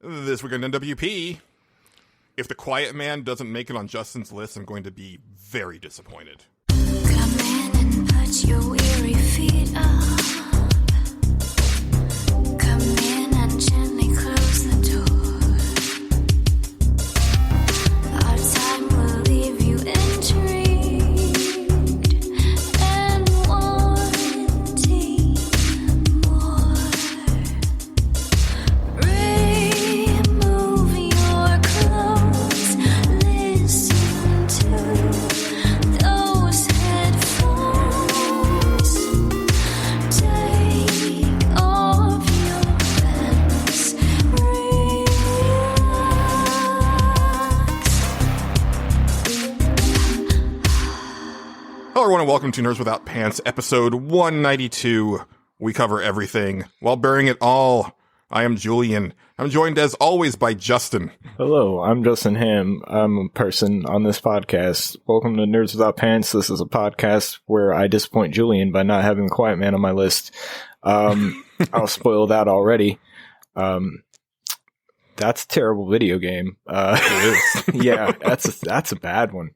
This week on NWP, if The Quiet Man doesn't make it on Justin's list, I'm going to be very disappointed. Come in and put your weary feet up. Come in and gently close the door. Our time will leave you intrigued and wanting more. Remove your clothes, listen to those headphones. Take off your pants, relax. Hello, everyone, and welcome to Nerds Without Pants, episode 192. We cover everything while bearing it all. I am Julian. I'm joined, as always, by Justin. Hello, I'm Justin Ahem. I'm a person on this podcast. Welcome to Nerds Without Pants. This is a podcast where I disappoint Julian by not having the Quiet Man on my list. I'll spoil that already. That's a terrible video game. It is. Yeah, that's a bad one.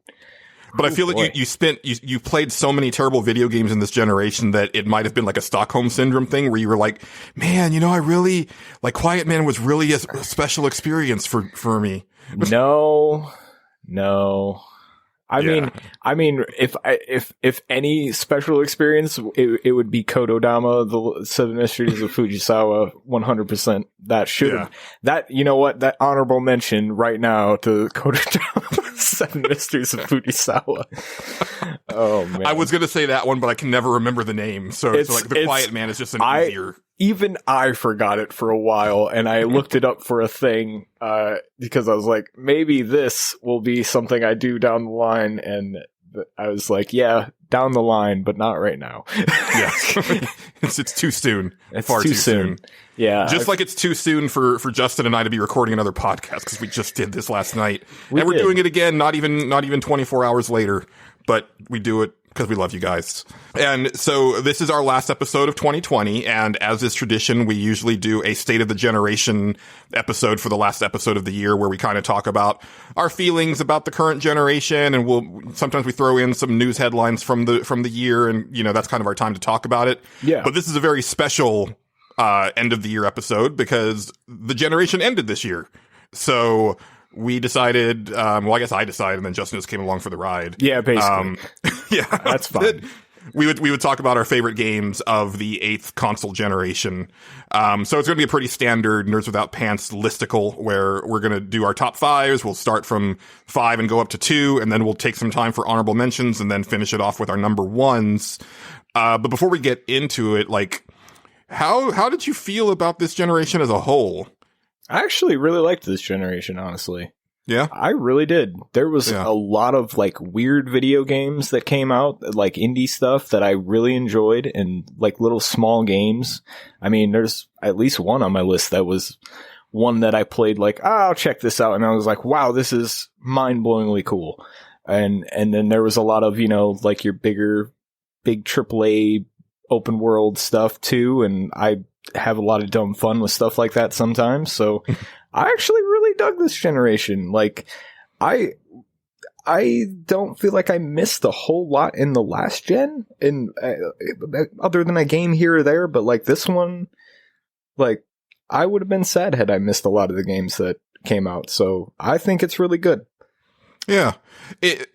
But I feel boy. like you played so many terrible video games in this generation that it might have been like a Stockholm Syndrome thing where you were like, man, I really, like, Quiet Man was really a special experience for me. No. I Yeah. mean, if any special experience, it would be Kododama, the Seven Mysteries of Fujisawa, 100%. That should have, that honorable mention right now to Kododama, Seven Mysteries of Fujisawa. Oh man. I was going to say that one, but I can never remember the name. So like The Quiet Man is just an easier. Even I forgot it for a while, and I looked it up for a thing, because I was like, maybe this will be something I do down the line, and I was like, yeah, down the line, but not right now. Yeah. It's too soon. It's Far too soon. Yeah. Just like it's too soon for Justin and I to be recording another podcast, because we just did this last night. We and we're did. doing it again, not even 24 hours later, but we do it because we love you guys. And so this is our last episode of 2020, and as is tradition, we usually do a State of the Generation episode for the last episode of the year, where we kind of talk about our feelings about the current generation, and sometimes we throw in some news headlines from the year, and that's kind of our time to talk about it. Yeah. But this is a very special end of the year episode because the generation ended this year. So we decided, I guess I decided, and then Justin just came along for the ride. Yeah, basically. Yeah, That's fine. We would talk about our favorite games of the 8th console generation. So it's going to be a pretty standard Nerds Without Pants listicle, where we're going to do our top 5s. We'll start from 5 and go up to 2, and then we'll take some time for honorable mentions, and then finish it off with our number 1s. But before we get into it, like, how did you feel about this generation as a whole? I actually really liked this generation, honestly. Yeah? I really did. There was Yeah. a lot of like weird video games that came out, like indie stuff that I really enjoyed, and like little small games. I mean, there's at least one on my list that was one that I played like, I'll check this out. And I was like, wow, this is mind-blowingly cool. And then there was a lot of, like your big AAA open world stuff too. And I have a lot of dumb fun with stuff like that sometimes. So I actually really dug this generation. Like, I don't feel like I missed a whole lot in the last gen, other than a game here or there. But like this one, like, I would have been sad had I missed a lot of the games that came out. So I think it's really good. Yeah.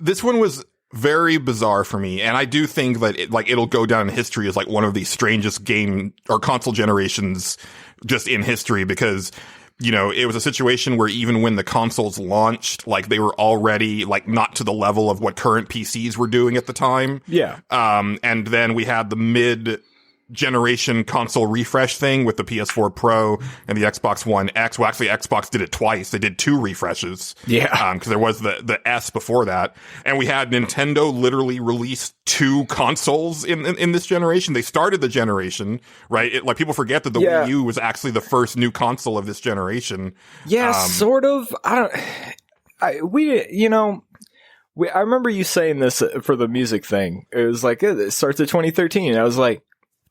This one was very bizarre for me, and I do think that it'll go down in history as like one of the strangest game or console generations just in history, because it was a situation where even when the consoles launched, like, they were already like not to the level of what current PCs were doing at the time. Yeah. And then we had the mid-generation console refresh thing with the PS4 Pro and the Xbox One X. Well, actually, Xbox did it twice. They did 2 refreshes. Yeah. Because there was the S before that. And we had Nintendo literally release 2 consoles in this generation. They started the generation, right? Like, people forget that the Wii U was actually the first new console of this generation. Yeah, sort of. I remember you saying this for the music thing. It was like, it starts at 2013. And I was like,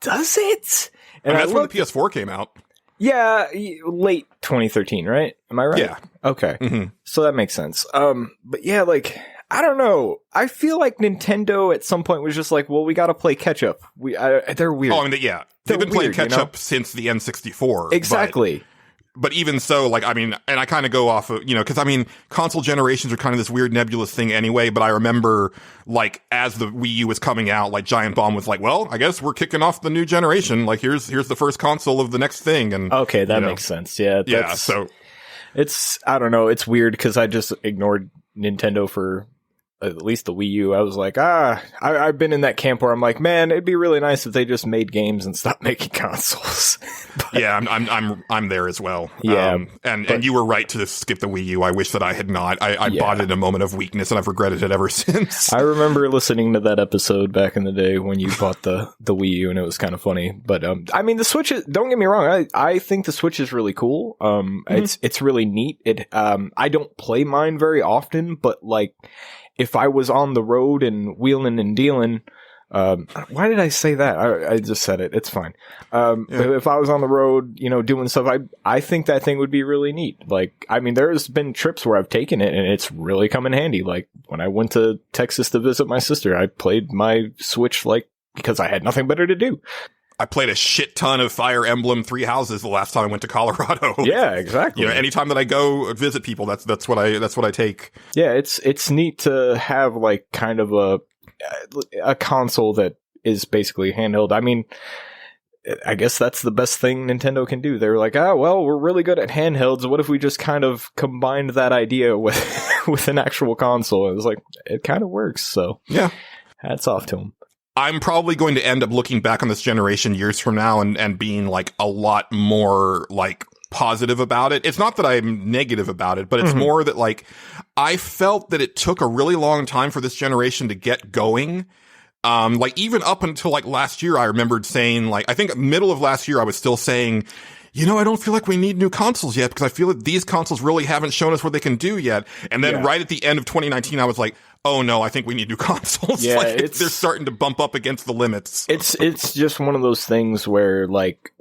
does it? And that's when the PS4 came out. Yeah, late 2013, right? Am I right? Yeah. Okay. hmm So that makes sense. But yeah, like, I don't know. I feel like Nintendo at some point was just like, well, we got to play catch up. They're weird. Oh, I mean, yeah. They've They're been playing weird, catch up since the N64. Exactly. But even so, like, I mean, and I kind of go off of, because I mean, console generations are kind of this weird nebulous thing anyway, but I remember, like, as the Wii U was coming out, like, Giant Bomb was like, well, I guess we're kicking off the new generation. Like, here's the first console of the next thing. And Okay, that makes sense. Yeah. Yeah, so. It's, I don't know, it's weird because I just ignored Nintendo for at least the Wii U. I was like, I've been in that camp where I'm like, man, it'd be really nice if they just made games and stopped making consoles. Yeah, I'm there as well. Yeah, and you were right to skip the Wii U. I wish that I had not. I bought it in a moment of weakness, and I've regretted it ever since. I remember listening to that episode back in the day when you bought the Wii U, and it was kind of funny. But I mean, the Switch is, don't get me wrong, I think the Switch is really cool. It's really neat. I don't play mine very often, but like, if I was on the road and wheeling and dealing, why did I say that? I just said it. It's fine. If I was on the road, doing stuff, I think that thing would be really neat. Like, I mean, there's been trips where I've taken it and it's really come in handy. Like when I went to Texas to visit my sister, I played my Switch because I had nothing better to do. I played a shit ton of Fire Emblem Three Houses the last time I went to Colorado. Yeah, exactly. Anytime that I go visit people, that's what I take. Yeah, it's neat to have like kind of a console that is basically handheld. I mean, I guess that's the best thing Nintendo can do. They're like, well, we're really good at handhelds. What if we just kind of combined that idea with an actual console? It was like, it kind of works. So yeah, hats off to them. I'm probably going to end up looking back on this generation years from now and being like a lot more like positive about it. It's not that I'm negative about it, but it's more that like I felt that it took a really long time for this generation to get going. Like even up until like last year, I remembered saying like, I think middle of last year, I was still saying, I don't feel like we need new consoles yet because I feel that these consoles really haven't shown us what they can do yet. And then right at the end of 2019, I was like, oh no, I think we need new consoles. Yeah, like they're starting to bump up against the limits. It's just one of those things where like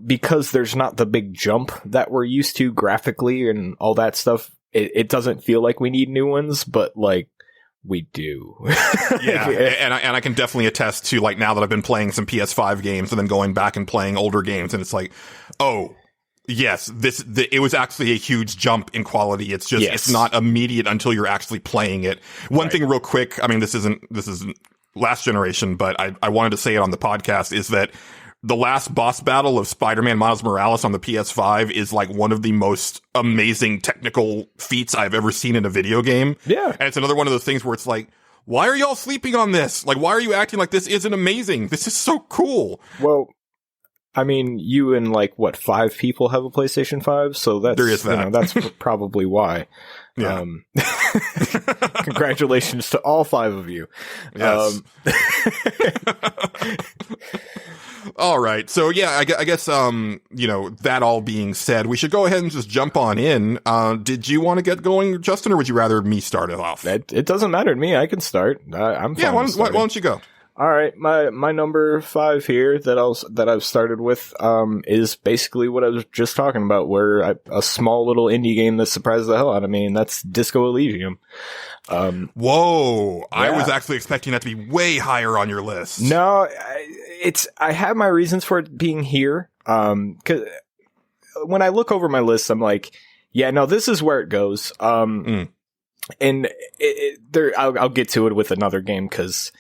because there's not the big jump that we're used to graphically and all that stuff. It doesn't feel like we need new ones, but like we do. Yeah, and I can definitely attest to like now that I've been playing some PS5 games and then going back and playing older games, and it's like, oh. Yes, it was actually a huge jump in quality. It's just, It's not immediate until you're actually playing it. One thing real quick, I mean, this isn't last generation, but I wanted to say it on the podcast, is that the last boss battle of Spider-Man Miles Morales on the PS5 is like one of the most amazing technical feats I've ever seen in a video game. Yeah. And it's another one of those things where it's like, why are y'all sleeping on this? Like, why are you acting like this isn't amazing? This is so cool. Well, I mean, you and like 5 people have a PlayStation 5, so that's there is that. That's probably why. Yeah. Congratulations to all 5 of you. Yes. All right. So yeah, I guess that all being said, we should go ahead and just jump on in. Did you want to get going, Justin, or would you rather me start it off? It doesn't matter to me. I can start. I'm fine. Yeah. Why don't you go? All right, my number 5 here that I've started with is basically what I was just talking about, where a small little indie game that surprises the hell out of me, and that's Disco Elysium. Whoa! Yeah. I was actually expecting that to be way higher on your list. No, I have my reasons for it being here. 'Cause when I look over my list, I'm like, yeah, no, this is where it goes. And I'll get to it with another game because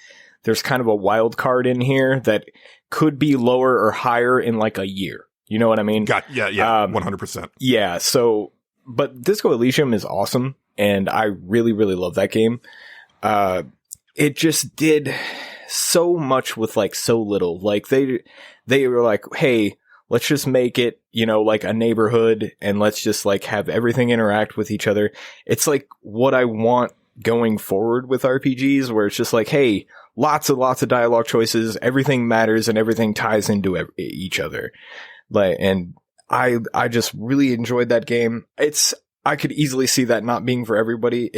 there's kind of a wild card in here that could be lower or higher in like a year. You know what I mean? Yeah, 100%. Yeah, so, but Disco Elysium is awesome, and I really, really love that game. It just did so much with like so little. Like they were like, hey, let's just make it, like a neighborhood, and let's just like have everything interact with each other. It's like what I want going forward with RPGs, where it's just like, hey, lots of dialogue choices, everything matters and everything ties into each other. And I just really enjoyed that game. I could easily see that not being for everybody.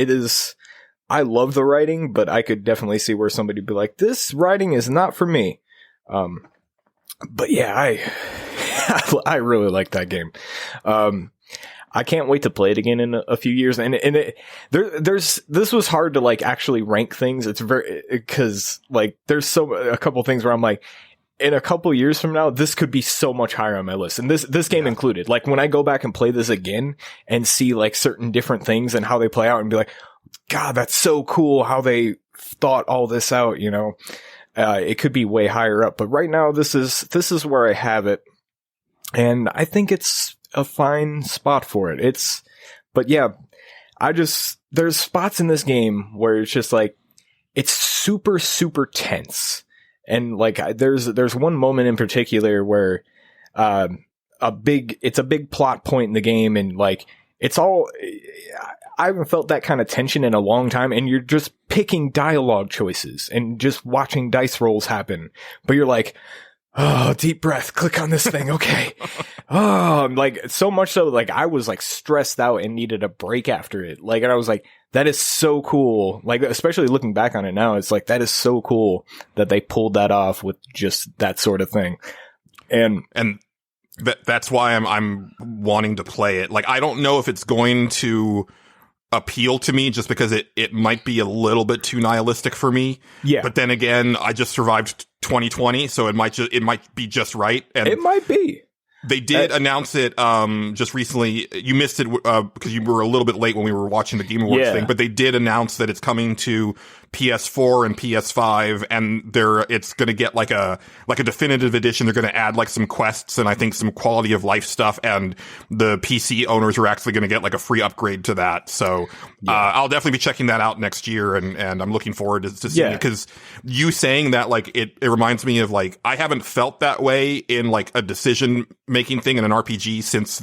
I love the writing, but I could definitely see where somebody would be like, this writing is not for me. But yeah, I really like that game. I can't wait to play it again in a few years. And this was hard to like actually rank things. It's cause like there's a couple things where I'm like, in a couple years from now, this could be so much higher on my list. And this game included. Like when I go back and play this again and see like certain different things and how they play out and be like, God, that's so cool how they thought all this out, you know. It could be way higher up, but right now this is where I have it. And I think it's a fine spot for it. But yeah, there's spots in this game where it's just like, it's super, super tense. And like, there's one moment in particular where, it's a big plot point in the game. And like, I haven't felt that kind of tension in a long time. And you're just picking dialogue choices and just watching dice rolls happen. But you're like, oh, deep breath, click on this thing. Okay. Oh, like so much so like I was like stressed out and needed a break after it. Like, and I was like, that is so cool. Like, especially looking back on it now, it's like, that is so cool that they pulled that off with just that sort of thing. And that's why I'm wanting to play it. Like, I don't know if it's going to appeal to me just because it might be a little bit too nihilistic for me. Yeah. But then again, I just survived 2020, so it might be just right. And it might be. They did announce it just recently. You missed it because you were a little bit late when we were watching the Game Awards thing, but they did announce that it's coming to PS4 and PS5, and it's going to get like a definitive edition. They're going to add like some quests and I think some quality of life stuff, and the PC owners are actually going to get like a free upgrade to that. So I'll definitely be checking that out next year, and I'm looking forward to seeing it, because you saying that, like, it reminds me of like, I haven't felt that way in like a decision making thing in an RPG since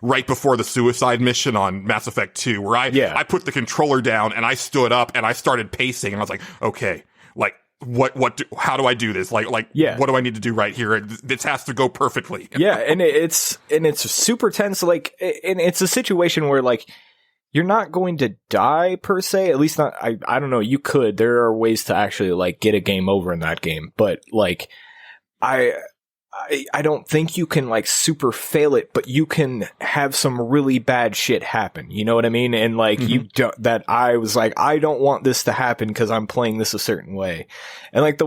right before the suicide mission on Mass Effect 2, where I put the controller down and I stood up and I started pacing and I was like, okay, like how do I do this? Like what do I need to do right here? This has to go perfectly. Yeah. And it's super tense. Like, and it's a situation where like, you're not going to die per se, at least not, I don't know. You could, there are ways to actually like get a game over in that game, but like, I don't think you can like super fail it, but you can have some really bad shit happen. You know what I mean? And like I was like, I don't want this to happen because I'm playing this a certain way. And like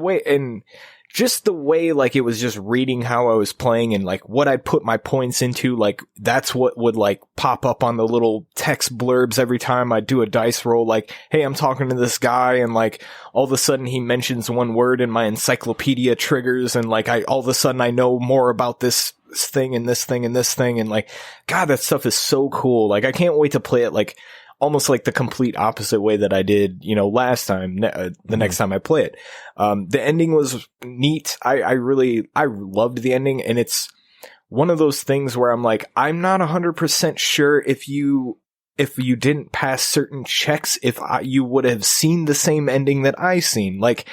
just the way, like, it was just reading how I was playing and like what I put my points into, like that's what would like pop up on the little text blurbs every time I do a dice roll. Like, hey, I'm talking to this guy, and like all of a sudden he mentions one word and my encyclopedia triggers, and like all of a sudden I know more about this thing and this thing and this thing. And like, God, that stuff is so cool. Like, I can't wait to play it like almost like the complete opposite way that I did, you know, last time, the next time I play it. The ending was neat. I loved the ending, and it's one of those things where I'm like, I'm not 100% sure if you didn't pass certain checks, you would have seen the same ending that I seen. Like,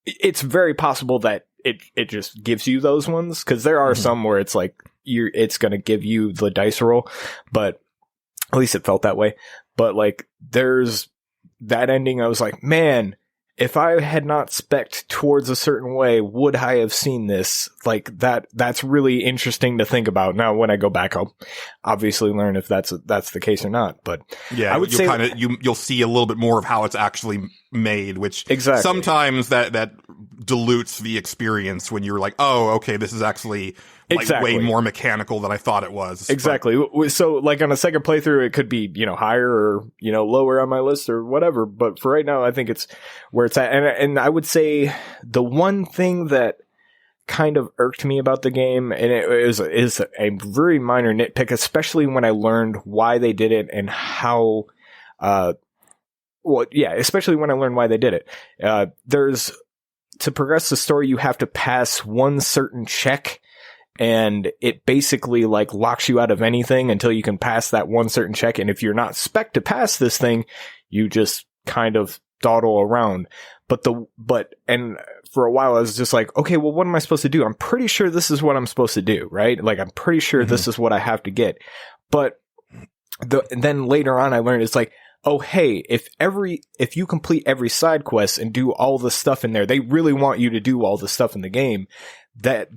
it's very possible that it just gives you those ones, because there are some where it's like it's going to give you the dice roll, but at least it felt that way. But like, there's that ending. I was like, man, if I had not spec'd towards a certain way, would I have seen this? Like, that's really interesting to think about. Now, when I go back, I'll obviously learn if that's the case or not. But yeah, I would say you'll see a little bit more of how it's actually made, which sometimes that dilutes the experience when you're like, oh, okay, this is actually like way more mechanical than I thought it was. Exactly. But so like on a second playthrough, it could be, you know, higher or, you know, lower on my list or whatever. But for right now, I think it's where it's at. And I would say the one thing that kind of irked me about the game, and it is a very minor nitpick, especially when I learned why they did it and how, especially when I learned why they did it. To progress the story, you have to pass one certain check, and it basically like locks you out of anything until you can pass that one certain check. And if you're not spec to pass this thing, you just kind of dawdle around. And for a while I was just like, okay, well, what am I supposed to do? I'm pretty sure this is what I'm supposed to do, right? Like, I'm pretty sure this is what I have to get. But then later on I learned it's like, oh, hey, if you complete every side quest and do all the stuff in there, they really want you to do all the stuff in the game. That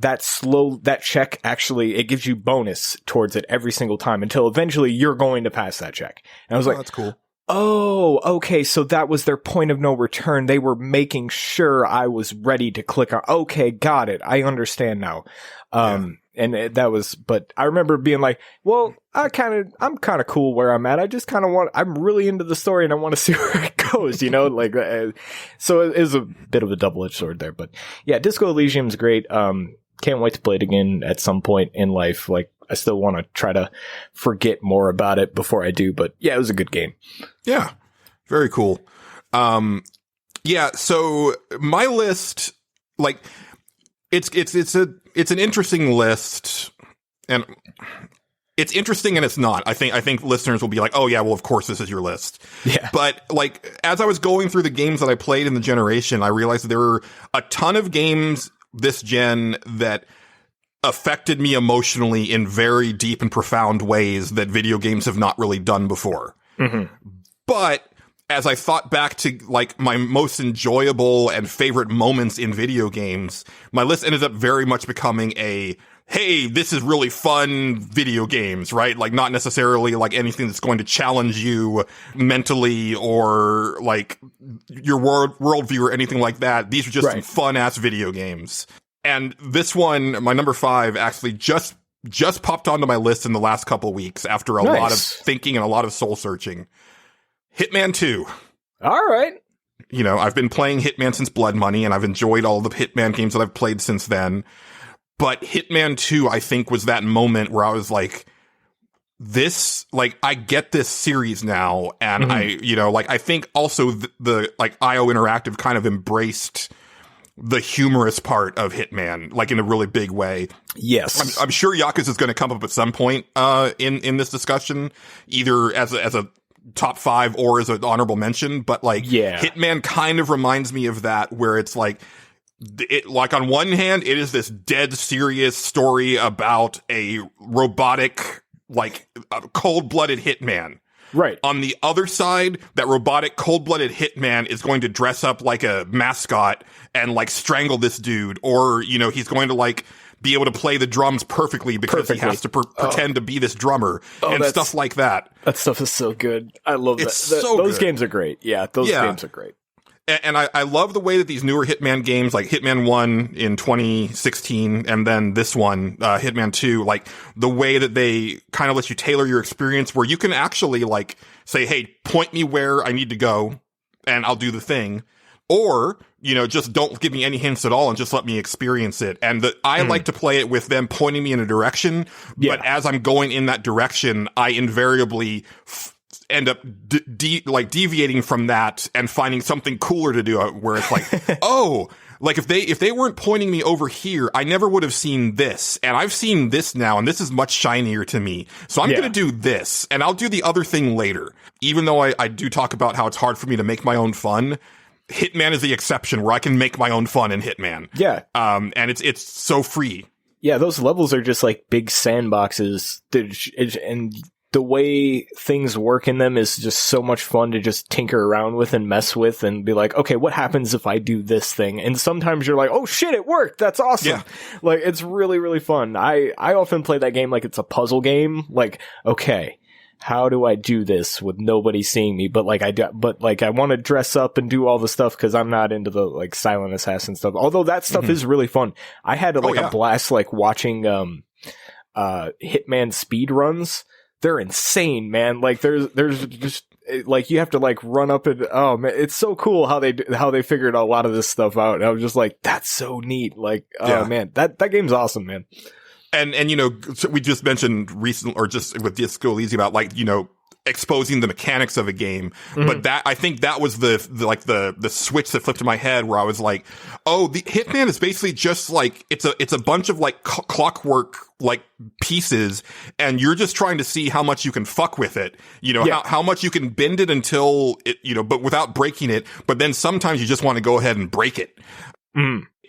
check actually, it gives you bonus towards it every single time until eventually you're going to pass that check. And I was like, that's cool. Oh, okay. So that was their point of no return. They were making sure I was ready to click on. Okay, got it. I understand now. But I remember being like, well, I'm kind of cool where I'm at. I just kind of I'm really into the story and I want to see where it goes, so it is a bit of a double-edged sword there. But yeah, Disco Elysium's great. Can't wait to play it again at some point in life. Like, I still want to try to forget more about it before I do, but yeah, it was a good game. Yeah. Very cool. Yeah. So my list, like, it's an interesting list, and it's interesting and it's not. I think listeners will be like, oh yeah, well, of course this is your list. Yeah. But like, as I was going through the games that I played in the generation, I realized that there were a ton of games this gen that affected me emotionally in very deep and profound ways that video games have not really done before. Mm-hmm. But as I thought back to like my most enjoyable and favorite moments in video games, my list ended up very much becoming hey, this is really fun video games, right? Like, not necessarily like anything that's going to challenge you mentally or like your worldview or anything like that. These are just some fun ass video games. And this one, my number 5, actually just popped onto my list in the last couple of weeks after a lot of thinking and a lot of soul searching. Hitman 2. All right. I've been playing Hitman since Blood Money, and I've enjoyed all the Hitman games that I've played since then. But Hitman 2, I think, was that moment where I was like, I get this series now. And I think also the IO Interactive kind of embraced the humorous part of Hitman, like, in a really big way. Yes. I'm sure Yakuza is going to come up at some point, in this discussion, either as a top 5 or as an honorable mention. But Hitman kind of reminds me of that, where it's like, on one hand, it is this dead serious story about a robotic, cold-blooded hitman. Right. On the other side, that robotic, cold-blooded hitman is going to dress up like a mascot and strangle this dude, or he's going to be able to play the drums perfectly because he has to pretend to be this drummer and stuff like that. That stuff is so good. I love that. Those games are great. Yeah, those games are great. And I love the way that these newer Hitman games, like Hitman 1 in 2016, and then this one, Hitman 2, the way that they kind of let you tailor your experience, where you can actually say, hey, point me where I need to go and I'll do the thing. Or, just don't give me any hints at all and just let me experience it. And I like to play it with them pointing me in a direction, but as I'm going in that direction, I invariably end up deviating from that and finding something cooler to do, where it's if they weren't pointing me over here, I never would have seen this, and I've seen this now, and this is much shinier to me, so I'm going to do this, and I'll do the other thing later. Even though I do talk about how it's hard for me to make my own fun, Hitman is the exception where I can make my own fun in Hitman. Yeah. And it's so free. Yeah, those levels are just like big sandboxes, and the way things work in them is just so much fun to just tinker around with and mess with and be like, okay, what happens if I do this thing? And sometimes you're like, oh shit, it worked. That's awesome. Yeah. It's really, really fun. I often play that game like it's a puzzle game. Okay, how do I do this with nobody seeing me? But I want to dress up and do all the stuff because I'm not into the silent assassin stuff. Although that stuff is really fun. I had a blast watching Hitman speed runs. They're insane, man. There's just you have to run up and, oh man, it's so cool how they figured a lot of this stuff out. And I was just like, that's so neat. Oh man, that game's awesome, man. And so we just mentioned recently, or just with Disco Elysium, about exposing the mechanics of a game. But that, I think that was the switch that flipped in my head, where I was like, oh, the Hitman is basically just it's a bunch of clockwork pieces, and you're just trying to see how much you can fuck with it. How much you can bend it until it, but without breaking it. But then sometimes you just want to go ahead and break it.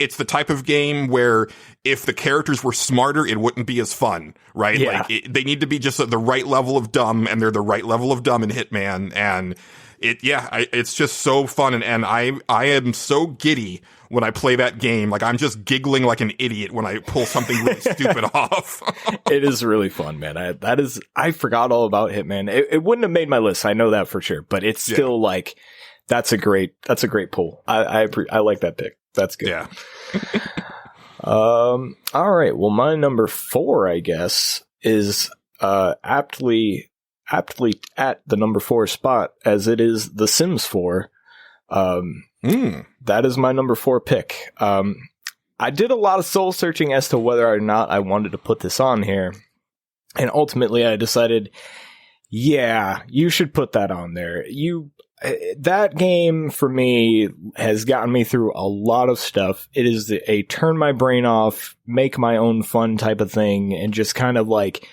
it's the type of game where if the characters were smarter, it wouldn't be as fun, right? Yeah. Like they need to be just at the right level of dumb, and they're the right level of dumb in Hitman. And it's just so fun. And I am so giddy when I play that game. Like I'm just giggling like an idiot when I pull something really stupid off. It is really fun, man. I forgot all about Hitman. It wouldn't have made my list. I know that for sure, but it's still like, that's a great pull. I like that pick. That's good. Yeah. All right. Well, my number 4, I guess, is aptly at the number 4 spot, as it is The Sims 4. That is my number 4 pick. I did a lot of soul searching as to whether or not I wanted to put this on here, and ultimately I decided, yeah, you should put that on there. That game for me has gotten me through a lot of stuff. It is a turn my brain off, make my own fun type of thing, and just kind of like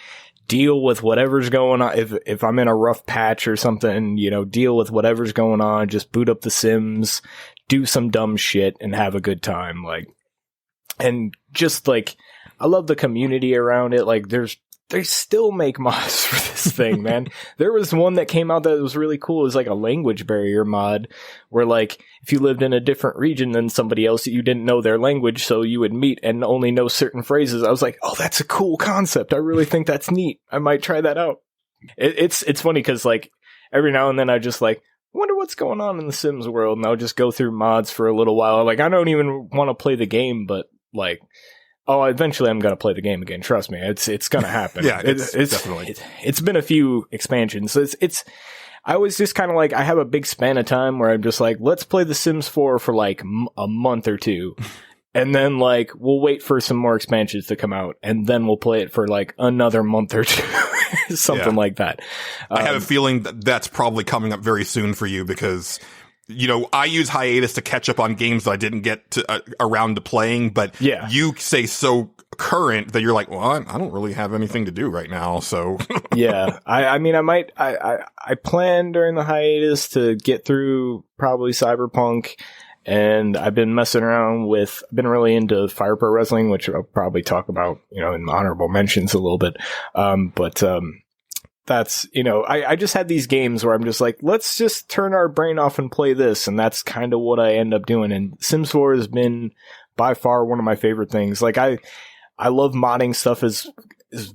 deal with whatever's going on. If I'm in a rough patch or something, deal with whatever's going on, just boot up The Sims, do some dumb shit and have a good time. And just like, I love the community around it. Like they still make mods for this thing, man. There was one that came out that was really cool. It was like a language barrier mod where like if you lived in a different region than somebody else, you didn't know their language, so you would meet and only know certain phrases. I was like, oh, that's a cool concept. I really think that's neat. I might try that out. It's funny because like every now and then I just like, wonder what's going on in the Sims world, and I'll just go through mods for a little while. Like I don't even want to play the game, but like, oh, eventually I'm gonna play the game again. Trust me, it's gonna happen. Yeah, it's definitely. It's been a few expansions. So it's. I was just kind of like, I have a big span of time where I'm just like, let's play The Sims 4 for like a month or two, and then like we'll wait for some more expansions to come out, and then we'll play it for like another month or two, something like that. I have a feeling that's probably coming up very soon for you because, I use hiatus to catch up on games that I didn't get to around to playing, but you say so current that you're like, well, I don't really have anything to do right now. So yeah, I mean, I plan during the hiatus to get through probably Cyberpunk, and I've been messing around I've been really into Fire Pro Wrestling, which I'll probably talk about, in honorable mentions a little bit. But that's, I just had these games where I'm just like, let's just turn our brain off and play this. And that's kind of what I end up doing. And Sims 4 has been by far one of my favorite things. Like I love modding stuff has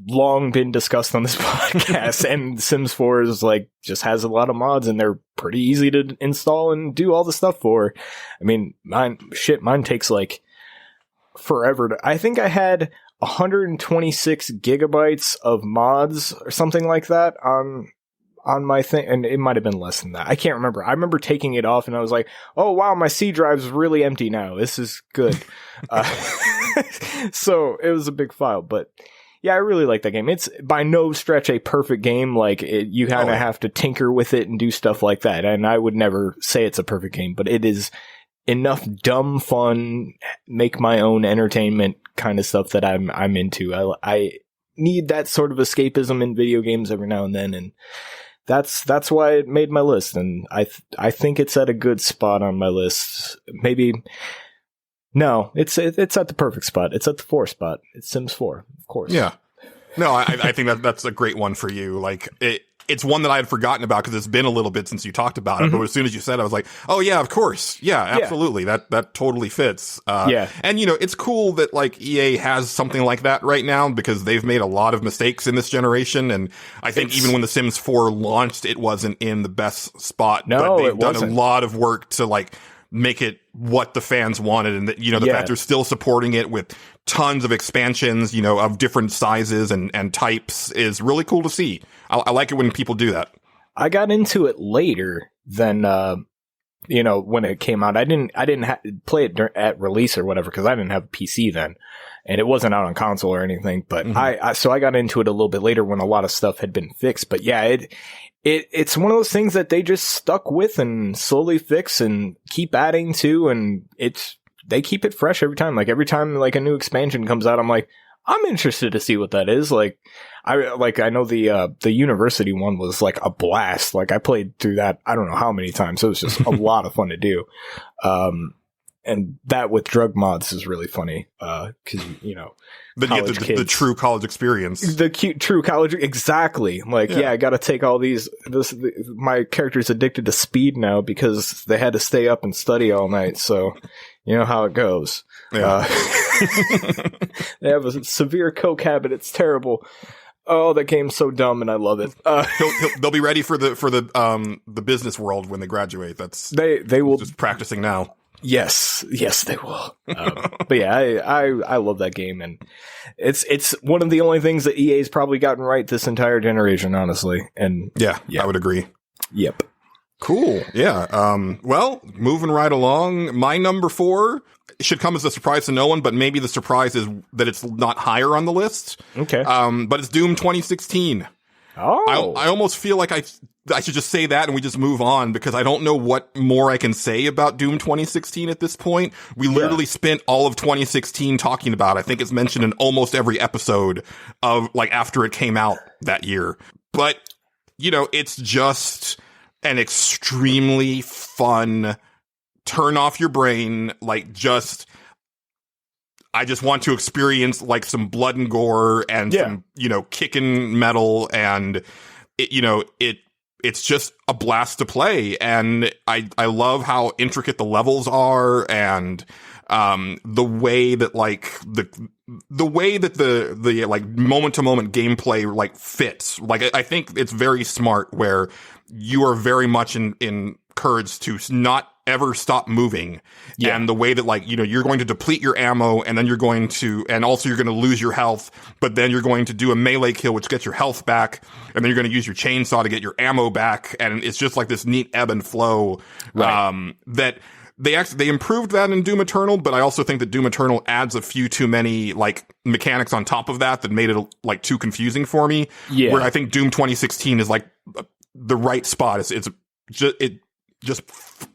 long been discussed on this podcast. And Sims 4 is like, just has a lot of mods and they're pretty easy to install and do all the stuff for. I mean, mine takes like forever I think I had 126 gigabytes of mods or something like that on my thing, and it might have been less than that. I can't remember. I remember taking it off and I was like, oh wow, my C drive's really empty now. This is good. So it was a big file, but yeah, I really like that game. It's by no stretch a perfect game. Like you kind of have to tinker with it and do stuff like that. And I would never say it's a perfect game, but it is enough dumb fun, make my own entertainment kind of stuff that I'm into. I need that sort of escapism in video games every now and then, and that's why it made my list. And I think it's at a good spot on my list. Maybe no, it's at the perfect spot. It's at the 4 spot. It's Sims 4, of course. Yeah. No, I think that's a great one for you. Like it's one that I had forgotten about because it's been a little bit since you talked about it. But as soon as you said it, I was like, oh yeah, of course. Yeah, absolutely. Yeah. That totally fits. And it's cool that like EA has something like that right now because they've made a lot of mistakes in this generation. And I think even when The Sims 4 launched, it wasn't in the best spot. No, but they've done a lot of work to like make it what the fans wanted. And that, the fact they're still supporting it with tons of expansions, of different sizes and types is really cool to see. I like it when people do that. I got into it later than, when it came out. I didn't play it at release or whatever because I didn't have a PC then, and it wasn't out on console or anything. But so I got into it a little bit later when a lot of stuff had been fixed. But yeah, it's one of those things that they just stuck with and slowly fix and keep adding to, and they keep it fresh every time. Like every time like a new expansion comes out, I'm like, I'm interested to see what that is. Like I know the university one was like a blast. Like I played through that I don't know how many times. So it was just a lot of fun to do. And that with drug mods is really funny. 'Cause, you know, Then you get the true college experience. The cute, true college. Exactly. Like, yeah, I got to take all these. My character's addicted to speed now because they had to stay up and study all night. So, you know how it goes. Yeah. They have a severe coke habit. It's terrible. Oh, that game's so dumb, and I love it. They'll be ready for the business world when they graduate. That's they will just practicing now. Yes, they will. But yeah, I love that game, and it's one of the only things that EA's probably gotten right this entire generation, honestly. And yeah, I would agree. Yep. Cool. Yeah. Well, moving right along, my number 4 should come as a surprise to no one, but maybe the surprise is that it's not higher on the list. Okay. But it's Doom 2016. Oh. I almost feel like I should just say that and we just move on because I don't know what more I can say about Doom 2016 at this point. We literally spent all of 2016 talking about it. I think it's mentioned in almost every episode of like after it came out that year. But, you know, it's just an extremely fun turn off your brain, like I just want to experience like some blood and gore and some, you know, kicking metal, and it's just a blast to play. And I love how intricate the levels are, and the way that like the way that the like moment to moment gameplay like fits. Like I think it's very smart where you are very much encouraged to not ever stop moving. Yeah. And the way that like, you know, you're going to deplete your ammo, and then you're going to lose your health, but then you're going to do a melee kill, which gets your health back. And then you're going to use your chainsaw to get your ammo back. And it's just like this neat ebb and flow, that they improved that in Doom Eternal, but I also think that Doom Eternal adds a few too many like mechanics on top of that made it like too confusing for me. Yeah. Where I think Doom 2016 is like the right spot. It's just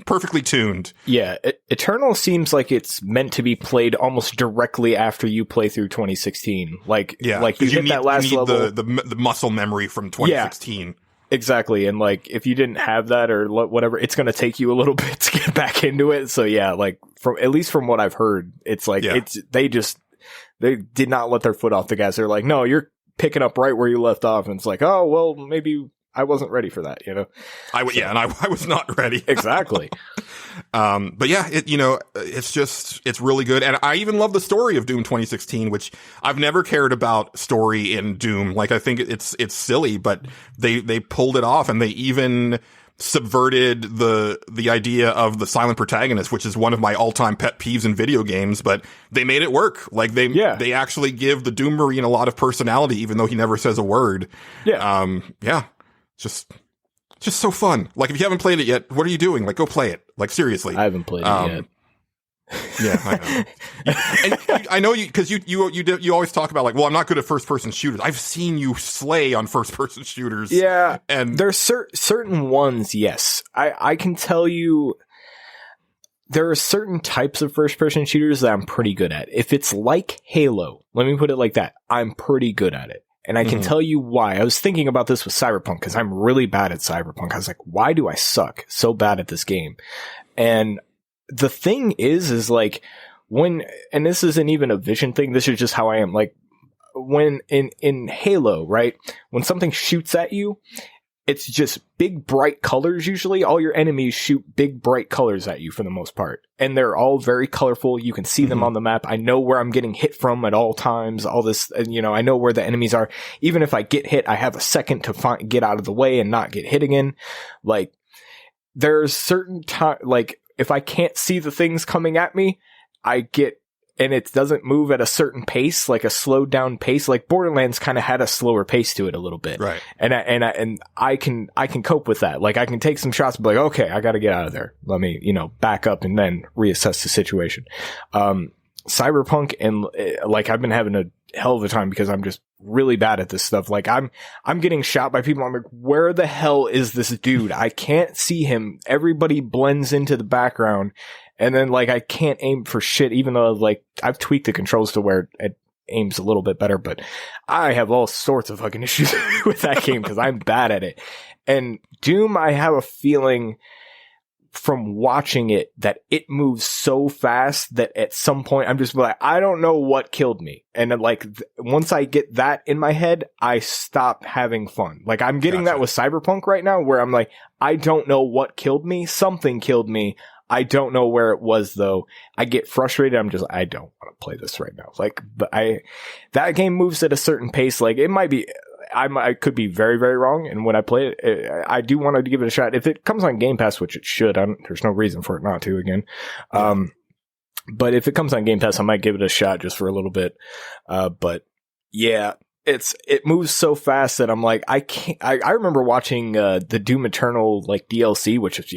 perfectly tuned. Yeah, Eternal seems like it's meant to be played almost directly after you play through 2016. Like you hit that last level. The muscle memory from 2016. Yeah, exactly. And like if you didn't have that or whatever, it's going to take you a little bit to get back into it. So yeah, like at least from what I've heard, it's like they did not let their foot off the gas. They're like, no, you're picking up right where you left off, and it's like, oh well, maybe I wasn't ready for that, you know? I was not ready. Exactly. But yeah, it's really good. And I even love the story of Doom 2016, which I've never cared about story in Doom. Like, I think it's silly, but they pulled it off, and they even subverted the idea of the silent protagonist, which is one of my all-time pet peeves in video games, but they made it work. Like they actually give the Doom Marine a lot of personality, even though he never says a word. Yeah. Just so fun. Like, if you haven't played it yet, what are you doing? Like, go play it. Like, seriously. I haven't played it yet. Yeah, I know. And I know you, because you always talk about like, well, I'm not good at first person shooters. I've seen you slay on first person shooters. Yeah, and there's certain ones. Yes, I can tell you. There are certain types of first person shooters that I'm pretty good at. If it's like Halo, let me put it like that, I'm pretty good at it. And I can tell you why. I was thinking about this with Cyberpunk because I'm really bad at Cyberpunk. I was like, why do I suck so bad at this game? And the thing is like and this isn't even a vision thing. This is just how I am. Like when in Halo, right? When something shoots at you, it's just big, bright colors. Usually all your enemies shoot big, bright colors at you for the most part. And they're all very colorful. You can see them on the map. I know where I'm getting hit from at all times. All this, you know, I know where the enemies are. Even if I get hit, I have a second to get out of the way and not get hit again. Like, there's certain time, like, if I can't see the things coming at me, and it doesn't move at a certain pace, like a slowed down pace. Like Borderlands kind of had a slower pace to it a little bit. Right. And I can cope with that. Like I can take some shots and be like, okay, I got to get out of there. Let me, back up and then reassess the situation. Cyberpunk and like I've been having a hell of a time because I'm just really bad at this stuff. Like I'm getting shot by people. I'm like, where the hell is this dude? I can't see him. Everybody blends into the background. And then, like, I can't aim for shit, even though, like, I've tweaked the controls to where it aims a little bit better, but I have all sorts of fucking issues with that game because I'm bad at it. And Doom, I have a feeling from watching it that it moves so fast that at some point I'm just like, I don't know what killed me. And then, like, once I get that in my head, I stop having fun. Like, I'm getting that with Cyberpunk right now, where I'm like, I don't know what killed me. Something killed me. I don't know where it was, though. I get frustrated. I'm just, I don't want to play this right now. Like, but that game moves at a certain pace. Like, it might be, I could be very, very wrong. And when I play it, I do want to give it a shot. If it comes on Game Pass, which it should, there's no reason for it not to again. But if it comes on Game Pass, I might give it a shot just for a little bit. But yeah, it moves so fast that I'm like, I can't. I remember watching the Doom Eternal like DLC, which is,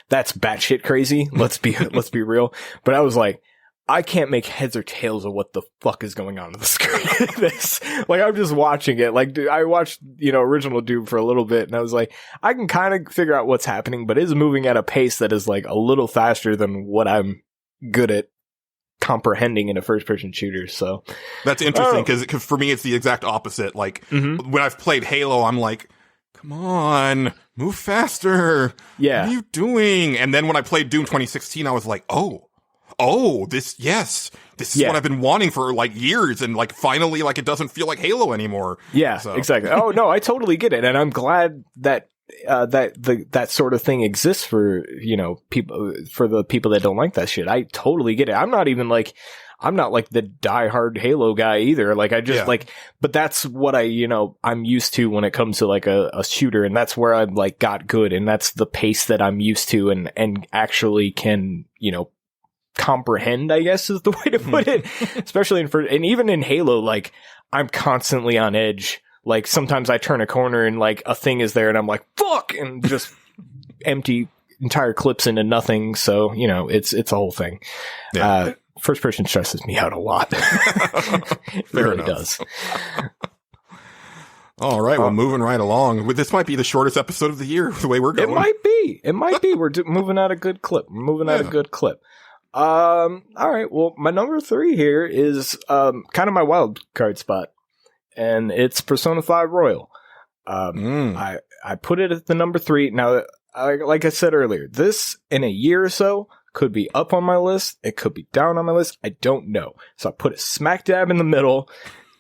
that's batshit crazy. Let's be real. But I was like, I can't make heads or tails of what the fuck is going on the screen. This, like, I'm just watching it. Like, dude, I watched, original Doom for a little bit, and I was like, I can kind of figure out what's happening, but it's moving at a pace that is like a little faster than what I'm good at comprehending in a first-person shooter. So that's interesting because for me, it's the exact opposite. Like, when I've played Halo, I'm like, come on, move faster. Yeah, what are you doing? And then when I played Doom 2016, I was like, this is what I've been wanting for like years, and like finally, like, it doesn't feel like Halo anymore. Yeah, so. Exactly. Oh no, I totally get it, and I'm glad that that sort of thing exists for people, for the people that don't like that shit. I totally get it. I'm not like the diehard Halo guy either. Like, I just but that's what I'm used to when it comes to like a shooter, and that's where I'm like got good, and that's the pace that I'm used to, and actually can comprehend, I guess is the way to put it. Especially and even in Halo, like, I'm constantly on edge. Like, sometimes I turn a corner and like a thing is there and I'm like, fuck, and just empty entire clips into nothing. So, it's a whole thing. Yeah. First person stresses me out a lot. It really does. All right. Well, moving right along. This might be the shortest episode of the year, the way we're going. It might be. We're moving at a good clip. All right. Well, my number 3 here is kind of my wild card spot, and it's Persona 5 Royal. I put it at the number 3. Now, like I said earlier, this in a year or so could be up on my list. It could be down on my list. I don't know. So I put it smack dab in the middle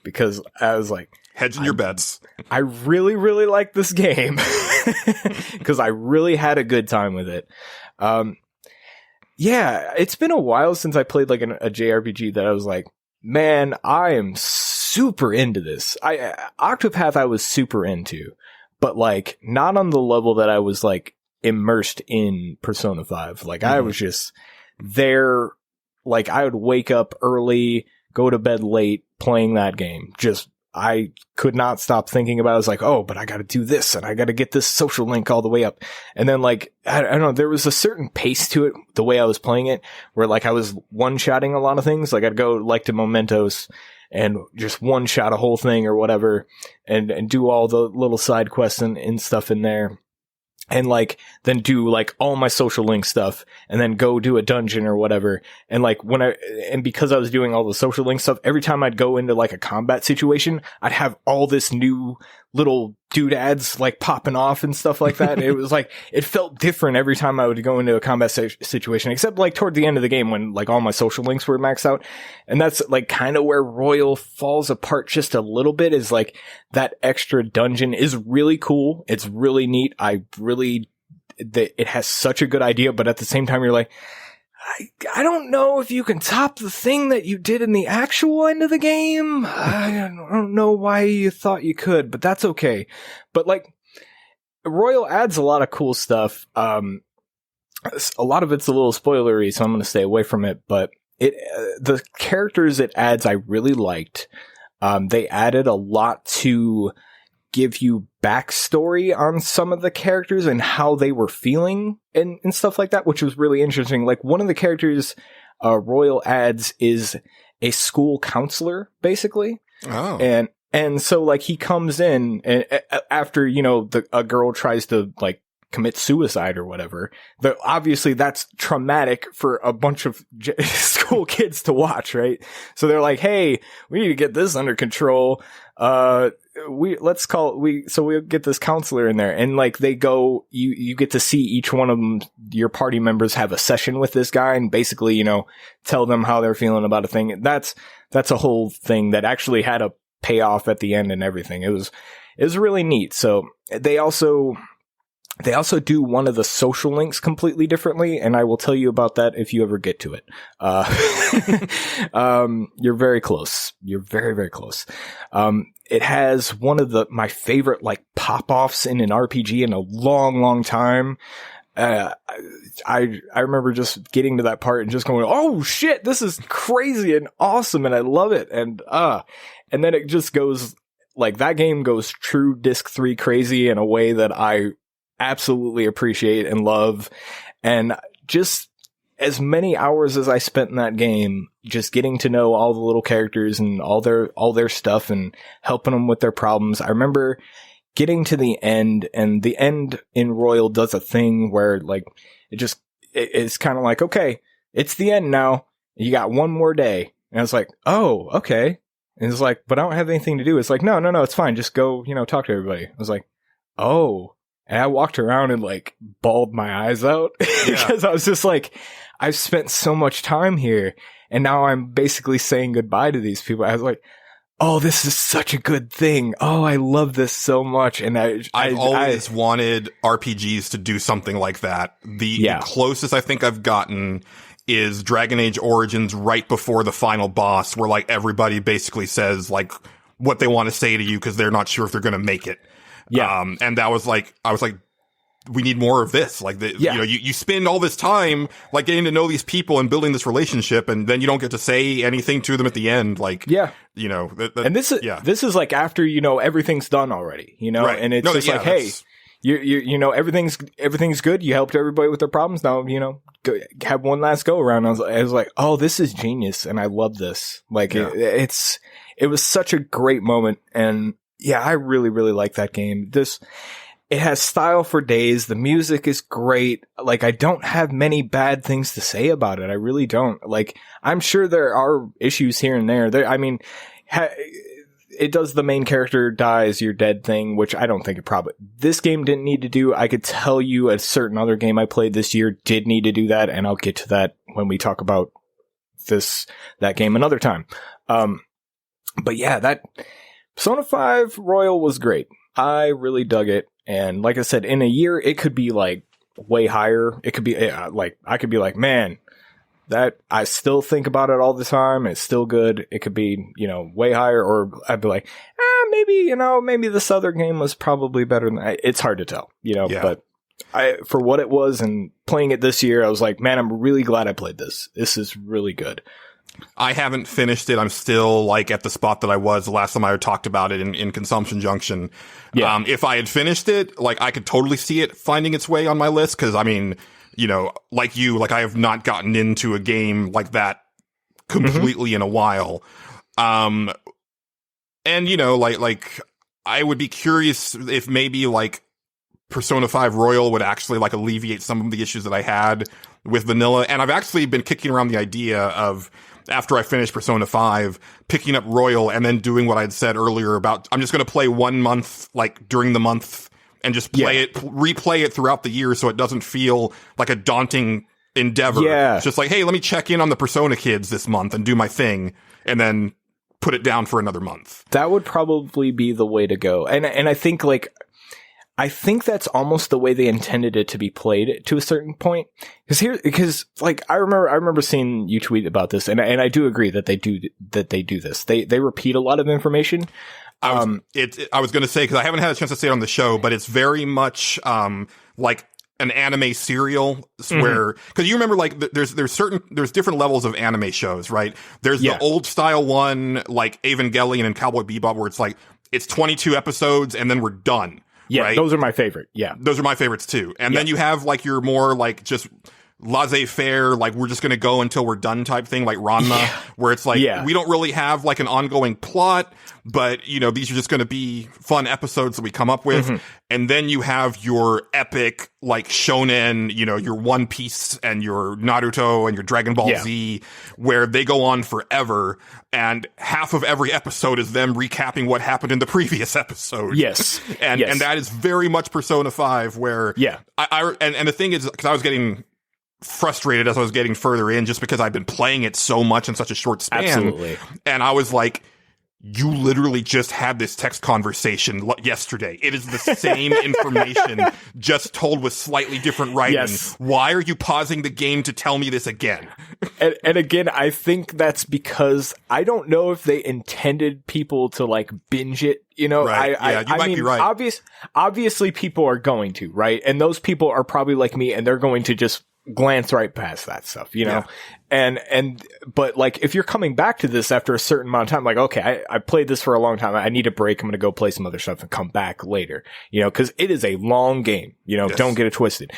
because I was like, hedging your bets. I really, really like this game because I really had a good time with it. Yeah, it's been a while since I played like a JRPG that I was like, man, I am super into this. Octopath I was super into, but like not on the level that I was like immersed in Persona 5. Like I was just there. Like I would wake up early, go to bed late playing that game. Just, I could not stop thinking about it. I was like, oh, but I got to do this and I got to get this social link all the way up. And then like, I don't know, there was a certain pace to it, the way I was playing it, where like I was one-shotting a lot of things. Like I'd go like to Mementos and just one-shot a whole thing or whatever and do all the little side quests and stuff in there. And like, then do like all my social link stuff and then go do a dungeon or whatever. And like because I was doing all the social link stuff, every time I'd go into like a combat situation, I'd have all this new little doodads like popping off and stuff like that. It was like, it felt different every time I would go into a combat situation, except like toward the end of the game when like all my social links were maxed out. And that's like kind of where Royal falls apart just a little bit, is like that extra dungeon is really cool. It's really neat. It has such a good idea, but at the same time, you're like, I don't know if you can top the thing that you did in the actual end of the game. I don't know why you thought you could, but that's okay. But like, Royal adds a lot of cool stuff. A lot of it's a little spoilery, so I'm going to stay away from it, but the characters it adds, I really liked. They added a lot to give you backstory on some of the characters and how they were feeling and stuff like that, which was really interesting. Like one of the characters Royal adds is a school counselor, basically. Oh. And so like he comes in and after, a girl tries to like commit suicide or whatever. Obviously that's traumatic for a bunch of school kids to watch, right? So they're like, hey, we need to get this under control. we'll get this counselor in there, and like they go, you get to see each one of them, your party members have a session with this guy and basically, you know, tell them how they're feeling about a thing. That's a whole thing that actually had a payoff at the end and everything. It was really neat. So they also do one of the social links completely differently, and I will tell you about that if you ever get to it. You're very close. You're very, very close. It has one of my favorite like pop-offs in an RPG in a long, long time. I remember just getting to that part and just going, oh shit, this is crazy and awesome and I love it. And then it just goes like that game goes true Disc 3 crazy in a way that I absolutely appreciate and love. And just as many hours as I spent in that game, just getting to know all the little characters and all their stuff and helping them with their problems. I remember getting to the end, and the end in Royal does a thing where like it's kind of like, okay, it's the end now. You got one more day. And I was like, oh, okay. And it's like, but I don't have anything to do. It's like, no, it's fine. Just go, you know, talk to everybody. I was like, oh. And I walked around and like bawled my eyes out because I was just like, I've spent so much time here and now I'm basically saying goodbye to these people. I was like, oh, this is such a good thing. Oh, I love this so much. And I've always wanted RPGs to do something like that. The closest I think I've gotten is Dragon Age Origins right before the final boss, where like everybody basically says like what they want to say to you because they're not sure if they're going to make it. Yeah. And that was like, I was like, we need more of this. Like, you know, you spend all this time, like, getting to know these people and building this relationship, and then you don't get to say anything to them at the end. Like, you know, and this is like after, you know, everything's done already, you know, and it's just like, hey, you know, everything's good. You helped everybody with their problems. Now, you know, have one last go around. I was like, oh, this is genius. And I love this. Like, it was such a great moment. And yeah, I really, really like that game. It has style for days. The music is great. Like, I don't have many bad things to say about it. I really don't. Like, I'm sure there are issues here and there. It does the main character dies, you're dead thing, which I don't think it probably, this game didn't need to do. I could tell you a certain other game I played this year did need to do that, and I'll get to that when we talk about that game another time. But yeah, that Persona 5 Royal was great. I really dug it. And like I said, in a year, it could be like way higher. It could be like, I could be like, man, that I still think about it all the time. It's still good. It could be, you know, way higher, or I'd be like, maybe, you know, maybe this other game was probably better than that. It's hard to tell, you know, but for what it was and playing it this year, I was like, man, I'm really glad I played this. This is really good. I haven't finished it. I'm still like at the spot that I was the last time I talked about it in Consumption Junction. Yeah. If I had finished it, like, I could totally see it finding its way on my list. Cause I mean, you know, like you, like, I have not gotten into a game like that completely in a while. And you know, like I would be curious if maybe like Persona 5 Royal would actually like alleviate some of the issues that I had with vanilla. And I've actually been kicking around the idea of, after I finish Persona 5, picking up Royal and then doing what I'd said earlier about, I'm just going to play 1 month, like during the month, and just replay it throughout the year so it doesn't feel like a daunting endeavor. Yeah. It's just like, hey, let me check in on the Persona kids this month and do my thing, and then put it down for another month. That would probably be the way to go. And I think I think that's almost the way they intended it to be played to a certain point. Because like I remember seeing you tweet about this, and I do agree that they do this. They repeat a lot of information. I was going to say, because I haven't had a chance to say it on the show, but it's very much like an anime serial where, because you remember, like, there's different levels of anime shows, right? There's the old style one, like Evangelion and Cowboy Bebop, where it's like it's 22 episodes and then we're done. Yeah, right? Those are my favorite. Yeah. Those are my favorites too. And then you have like your more like just laissez-faire, like we're just going to go until we're done type thing, like Ranma, where it's like, we don't really have like an ongoing plot, but you know, these are just going to be fun episodes that we come up with. And then you have your epic, like shonen, you know, your One Piece and your Naruto and your Dragon Ball Z, where they go on forever. And half of every episode is them recapping what happened in the previous episode. And that is very much Persona 5, where and the thing is, because I was getting frustrated as I was getting further in, just because I've been playing it so much in such a short span. And I was like, you literally just had this text conversation yesterday. It is the same information, just told with slightly different writing. Why are you pausing the game to tell me this again? And again, I think that's because I don't know if they intended people to like binge it. You know, you might be right. Obviously people are going to, right? And those people are probably like me, and they're going to just glance right past that stuff, you know? But like, if you're coming back to this after a certain amount of time, like, okay, I played this for a long time. I need a break. I'm going to go play some other stuff and come back later, you know, cause it is a long game, you know, don't get it twisted.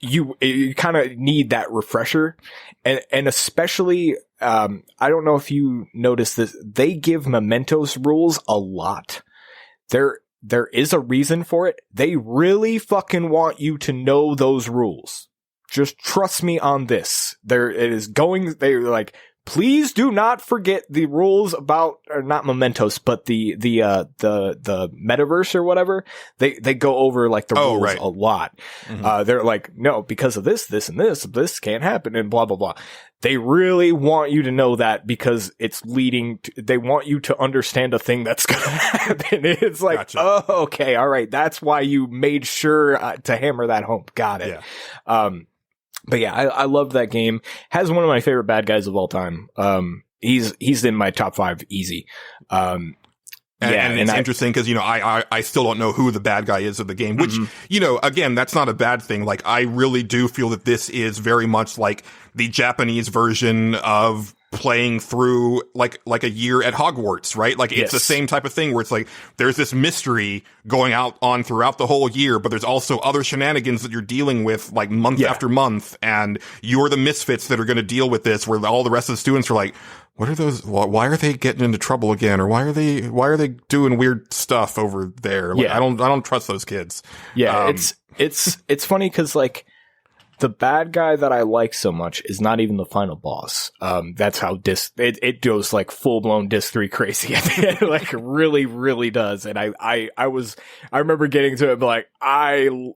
You kind of need that refresher. And especially, I don't know if you noticed this, they give Mementos rules a lot. There is a reason for it. They really fucking want you to know those rules. Just trust me on this. They're like, please do not forget the rules about, or not Mementos, but the metaverse or whatever. They go over like the rules a lot. They're like, no, because of this, and this can't happen, and blah, blah, blah. They really want you to know that, because it's leading to, they want you to understand a thing that's going to happen. It's like, oh, okay. All right. That's why you made sure to hammer that home. Got it. But yeah, I love that game. Has one of my favorite bad guys of all time. He's in my top 5 easy. And it's interesting because, you know, I still don't know who the bad guy is of the game, which, you know, again, that's not a bad thing. Like, I really do feel that this is very much like the Japanese version of playing through like a year at Hogwarts, right? Like, it's the same type of thing where it's like, there's this mystery going on throughout the whole year, but there's also other shenanigans that you're dealing with like month after month. And you're the misfits that are going to deal with this, where all the rest of the students are like, what are those? Why are they getting into trouble again? Or why are they doing weird stuff over there? Like, I don't trust those kids. It's funny because like, the bad guy that I like so much is not even the final boss. That's how it goes like full blown Disc 3 crazy at the end. Like, really, really does. And I remember getting to it, like,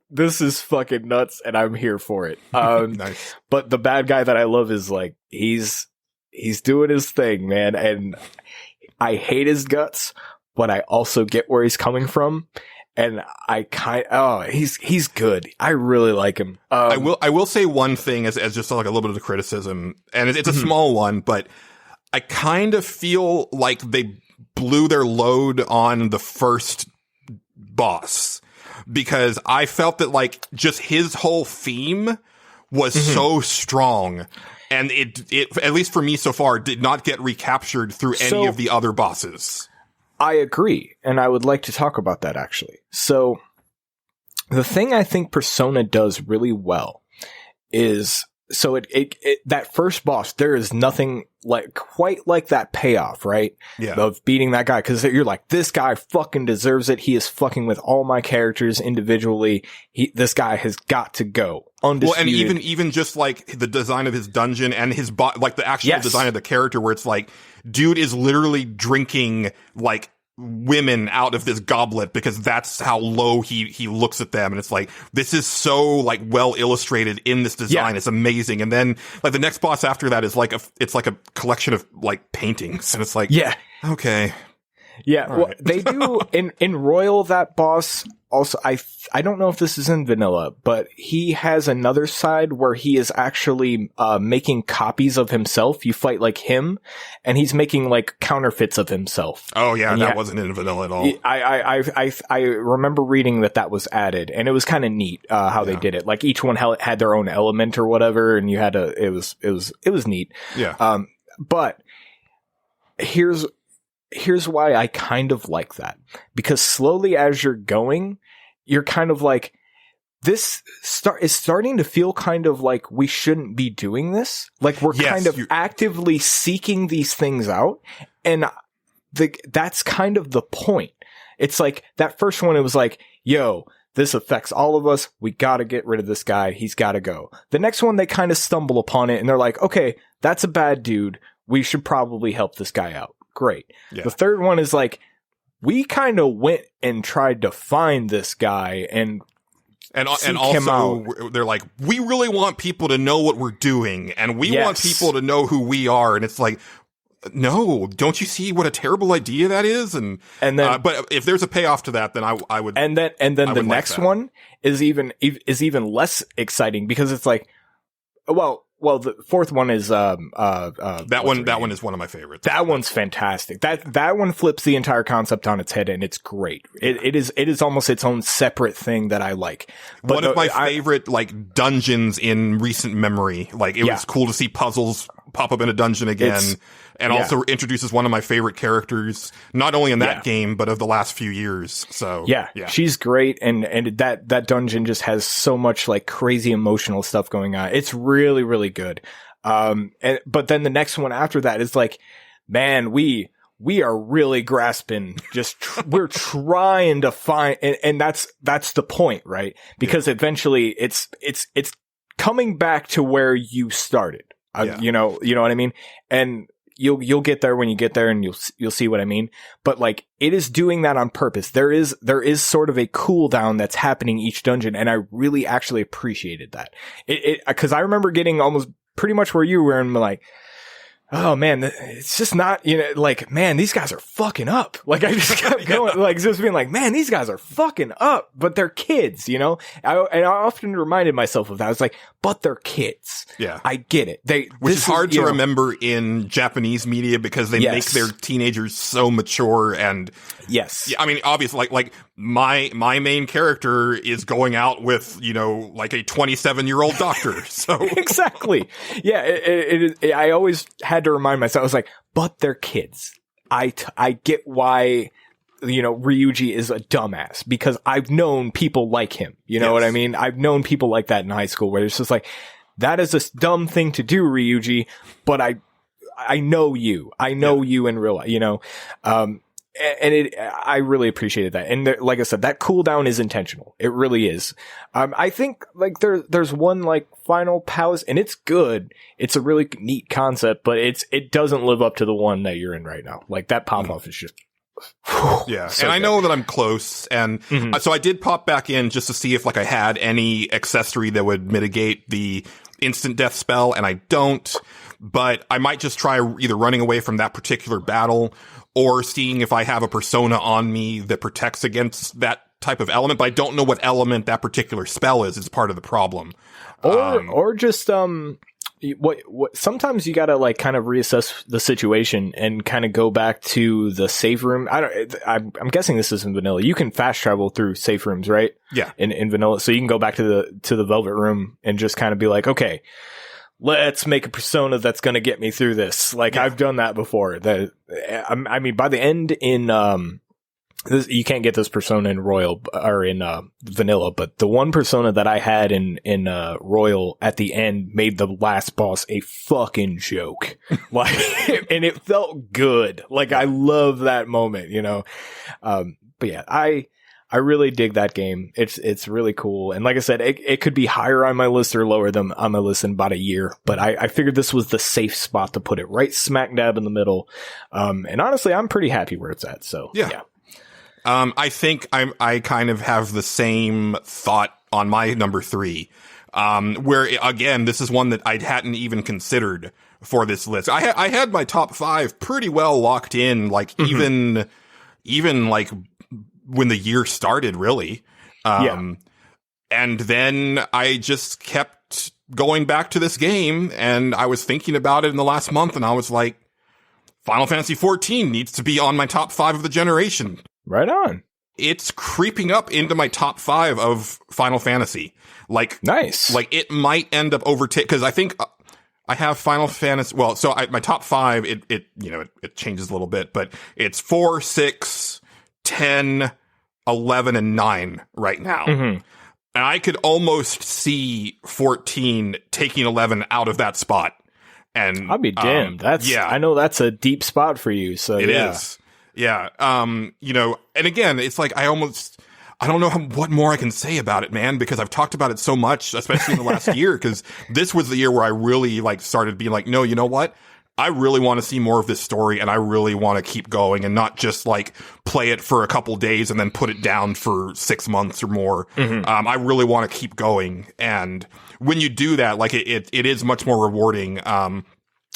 this is fucking nuts, and I'm here for it. Nice. But the bad guy that I love is like, he's doing his thing, man. And I hate his guts, but I also get where he's coming from. And he's good. I really like him. I will say one thing as just like a little bit of criticism, and it's a small one, but I kind of feel like they blew their load on the first boss, because I felt that like just his whole theme was so strong. And it, at least for me so far, did not get recaptured through any of the other bosses. I agree, and I would like to talk about that, actually. So, the thing I think Persona does really well is, so that first boss, there is nothing like quite like that payoff, right? Yeah. Of beating that guy, because you're like, this guy fucking deserves it. He is fucking with all my characters individually. This guy has got to go. Undisputed. Well, and even just like the design of his dungeon and his like the actual design of the character, where it's like, dude is literally drinking like women out of this goblet because that's how low he looks at them. And it's like, this is like well illustrated in this design. It's amazing. And then like the next boss after that is like it's like a collection of like paintings, and it's like, okay. Yeah, well, they do in Royal, that boss also, I don't know if this is in vanilla, but he has another side where he is actually making copies of himself. You fight like him, and he's making like counterfeits of himself. Oh yeah, that wasn't in vanilla at all. I remember reading that was added, and it was kind of neat how they did it. Like each one had their own element or whatever, and you had it was neat. Yeah. But here's why I kind of like that. Because slowly as you're going, you're kind of like, is starting to feel kind of like we shouldn't be doing this. Like we're kind of actively seeking these things out. And that's kind of the point. It's like that first one, it was like, yo, this affects all of us. We got to get rid of this guy. He's got to go. The next one, they kind of stumble upon it and they're like, okay, that's a bad dude. We should probably help this guy out. Great. Yeah. The third one is like, we kind of went and tried to find this guy and also they're like, we really want people to know what we're doing and we want people to know who we are. And it's like, no, don't you see what a terrible idea that is? And then, but if there's a payoff to that, then I would. And then the next one is even less exciting because it's like, well, the fourth one is that one is one of my favorites. That one's fantastic. That one flips the entire concept on its head, and it's great. It is almost its own separate thing that I like. But one of my favorite like dungeons in recent memory. Like it was cool to see puzzles pop up in a dungeon again. And also introduces one of my favorite characters, not only in that game, but of the last few years. So yeah, she's great. And that dungeon just has so much like crazy emotional stuff going on. It's really, really good. But then the next one after that is like, man, we are really grasping, we're trying to find, and that's the point, right? Because eventually it's coming back to where you started. You know what I mean? And you'll get there when you get there and you'll see what I mean. But like it is doing that on purpose. There is sort of a cooldown that's happening each dungeon. And I really actually appreciated that. Cause I remember getting almost pretty much where you were and like, oh man, it's just not, like, man, these guys are fucking up. Like I just kept going, like just being like, man, these guys are fucking up, but they're kids, and I often reminded myself of that. I was like, but they're kids. Yeah. I get it. Which is hard to remember in Japanese media because they make their teenagers so mature and I mean, obviously like my main character is going out with, like a 27-year-old doctor. So exactly. Yeah. I always had to remind myself, I was like, but they're kids. I get why, Ryuji is a dumbass because I've known people like him. You know what I mean? I've known people like that in high school where it's just like, that is a dumb thing to do, Ryuji, but I know you. I know you in real life, I really appreciated that. And like I said, that cooldown is intentional. It really is. I think like there's one like final palace and it's good. It's a really neat concept, but it doesn't live up to the one that you're in right now. Like that pop off is just, so and I know that I'm close. And so I did pop back in just to see if like I had any accessory that would mitigate the instant death spell. And I don't, but I might just try either running away from that particular battle or seeing if I have a persona on me that protects against that type of element, but I don't know what element that particular spell is part of the problem. Or just, what sometimes you gotta like kind of reassess the situation and kind of go back to the safe room. I'm guessing this is in vanilla. You can fast travel through safe rooms, right? Yeah. In vanilla. So you can go back to the velvet room and just kind of be like, okay, let's make a persona that's going to get me through this. Like I've done that before. I mean, by the end in, you can't get this persona in Royal or in, vanilla, but the one persona that I had in Royal at the end made the last boss a fucking joke. Like, and it felt good. Like I love that moment, but yeah, I really dig that game. It's really cool. And like I said, it could be higher on my list or lower than on my list in about a year, but I figured this was the safe spot to put it right smack dab in the middle. And honestly, I'm pretty happy where it's at. So yeah. I think I kind of have the same thought on my number 3. Where again, this is one that I hadn't even considered for this list. I had my top 5 pretty well locked in, like even like when the year started, really. And then I just kept going back to this game and I was thinking about it in the last month and I was like, Final Fantasy XIV needs to be on my top 5 of the generation. Right on. It's creeping up into my top 5 of Final Fantasy. Like, nice. Like it might end up overtaking, cause I think I have Final Fantasy. Well, so my top 5, it changes a little bit, but it's 4, 6, 10, 11, and 9 right now. And I could almost see 14 taking 11 out of that spot. And I'll be damned. I know that's a deep spot for you. So it is. Yeah. You know, and again, it's like I don't know what more I can say about it, man, because I've talked about it so much, especially in the last year, because this was the year where I really like started being like, no, you know what? I really want to see more of this story, and I really want to keep going and not just like play it for a couple days and then put it down for 6 months or more. I really want to keep going. And when you do that, like it is much more rewarding.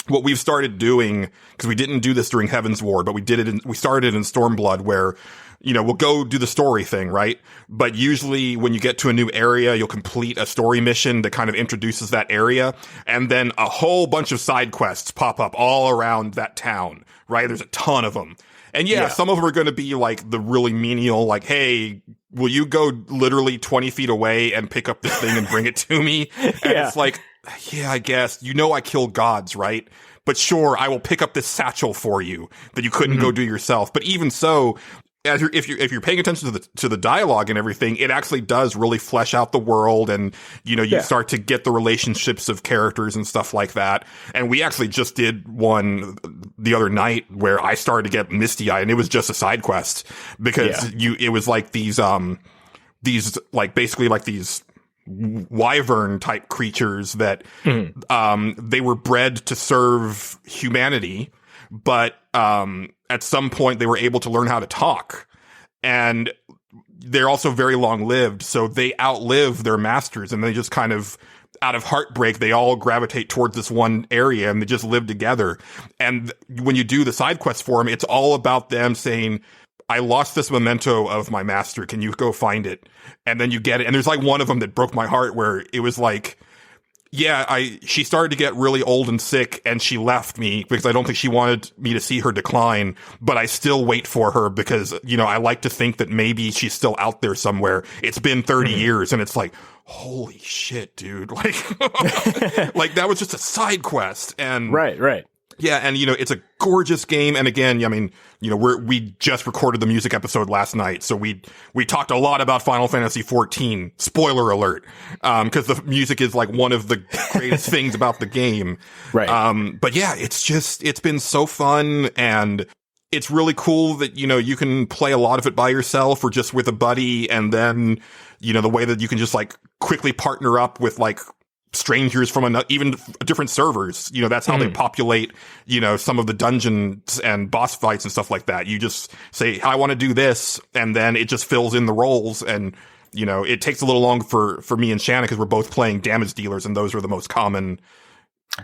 What we've started doing, because we didn't do this during Heaven's Ward, but we started in Stormblood, where, you know, we'll go do the story thing, right? But usually when you get to a new area, you'll complete a story mission that kind of introduces that area. And then a whole bunch of side quests pop up all around that town, right? There's a ton of them. And some of them are going to be like the really menial, like, hey, will you go literally 20 feet away and pick up this thing and bring it to me? And it's like, yeah, I guess, you know, I kill gods, right? But sure, I will pick up this satchel for you that you couldn't go do yourself. But even so, if you're paying attention to the dialogue and everything, it actually does really flesh out the world, and you start to get the relationships of characters and stuff like that. And we actually just did one the other night where I started to get misty-eyed, and it was just a side quest because it was like these like basically like these wyvern type creatures that they were bred to serve humanity, but at some point they were able to learn how to talk, and they're also very long lived, so they outlive their masters, and they just kind of, out of heartbreak, they all gravitate towards this one area and they just live together. And when you do the side quest for them, it's all about them saying, I lost this memento of my master. Can you go find it? And then you get it. And there's like one of them that broke my heart where it was like, she started to get really old and sick, and she left me because I don't think she wanted me to see her decline, but I still wait for her because, you know, I like to think that maybe she's still out there somewhere. It's been 30 years, and it's like, holy shit, dude. Like, like that was just a side quest. And right. Yeah, and, you know, it's a gorgeous game. And again, I mean, you know, we just recorded the music episode last night, so we talked a lot about Final Fantasy XIV. Spoiler alert, because the music is like one of the greatest things about the game. Right. But yeah, it's been so fun, and it's really cool that, you know, you can play a lot of it by yourself or just with a buddy, and then, you know, the way that you can just like quickly partner up with like strangers from even different servers. You know, that's how they populate, you know, some of the dungeons and boss fights and stuff like that. You just say, I want to do this, and then it just fills in the roles. And, you know, it takes a little long for me and Shanna because we're both playing damage dealers, and those are the most common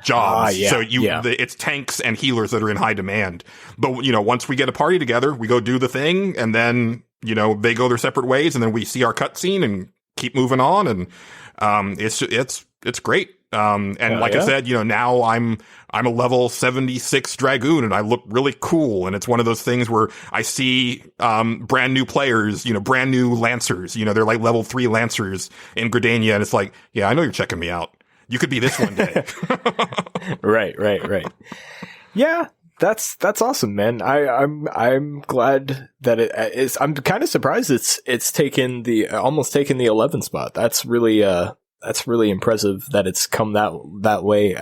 jobs. So it's tanks and healers that are in high demand. But, you know, once we get a party together, we go do the thing, and then, you know, they go their separate ways, and then we see our cutscene and keep moving on. And it's great. And like I said, you know, now I'm a level 76 Dragoon, and I look really cool. And it's one of those things where I see, brand new players, you know, brand new Lancers, you know, they're like level 3 Lancers in Gridania. And it's like, yeah, I know you're checking me out. You could be this one day. Right. Yeah. That's awesome, man. I'm glad that it is. I'm kind of surprised it's taken almost taken the 11 spot. That's really impressive that it's come that way.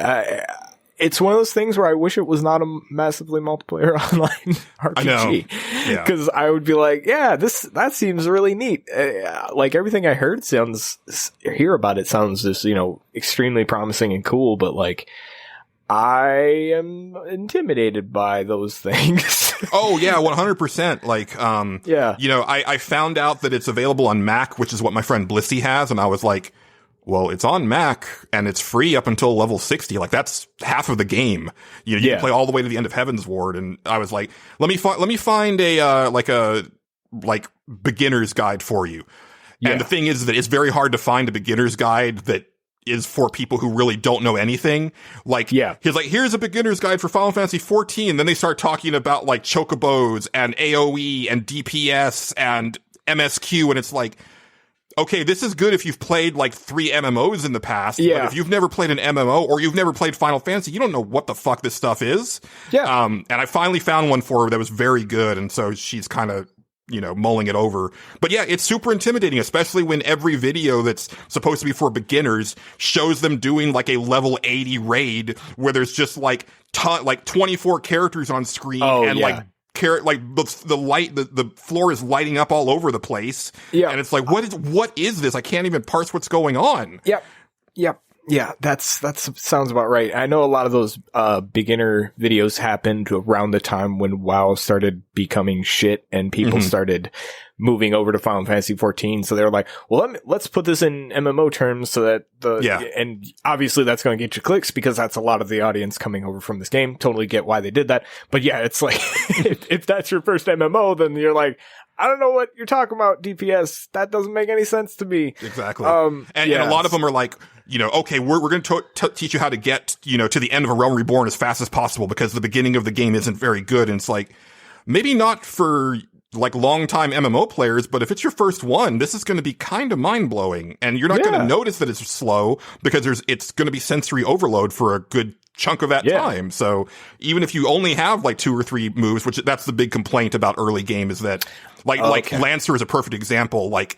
It's one of those things where I wish it was not a massively multiplayer online RPG. I know. Yeah. Cause I would be like, yeah, that seems really neat. Like everything I hear about it sounds just, you know, extremely promising and cool, but like, I am intimidated by those things. Oh yeah, 100%. Like, you know, I found out that it's available on Mac, which is what my friend Blissey has. And I was like, well, it's on Mac and it's free up until level 60. Like that's half of the game. You know, you can play all the way to the end of Heaven's Ward. And I was like, let me find a beginner's guide for you. Yeah. And the thing is that it's very hard to find a beginner's guide that is for people who really don't know anything. Like, he's like, here's a beginner's guide for Final Fantasy 14. Then they start talking about like chocobos and AoE and DPS and MSQ. And it's like, okay, this is good if you've played like 3 MMOs in the past. But if you've never played an MMO or you've never played Final Fantasy, you don't know what the fuck this stuff is. Yeah. And I finally found one for her that was very good. And so she's kind of, mulling it over. But yeah, it's super intimidating, especially when every video that's supposed to be for beginners shows them doing like a level 80 raid where there's just like 24 characters on screen like the floor is lighting up all over the place. Yeah. And it's like, what is this? I can't even parse what's going on. Yep. Yeah, that sounds about right. I know a lot of those beginner videos happened around the time when WoW started becoming shit and people started moving over to Final Fantasy 14. So they were like, well, let's put this in MMO terms so that and obviously that's going to get you clicks because that's a lot of the audience coming over from this game. Totally get why they did that. But yeah, it's like, if that's your first MMO, then you're like, I don't know what you're talking about, DPS. That doesn't make any sense to me. Exactly. And a lot of them are like, okay, we're going to teach you how to get, to the end of a Realm Reborn as fast as possible because the beginning of the game isn't very good. And it's like, maybe not for like long-time MMO players, but if it's your first one, this is going to be kind of mind-blowing. And you're not going to notice that it's slow because it's going to be sensory overload for a good chunk of that time. So even if you only have like 2 or 3 moves, which that's the big complaint about early game is that like Lancer is a perfect example. Like,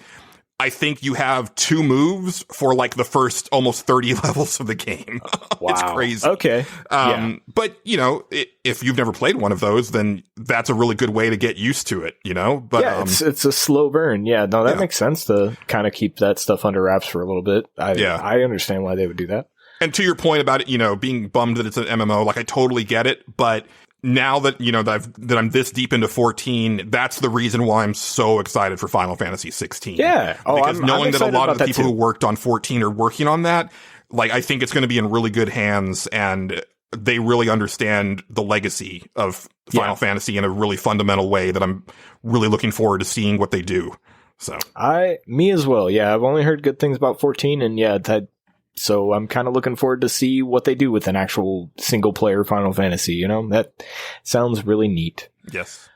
I think you have 2 moves for like the first almost 30 levels of the game. Wow. It's crazy. Okay. But if you've never played one of those, then that's a really good way to get used to it, But it's a slow burn. Yeah, no, that makes sense to kind of keep that stuff under wraps for a little bit. I understand why they would do that. And to your point about it, being bummed that it's an MMO, like I totally get it, but now that, that I'm this deep into 14, that's the reason why I'm so excited for Final Fantasy 16. Yeah. Because knowing that a lot of the people who worked on 14 are working on that, like, I think it's going to be in really good hands and they really understand the legacy of Final Fantasy in a really fundamental way that I'm really looking forward to seeing what they do. So me as well. Yeah. I've only heard good things about 14 and so I'm kind of looking forward to see what they do with an actual single player Final Fantasy. That sounds really neat. Yes.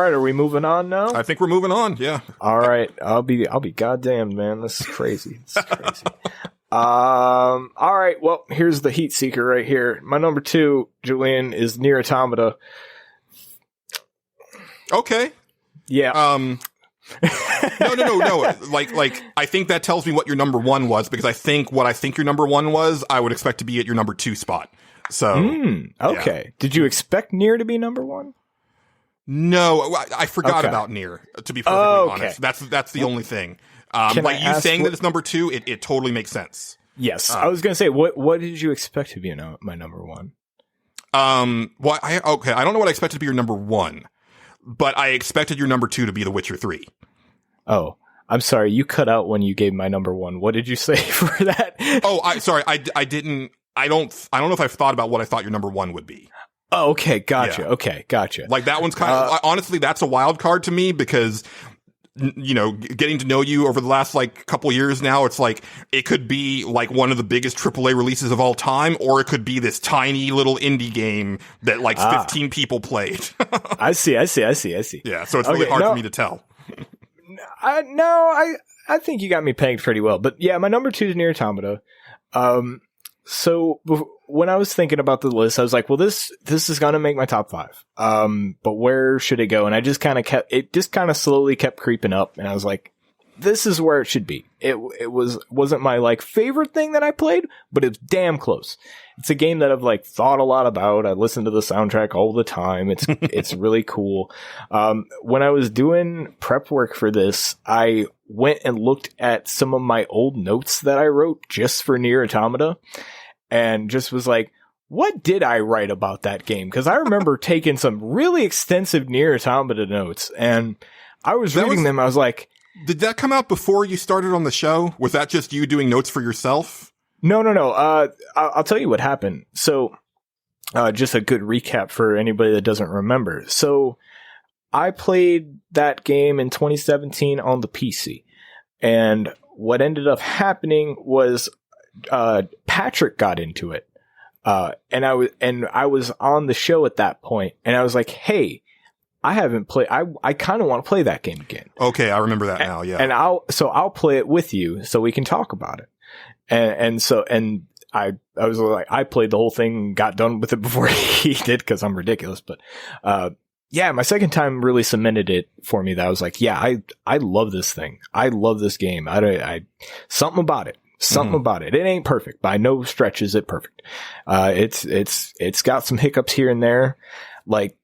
Are we moving on now? I think we're moving on. Yeah. All right. I'll be goddamned, man. This is crazy. All right. Well, here's the heat seeker right here. My number 2, Julian, is Nier Automata. Okay. Yeah. No. Like, I think that tells me what your number 1 was because I think your number 1 was, I would expect to be at your number 2 spot. So. Okay. Yeah. Did you expect Nier to be number 1? No, I forgot about Nier, to be perfectly honest. That's the only thing. Like you saying that it's number 2, it totally makes sense. Yes. I was going to say, what did you expect to be my number 1? Well, I don't know what I expected to be your number 1, but I expected your number 2 to be The Witcher 3. Oh, I'm sorry. You cut out when you gave my number 1. What did you say for that? Sorry. I didn't, I don't know if I've thought about what I thought your number 1 would be. Oh, okay. Gotcha. Yeah. Okay. Gotcha. Like that one's kind of, honestly, that's a wild card to me because, getting to know you over the last like couple years now, it's like, it could be like one of the biggest AAA releases of all time, or it could be this tiny little indie game that like 15 people played. I see. Yeah. So it's really hard for me to tell. I think you got me pegged pretty well, but yeah, my number 2 is Nier Automata. So when I was thinking about the list, I was like, well, this is going to make my top 5. But where should it go? And I just kind of slowly kept creeping up. And I was like, this is where it should be. It wasn't my like favorite thing that I played, but it's damn close. It's a game that I've like thought a lot about. I listen to the soundtrack all the time. It's really cool. When I was doing prep work for this, I went and looked at some of my old notes that I wrote just for Nier Automata and just was like, what did I write about that game? Because I remember taking some really extensive Nier Automata notes and I was reading them. I was like, did that come out before you started on the show? Was that just you doing notes for yourself? No. I'll tell you what happened. So, just a good recap for anybody that doesn't remember. So, I played that game in 2017 on the PC. And what ended up happening was Patrick got into it. And I was on the show at that point, and I was like, hey, I haven't played. I kind of want to play that game again. Okay, I remember that now. Yeah, and I'll play it with you so we can talk about it. And I was like, I played the whole thing and got done with it before he did because I'm ridiculous. But yeah, my second time really cemented it for me that I was like, yeah, I love this thing. I love this game. Something about it. Something about it. It ain't perfect. By no stretch is it perfect. It's got some hiccups here and there. Like,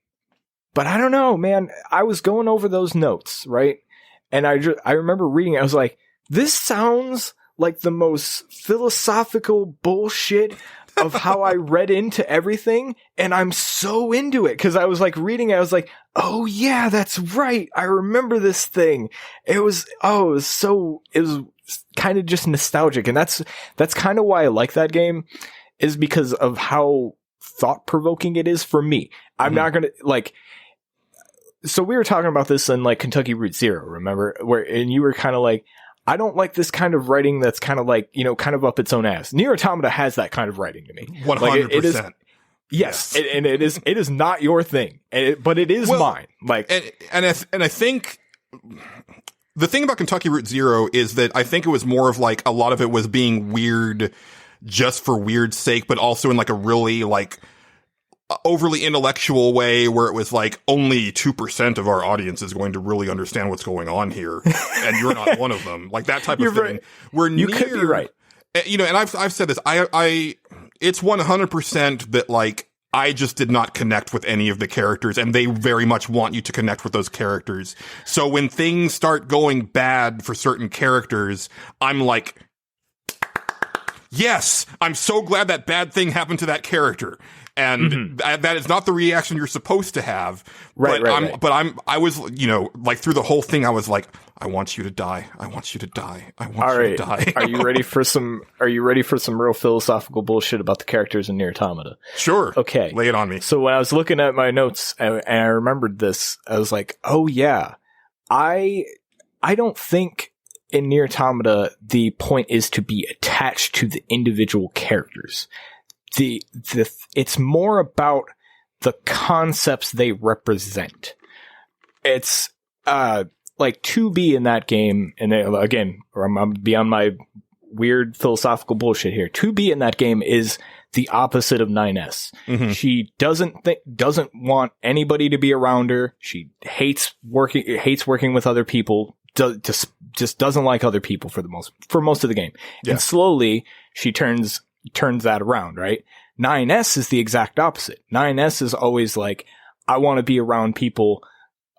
but I don't know, man. I was going over those notes, right? And I remember reading it. I was like, this sounds like the most philosophical bullshit of how I read into everything. And I'm so into it. Cause I was like reading it. I was like, oh yeah, that's right. I remember this thing. It was kind of just nostalgic. And that's kind of why I like that game, is because of how thought provoking it is for me. I'm not going to like, so we were talking about this in like Kentucky Route Zero, remember? And you were kind of like, I don't like this kind of writing that's kind of like, you know, kind of up its own ass. Nier Automata has that kind of writing to me. 100%. Yes. And it is not your thing, but it is mine. Like, and I think the thing about Kentucky Route Zero is that I think it was more of like a lot of it was being weird just for weird's sake, but also in like a really like overly intellectual way where it was like only 2% of our audience is going to really understand what's going on here, and you're not one of them. Like that type of thing. Right. You could be right. You know, and I've said this. It's 100% that like I just did not connect with any of the characters, and they very much want you to connect with those characters. So when things start going bad for certain characters, I'm like, yes, I'm so glad that bad thing happened to that character. And that is not the reaction you're supposed to have. Right. I was, you know, like through the whole thing, I was like, I want you to die. I want you to die. I want you to die. Are you ready for some real philosophical bullshit about the characters in Nier Automata? Sure. Okay. Lay it on me. So when I was looking at my notes and I remembered this, I was like, oh yeah, I don't think in Nier Automata the point is to be attached to the individual characters. It's more about the concepts they represent. It's like 2B in that game, and again, I'm beyond my weird philosophical bullshit here. 2B in that game is the opposite of 9S. She doesn't want anybody to be around her. She hates working with other people. Just doesn't like other people for most of the game. Yeah. And slowly she turns that around, right? 9S is the exact opposite. 9S is always like, I want to be around people.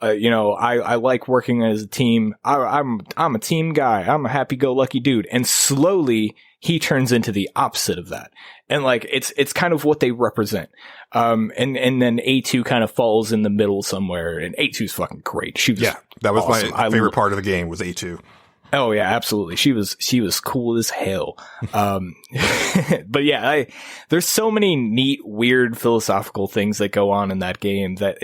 You know, I like working as a team. I'm a team guy. I'm a happy-go-lucky dude. And slowly he turns into the opposite of that. And like, it's kind of what they represent. And then A2 kind of falls in the middle somewhere, and A2's fucking great. She was that was awesome. My favorite part of the game was A2. Oh yeah, absolutely. She was cool as hell. But yeah, there's so many neat, weird philosophical things that go on in that game that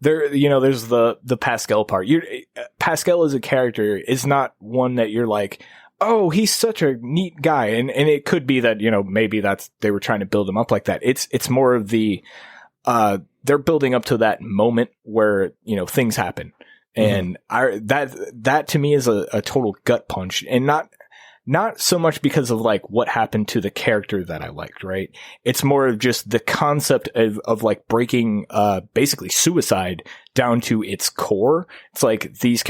there's the Pascal part. Pascal as a character is not one that you're like, oh, he's such a neat guy. And it could be that, you know, maybe they were trying to build him up like that. It's more of the, they're building up to that moment where, you know, things happen. And that to me is a total gut punch, and not so much because of like what happened to the character that I liked, right? It's more of just the concept of like breaking, basically suicide down to its core. It's like these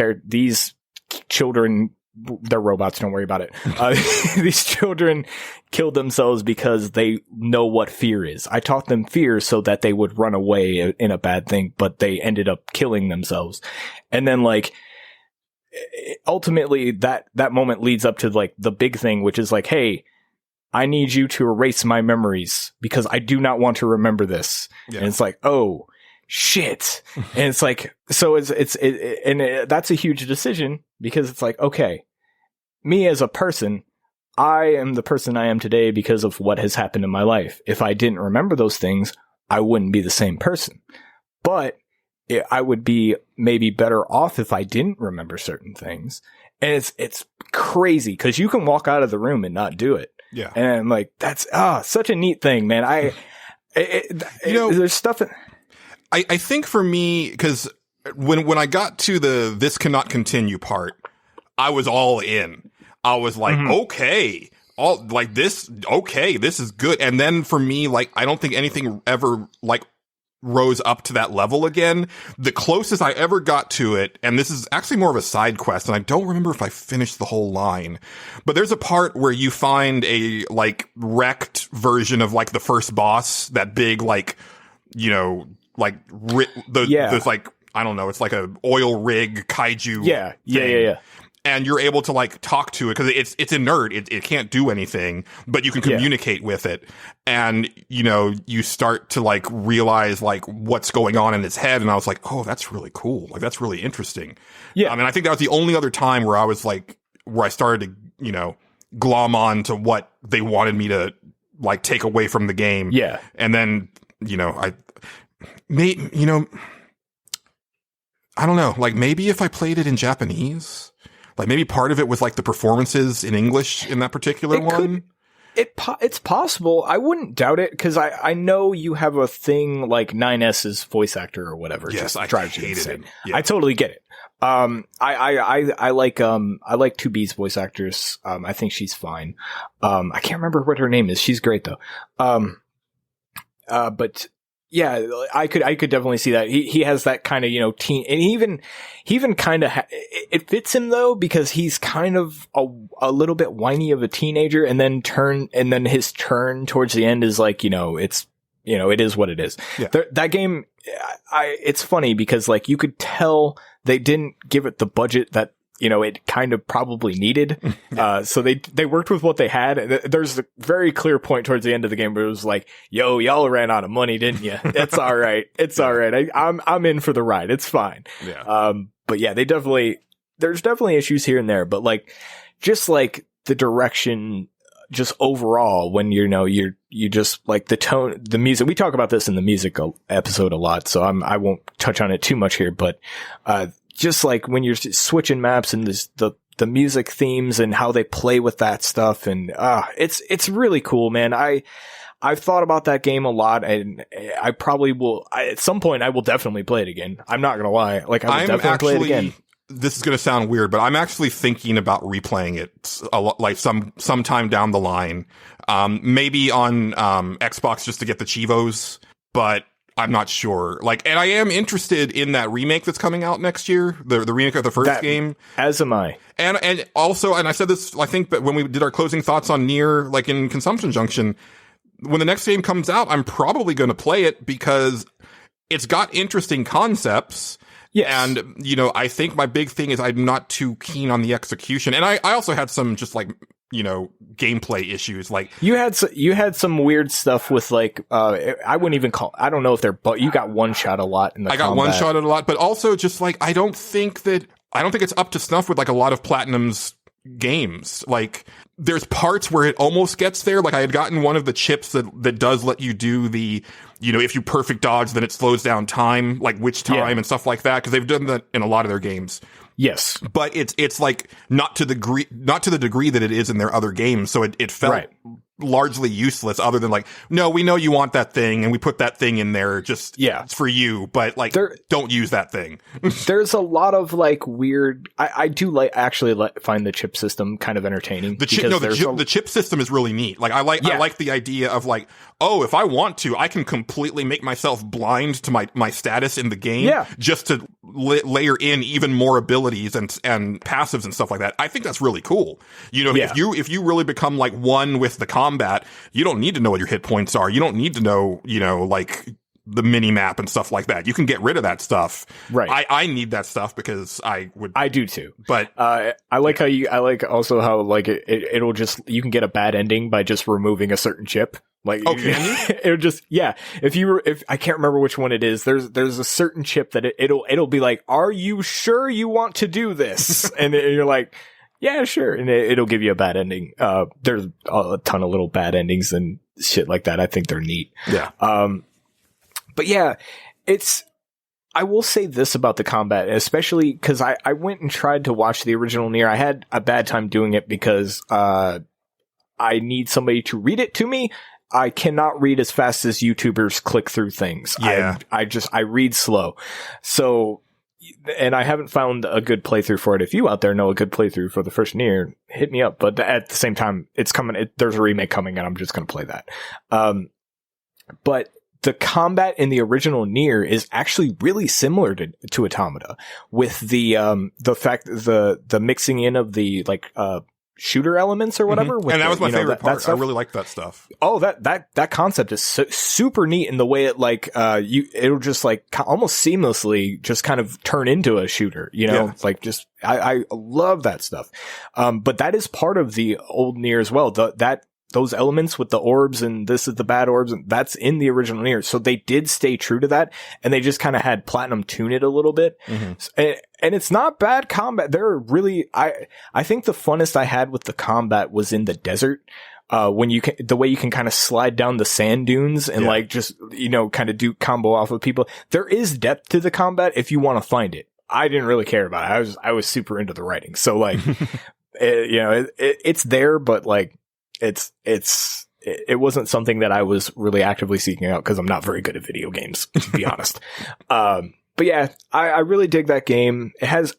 children, they're robots, don't worry about it. These children killed themselves because they know what fear is. I taught them fear so that they would run away in a bad thing, but they ended up killing themselves. And then like, ultimately that moment leads up to like the big thing, which is like, hey, I need you to erase my memories because I do not want to remember this. Yeah. And it's like, oh shit. And it's like, so that's a huge decision, because it's like, okay, me as a person, I am the person I am today because of what has happened in my life. If I didn't remember those things, I wouldn't be the same person. But I would be maybe better off if I didn't remember certain things. And it's crazy because you can walk out of the room and not do it. Yeah. And I'm like, that's such a neat thing, man. There's stuff. I think for me, because when I got to the "this cannot continue" part, I was all in. I was like, okay, this is good. And then for me, like, I don't think anything ever like rose up to that level again. The closest I ever got to it, and this is actually more of a side quest, and I don't remember if I finished the whole line, but there's a part where you find a like wrecked version of like the first boss, that big like, you know, like there's like, I don't know, it's like a oil rig kaiju. Yeah. And you're able to like talk to it because it's inert. It can't do anything, but you can communicate with it. And, you know, you start to like realize like what's going on in its head. And I was like, oh, that's really cool. Like, that's really interesting. Yeah. I mean, I think that was the only other time where I started to, you know, glom on to what they wanted me to like take away from the game. Yeah. And then, you know, I don't know, like maybe if I played it in Japanese, like maybe part of it was like the performances in English in that particular one. It's possible. I wouldn't doubt it because I know you have a thing like 9S's voice actor or whatever. Yes, I hated him. Yeah. I totally get it. I like 2B's voice actress. I think she's fine. I can't remember what her name is. She's great though. But yeah, I could definitely see that. He has that kind of, you know, teen, and he even kind of, it fits him though, because he's kind of a little bit whiny of a teenager, and then his turn towards the end is like, you know, it is what it is. Yeah. That game, it's funny because like you could tell they didn't give it the budget that, you know, it kind of probably needed. So they worked with what they had. There's a very clear point towards the end of the game where it was like, yo, y'all ran out of money, didn't you? It's all right. It's all right. I'm in for the ride. It's fine. Yeah. But yeah, there's definitely issues here and there, but like, just like the direction, just overall, when you just like the tone, the music, we talk about this in the music episode a lot, so I won't touch on it too much here, but, just like when you're switching maps and the music themes and how they play with that stuff, and it's really cool, man. I've thought about that game a lot, and I probably will. At some point, I will definitely play it again. I'm not gonna lie. Like, I will definitely play it again. This is gonna sound weird, but I'm actually thinking about replaying it like sometime down the line. Maybe on Xbox just to get the Chivos, but I'm not sure. Like, and I am interested in that remake that's coming out next year, the remake of the first game. As am I. And also, and I said this, I think, but when we did our closing thoughts on Nier, like in Consumption Junction, when the next game comes out, I'm probably going to play it because it's got interesting concepts. Yes. And, you know, I think my big thing is I'm not too keen on the execution. And I also had some just like, you know, gameplay issues. Like you had some weird stuff with like, I wouldn't even I don't know if but you got one shot a lot in the combat. I got one shot at a lot, but also just like, I don't think it's up to snuff with like a lot of Platinum's games. Like there's parts where it almost gets there. Like I had gotten one of the chips that does let you do the, you know, if you perfect dodge, then it slows down time, like which time and stuff like that. Cause they've done that in a lot of their games. Yes. But it's like not to the degree that it is in their other games. So it felt largely useless other than like, no, we know you want that thing and we put that thing in there just it's for you, but like don't use that thing. There's a lot of like weird, I do find the chip system kind of entertaining. The chip system is really neat. Like I like the idea of like, oh, if I want to, I can completely make myself blind to my status in the game just to layer in even more abilities and passives and stuff like that. I think that's really cool. You know, if you really become like one with the combat, you don't need to know what your hit points are. You don't need to know, you know, like the mini map and stuff like that. You can get rid of that stuff. Right. I need that stuff because I do too. But I like also how like it'll just, you can get a bad ending by just removing a certain chip. Like, can you? It'll just, if I can't remember which one it is, there's a certain chip that it'll be like, are you sure you want to do this? And you're like, yeah, sure. And it'll give you a bad ending. There's a ton of little bad endings and shit like that. I think they're neat. Yeah. But yeah, I will say this about the combat, especially because I went and tried to watch the original Nier. I had a bad time doing it because I need somebody to read it to me. I cannot read as fast as YouTubers click through things. Yeah. I read slow. So, and I haven't found a good playthrough for it. If you out there know a good playthrough for the first Nier, hit me up. But at the same time, it's coming. There's a remake coming, and I'm just going to play that. But the combat in the original Nier is actually really similar to Automata, with the fact the mixing in of the shooter elements or whatever. And that was my favorite part. I really liked that stuff. Oh, that concept is super neat in the way it it'll just almost seamlessly just kind of turn into a shooter, I love that stuff. But that is part of the old Nier as well. Those elements with the orbs and this is the bad orbs, and that's in the original Nier. So they did stay true to that, and they just kind of had Platinum tune it a little bit. Mm-hmm. And it's not bad combat. They're really, I think the funnest I had with the combat was in the desert. When the way you can kind of slide down the sand dunes and kind of do combo off of people. There is depth to the combat if you want to find it. I didn't really care about it. I was super into the writing. So it's there, but it wasn't something that I was really actively seeking out because I'm not very good at video games, to be honest. But yeah, I really dig that game. It has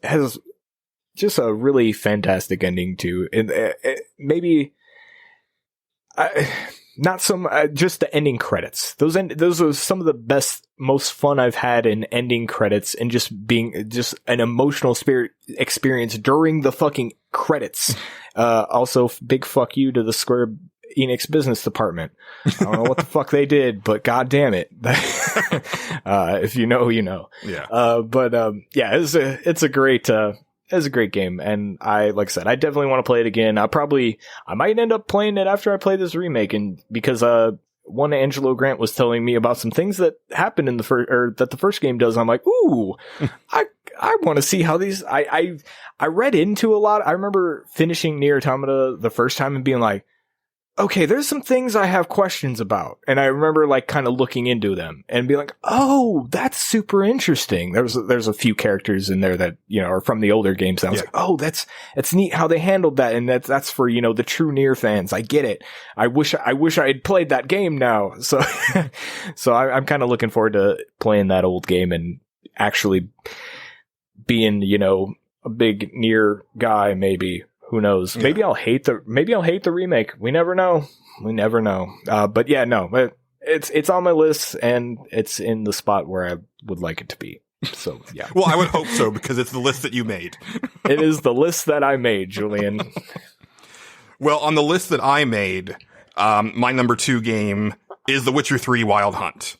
just a really fantastic ending too. Maybe not some just the ending credits. Those are some of the best, most fun I've had in ending credits, and just being just an emotional experience during the fucking credits. Also, big fuck you to the Square Enix business department. I don't know what the fuck they did, but god damn it. If you know, you know. Yeah. Yeah, it's a great game, and like I said, I definitely want to play it again. I might end up playing it after I play this remake, and because one Angelo Grant was telling me about some things that happened in that the first game does. I'm like, ooh, I want to see how these. I read into a lot. I remember finishing Nier Automata the first time and being like, okay, there's some things I have questions about. And I remember kind of looking into them and being like, oh, that's super interesting. There's a few characters in there that, are from the older games. And I was like, oh, that's neat how they handled that. And that's for, the true Nier fans. I get it. I wish I had played that game now. So, I'm kind of looking forward to playing that old game and actually being, a big Nier guy, maybe. Who knows? Yeah. Maybe I'll hate the remake. We never know. But yeah, no, it's on my list, and it's in the spot where I would like it to be. So yeah. Well, I would hope so, because it's the list that you made. It is the list that I made, Julian. Well, on the list that I made, my number 2 game is The Witcher 3 Wild Hunt,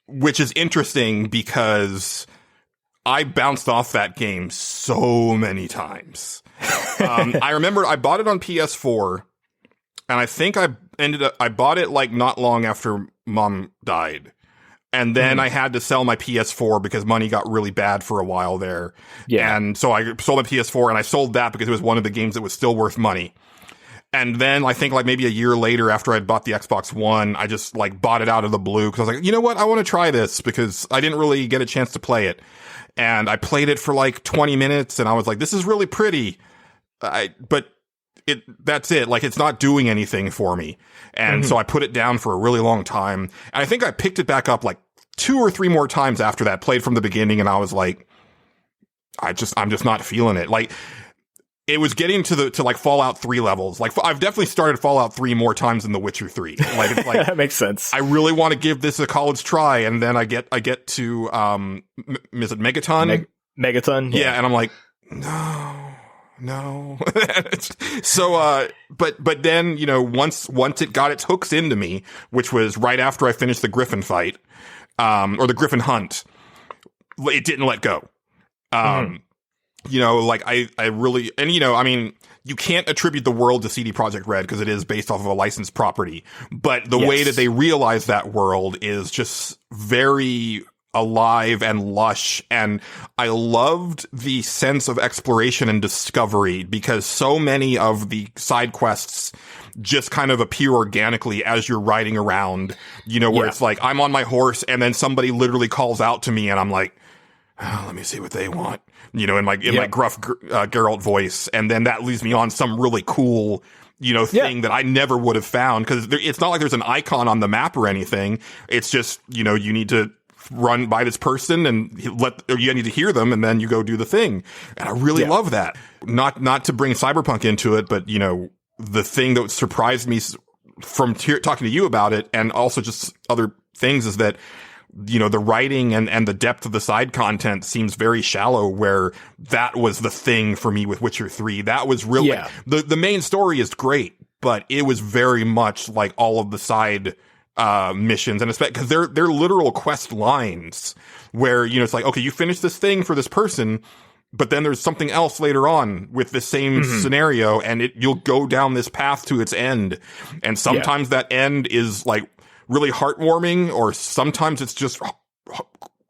which is interesting because I bounced off that game so many times. I remember I bought it on PS4, and I think I bought it not long after Mom died. And then I had to sell my PS4 because money got really bad for a while there. Yeah. And so I sold my PS4, and I sold that because it was one of the games that was still worth money. And then I think maybe a year later, after I'd bought the Xbox One, I just bought it out of the blue because I was like, you know what? I want to try this because I didn't really get a chance to play it. And I played it for 20 minutes, and I was like, this is really pretty. But that's it. It's not doing anything for me. And so I put it down for a really long time. And I think I picked it back up 2 or 3 more times after that, played from the beginning, and I was like, I'm just not feeling it. It was getting to Fallout 3 levels. I've definitely started Fallout 3 more times than The Witcher 3. That makes sense. I really want to give this a college try, and then I get to is it Megaton? Megaton? Yeah, and I'm like, no. So but then, once it got its hooks into me, which was right after I finished the Griffin fight, or the Griffin hunt, it didn't let go. I really, and you can't attribute the world to CD Projekt Red because it is based off of a licensed property, but the way that they realize that world is just very alive and lush. And I loved the sense of exploration and discovery because so many of the side quests just kind of appear organically as you're riding around, where it's like, I'm on my horse and then somebody literally calls out to me and I'm like, oh, let me see what they want, in my gruff Geralt voice. And then that leads me on some really cool, thing that I never would have found because it's not like there's an icon on the map or anything. It's just, you need to run by this person and you need to hear them and then you go do the thing. And I really love that. Not to bring Cyberpunk into it, but, the thing that surprised me from talking to you about it and also just other things is that, the writing and the depth of the side content seems very shallow, where that was the thing for me with Witcher 3. That was really, the main story is great, but it was very much like all of the side missions, and especially because they're literal quest lines where, it's like, okay, you finish this thing for this person, but then there's something else later on with the same scenario, and you'll go down this path to its end. And sometimes that end is like really heartwarming, or sometimes it's just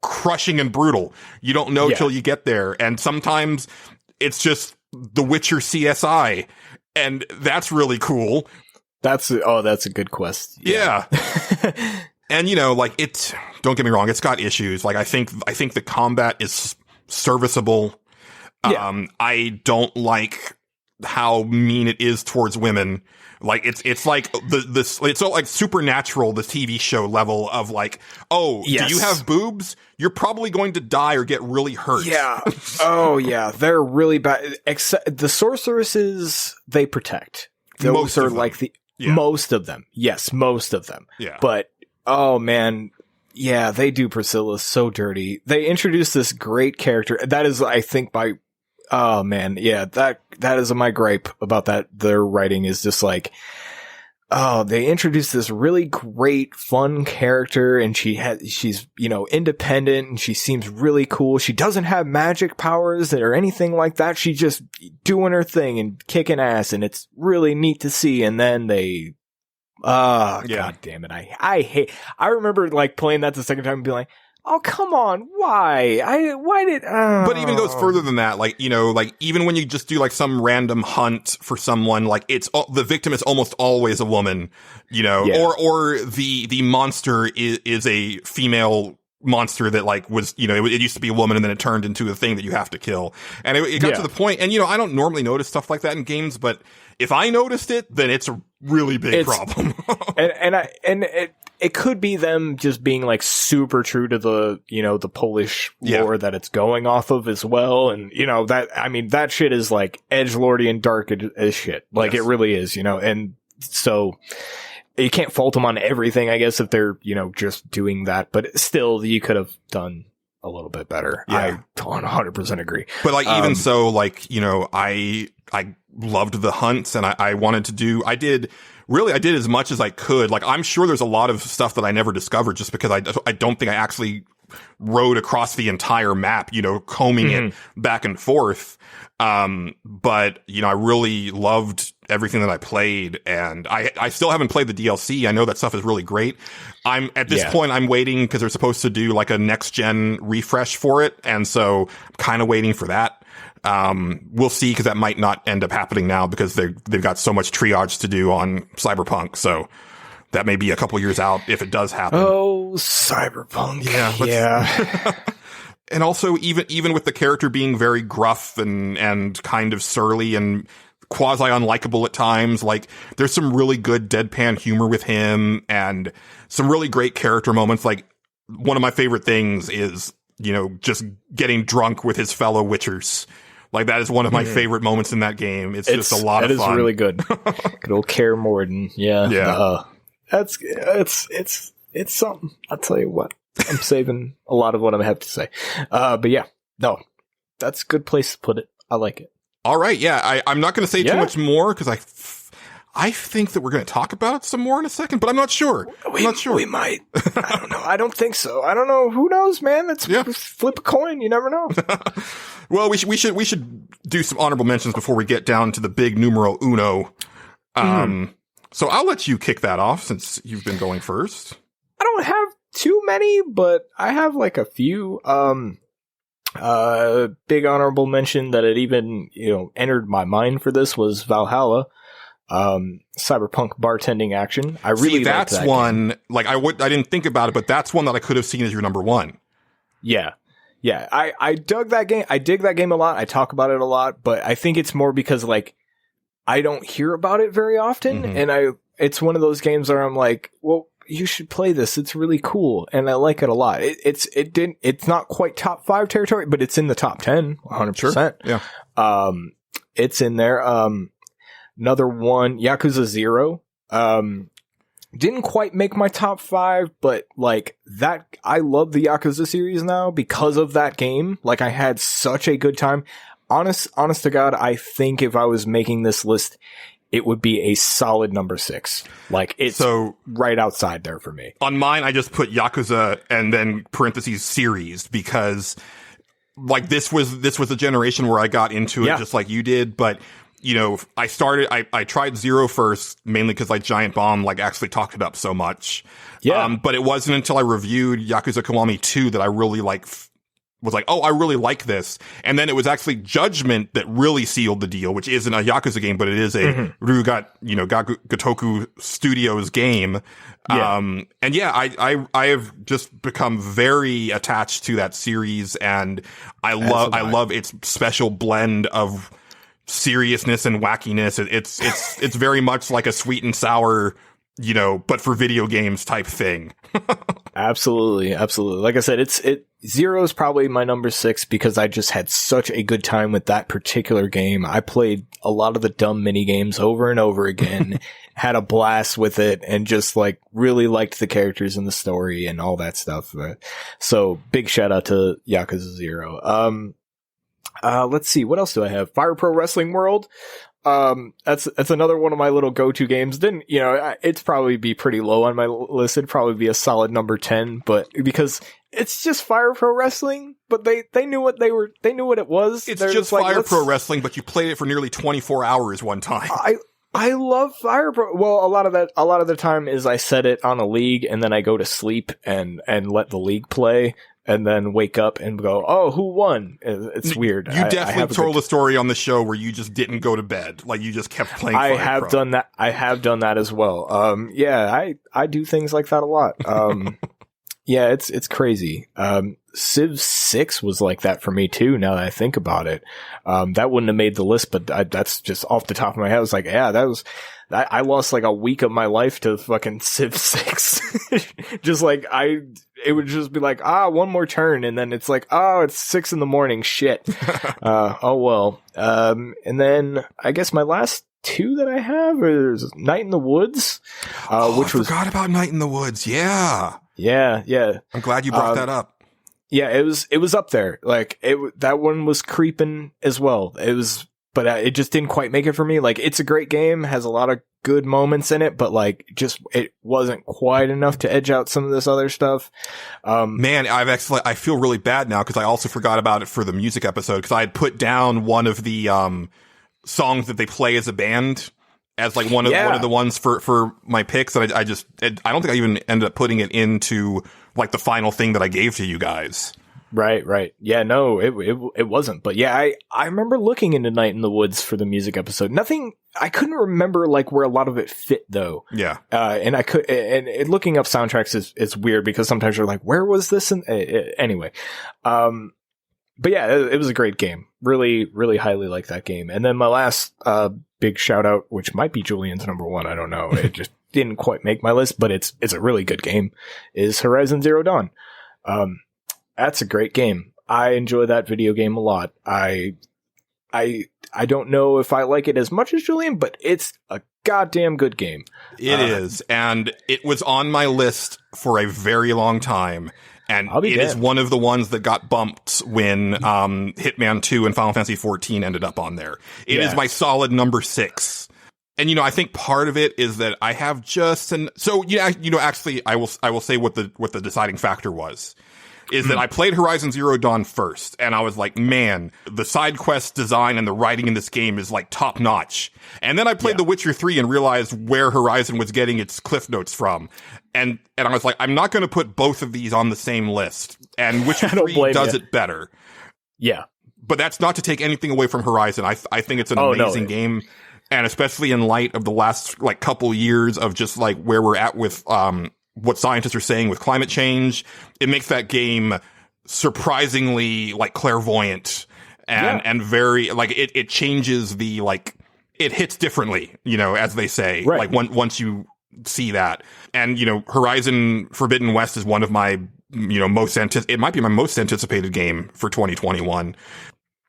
crushing and brutal. You don't know till you get there. And sometimes it's just The Witcher CSI, and that's really cool. That's a good quest. Yeah. And don't get me wrong, it's got issues. Like I think the combat is serviceable. I don't like how mean it is towards women. Like it's like it's so like Supernatural, the TV show level of like, do you have boobs? You're probably going to die or get really hurt. Yeah. Oh yeah, they're really bad. Except the sorceresses they protect. Those most are like most of them. Yes, most of them. Yeah. But oh man. Yeah, they do Priscilla so dirty. They introduced this great character. That is, I think, oh man, yeah, that is my gripe about that. Their writing is just like, they introduced this really great, fun character, and she's independent, and she seems really cool. She doesn't have magic powers or anything like that. She's just doing her thing and kicking ass, and it's really neat to see. And then they. God damn it. I remember like playing that the second time and being like, oh, come on. Why? But it even goes further than that. Like, like even when you just do like some random hunt for someone, like the victim is almost always a woman, or the monster is a female monster that like was, it used to be a woman and then it turned into a thing that you have to kill. And it got to the point, and I don't normally notice stuff like that in games, but if I noticed it, then it's a really big problem. and it could be them just being like super true to the, the Polish lore that it's going off of as well. And, that shit is like edgelordy and dark as shit. Like it really is, and so you can't fault them on everything, I guess, if they're, just doing that, but still you could have done a little bit better. Yeah. I 100% agree. But like, even so, like, I loved the hunts, and I wanted to do, I did as much as I could. Like, I'm sure there's a lot of stuff that I never discovered just because I don't think I actually rode across the entire map, combing it back and forth. But, I really loved everything that I played, and I still haven't played the DLC. I know that stuff is really great. At this point, I'm waiting because they're supposed to do like a next gen refresh for it. And so I'm kind of waiting for that. We'll see, because that might not end up happening now because they've got so much triage to do on Cyberpunk. So that may be a couple years out if it does happen. Oh, Cyberpunk. Yeah. And also, even with the character being very gruff and kind of surly and quasi unlikable at times, like there's some really good deadpan humor with him and some really great character moments. Like one of my favorite things is, just getting drunk with his fellow Witchers. Like that is one of my favorite moments in that game. It's just a lot of fun. That is really good. Good old Kaer Morhen. Yeah. Yeah. It's something. I'll tell you what. I'm saving a lot of what I have to say. But yeah, no, that's a good place to put it. I like it. All right. Yeah. I'm not going to say too much more because I think that we're going to talk about it some more in a second, but I'm not sure. We might. I don't know. I don't think so. I don't know. Who knows, man? Let's flip a coin. You never know. Well, we should do some honorable mentions before we get down to the big numero uno. So I'll let you kick that off since you've been going first. I don't have too many, but I have like a few. Big honorable mention that it even, entered my mind for this was Valhalla. Cyberpunk bartending action. I really liked that's that one game. like I didn't think about it, but that's one that I could have seen as your number one. Yeah. I dug that game. I dig that game a lot. I talk about it a lot, but I think it's more because like I don't hear about it very often, and it's one of those games where I'm like, well, you should play this. It's really cool, and I like it a lot. It's not quite top 5 territory, but it's in the top 10, 100%. Sure. Yeah. It's in there. Another one, Yakuza 0. Didn't quite make my top 5, but like that, I love the Yakuza series now because of that game. Like I had such a good time. Honest to God, I think if I was making this list, it would be a solid number 6. Like it's right outside there for me. On mine, I just put Yakuza and then parentheses series because like this was a generation where I got into it just like you did, but I tried 0 first, mainly because like Giant Bomb like actually talked it up so much. Yeah. But it wasn't until I reviewed Yakuza Kiwami 2 that I really was like, oh, I really like this. And then it was actually Judgment that really sealed the deal, which isn't a Yakuza game, but it is a Gotoku Studios game. Yeah. And yeah, I have just become very attached to that series, and I love its special blend of seriousness and wackiness. It's very much like a sweet and sour, but for video games type thing. Absolutely. Like I said, 0 is probably my number 6 because I just had such a good time with that particular game. I played a lot of the dumb mini games over and over again, had a blast with it, and just like really liked the characters and the story and all that stuff. So big shout out to Yakuza 0. Let's see, what else do I have? Fire Pro Wrestling World. That's another one of my little go-to games. It's probably be pretty low on my list. It'd probably be a solid number 10, but because it's just Fire Pro Wrestling, but they knew what they knew what it was. It's just Fire Pro Wrestling, but you played it for nearly 24 hours one time. I love Fire Pro. Well, a lot of the time is I set it on a league and then I go to sleep and let the league play. And then wake up and go, oh, who won? It's weird. You definitely told a story on the show where you just didn't go to bed. Like, you just kept playing Fire Pro. I have done that as well. I do things like that a lot. Yeah, it's crazy. Civ 6 was like that for me too, now that I think about it. That wouldn't have made the list, but that's just off the top of my head. I was like, yeah, I lost like a week of my life to fucking Civ 6. Just like, it would just be like, one more turn. And then it's like, it's 6 a.m. Shit. Oh well. And then I guess my last 2 that I have is Night in the Woods, which I forgot about Night in the Woods. Yeah. Yeah. I'm glad you brought that up. Yeah, it was up there. Like that one was creeping as well. But it just didn't quite make it for me. Like, it's a great game, has a lot of good moments in it, but like, just it wasn't quite enough to edge out some of this other stuff. Man, I feel really bad now because I also forgot about it for the music episode because I had put down one of the songs that they play as a band as like one of the ones for my picks, and I don't think I even ended up putting it into like the final thing that I gave to you guys. Right. Yeah, no, it wasn't. But yeah, I remember looking into Night in the Woods for the music episode. I couldn't remember like where a lot of it fit though. Yeah. And looking up soundtracks is weird because sometimes you're like, where was this? Anyway. But yeah, it was a great game. Really, really highly like that game. And then my last, big shout out, which might be Julian's number 1. I don't know. It just didn't quite make my list, but it's a really good game, is Horizon Zero Dawn. That's a great game. I enjoy that video game a lot. I don't know if I like it as much as Julian, but it's a goddamn good game. It is, and it was on my list for a very long time. And it is one of the ones that got bumped when Hitman 2 and Final Fantasy 14 ended up on there. It is my solid number 6. And I think part of it is that I have actually I will say what the deciding factor was. is that I played Horizon Zero Dawn first, and I was like, man, the side quest design and the writing in this game is like top notch. And then I played The Witcher 3 and realized where Horizon was getting its cliff notes from. And I was like, I'm not going to put both of these on the same list. And Witcher 3 does it better. Yeah. But that's not to take anything away from Horizon. I think it's an amazing game. And especially in light of the last like couple years of just like where we're at with what scientists are saying with climate change, it makes that game surprisingly like clairvoyant and very like it changes the like it hits differently, you know, as they say, like once you see that. And, you know, Horizon Forbidden West is one of my, you know, it might be my most anticipated game for 2021.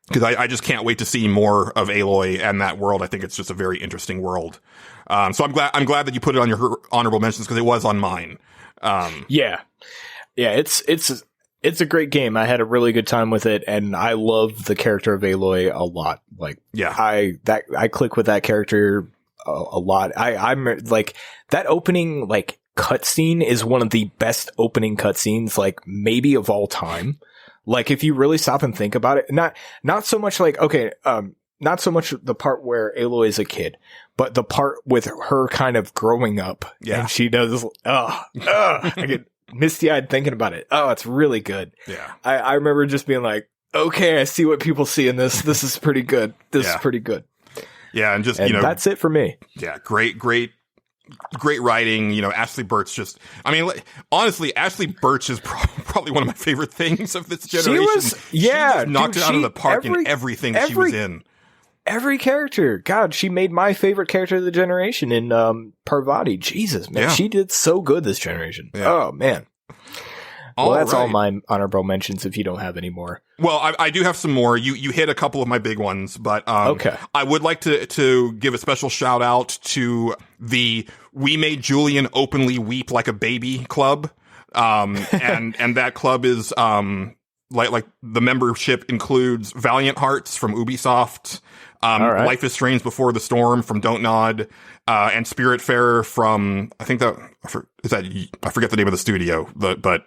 Because I just can't wait to see more of Aloy and that world. I think it's just a very interesting world. So I'm glad that you put it on your honorable mentions because it was on mine. Yeah, it's a great game. I had a really good time with it, and I love the character of Aloy a lot. Like, I click with that character a lot. I'm like that opening like cutscene is one of the best opening cutscenes like maybe of all time. Like, if you really stop and think about it, not so much like, okay, not so much the part where Aloy is a kid, but the part with her kind of growing up. Yeah. And she does, I get misty eyed thinking about it. Oh, it's really good. Yeah. I remember just being like, okay, I see what people see in this. This is pretty good. This is pretty good. Yeah. And just, you know, that's it for me. Yeah. Great writing, you know. Ashley Burch honestly, Ashley Burch is probably one of my favorite things of this generation. She just knocked it out of the park in everything she was in. Every character. God, she made my favorite character of the generation in Parvati. Jesus, man. Yeah. She did so good this generation. Yeah. Oh, man. Well, that's all my honorable mentions if you don't have any more. Well, I do have some more. You hit a couple of my big ones, but okay. I would like to give a special shout out to the We Made Julian Openly Weep Like a Baby club. And that club is like the membership includes Valiant Hearts from Ubisoft, Life is Strange Before the Storm from Don't Nod, and Spiritfarer from I forget the name of the studio, but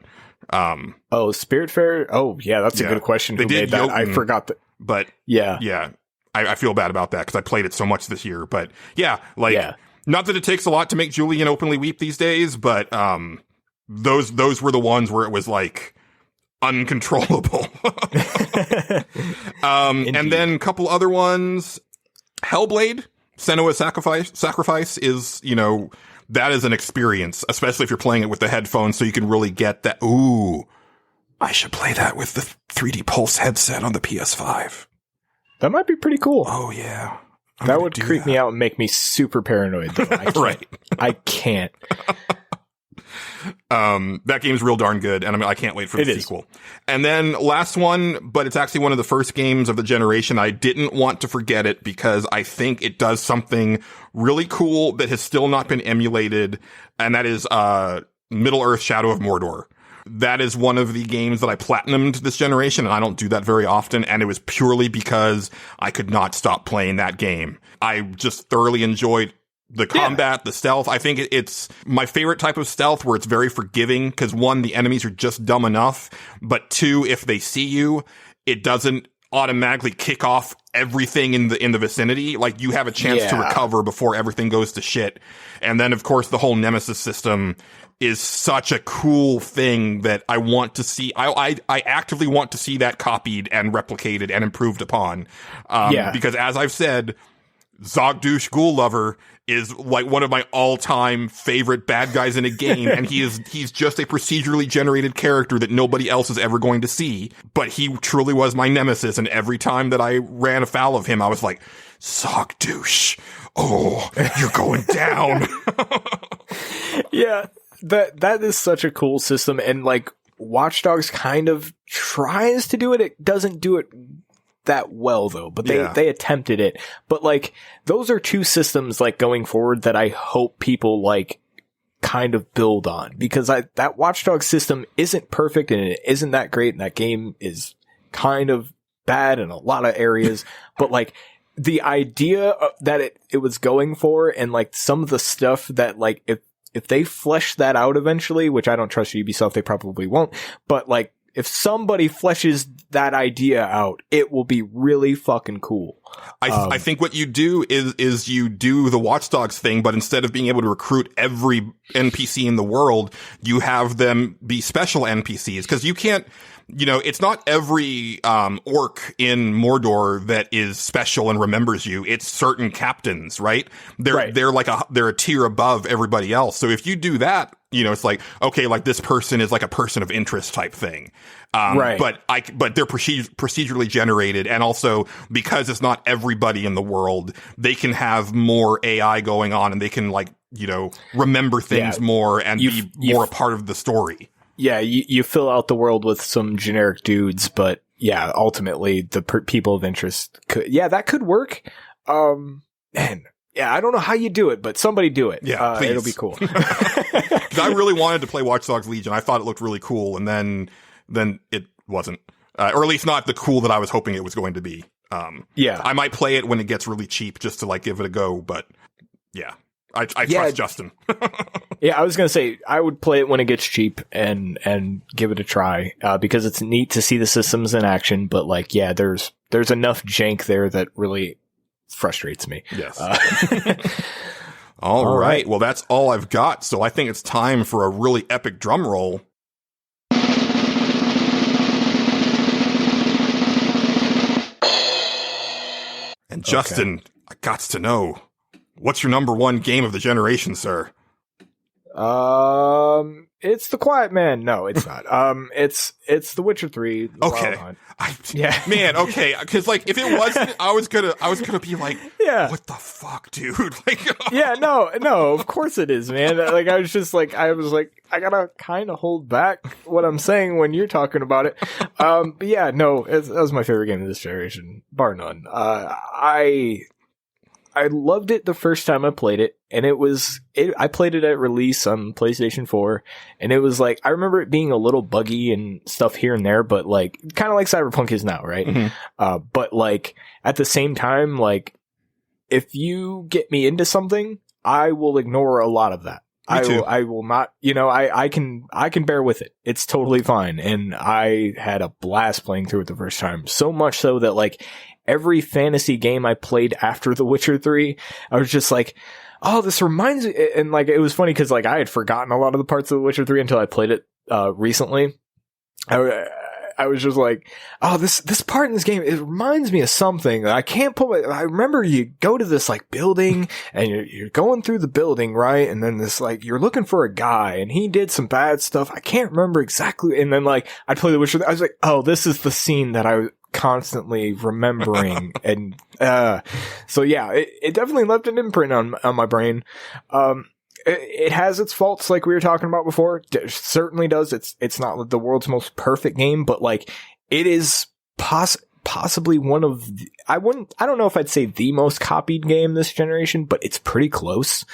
Spiritfarer. Oh, yeah, that's a good question. Who made that? Jotun, I forgot that. But yeah, I feel bad about that because I played it so much this year. But not that it takes a lot to make Julian openly weep these days, but those were the ones where it was like uncontrollable. And then a couple other ones. Hellblade, Senua's Sacrifice is, you know, that is an experience, especially if you're playing it with the headphones, so you can really get that. Ooh, I should play that with the 3D Pulse headset on the PS5. That might be pretty cool. Oh, yeah. That would creep me out and make me super paranoid, though. I can't. That game's real darn good, and I can't wait for the sequel. And then last one, but it's actually one of the first games of the generation. I didn't want to forget it because I think it does something really cool that has still not been emulated, and that is Middle-earth: Shadow of Mordor. That is one of the games that I platinumed this generation, and I don't do that very often, and it was purely because I could not stop playing that game. I just thoroughly enjoyed the combat, the stealth. I think it's my favorite type of stealth where it's very forgiving because, one, the enemies are just dumb enough, but two, if they see you, it doesn't automatically kick off everything in the vicinity. Like, you have a chance to recover before everything goes to shit. And then, of course, the whole Nemesis system is such a cool thing that I want to see. I actively want to see that copied and replicated and improved upon. Because, as I've said, Zogdouche Ghoul Lover is like one of my all-time favorite bad guys in a game, and he's just a procedurally generated character that nobody else is ever going to see, but he truly was my nemesis, and every time that I ran afoul of him, I was like, Zogdouche, oh, you're going down. Yeah, that is such a cool system, and like, Watch Dogs kind of tries to do it. It doesn't do it that well though, but they attempted it. But like, those are two systems like going forward that I hope people like kind of build on, because that Watch Dogs system isn't perfect and it isn't that great, and that game is kind of bad in a lot of areas. But like, the idea that it was going for, and like some of the stuff that like if they flesh that out eventually, which I don't trust Ubisoft, they probably won't, but like if somebody fleshes that idea out, it will be really fucking cool. I think what you do is you do the Watch Dogs thing, but instead of being able to recruit every NPC in the world, you have them be special NPCs. Cause you can't, it's not every, orc in Mordor that is special and remembers you. It's certain captains, right? They're a tier above everybody else. So if you do that, it's like, okay, like this person is like a person of interest type thing. Right. But they're procedurally generated. And also because it's not everybody in the world, they can have more AI going on and they can remember things more and be more a part of the story. Yeah. You fill out the world with some generic dudes, but yeah, ultimately the people of interest that could work. Man. Yeah, I don't know how you do it, but somebody do it. Yeah, please. It'll be cool. I really wanted to play Watch Dogs Legion. I thought it looked really cool, and then it wasn't, or at least not the cool that I was hoping it was going to be. I might play it when it gets really cheap just to give it a go, but yeah, I trust Justin. Yeah, I was gonna say I would play it when it gets cheap and give it a try because it's neat to see the systems in action. But there's enough jank there that really frustrates me. Yes. All right. Well, that's all I've got. So I think it's time for a really epic drum roll. And Justin, I got to know, what's your number one game of the generation, sir? It's The Quiet Man. No, it's not. It's The Witcher 3. Okay. Man, okay. Cause if it wasn't, I was gonna be like, yeah, what the fuck, dude? Yeah, no, of course it is, man. I gotta kind of hold back what I'm saying when you're talking about it. But yeah, no, that was my favorite game of this generation, bar none. I loved it the first time I played it, and I played it at release on PlayStation 4, and it was I remember it being a little buggy and stuff here and there, but kind of like Cyberpunk is now, right? Mm-hmm. But at the same time, if you get me into something, I will ignore a lot of that. I will not, I can bear with it. It's totally fine. And I had a blast playing through it the first time. So much so that every fantasy game I played after The Witcher 3, I was just oh, this reminds me. And it was funny because I had forgotten a lot of the parts of The Witcher 3 until I played it, recently. I was just oh, this part in this game, it reminds me of something. I can't I remember you go to this building and you're going through the building, right? And then this you're looking for a guy and he did some bad stuff. I can't remember exactly. And then I play The Witcher. I was oh, this is the scene that I constantly remembering. And, so yeah, it definitely left an imprint on my brain. It has its faults, like we were talking about before. It certainly does. It's not the world's most perfect game, but it is possibly one of I don't know if I'd say the most copied game this generation, but it's pretty close.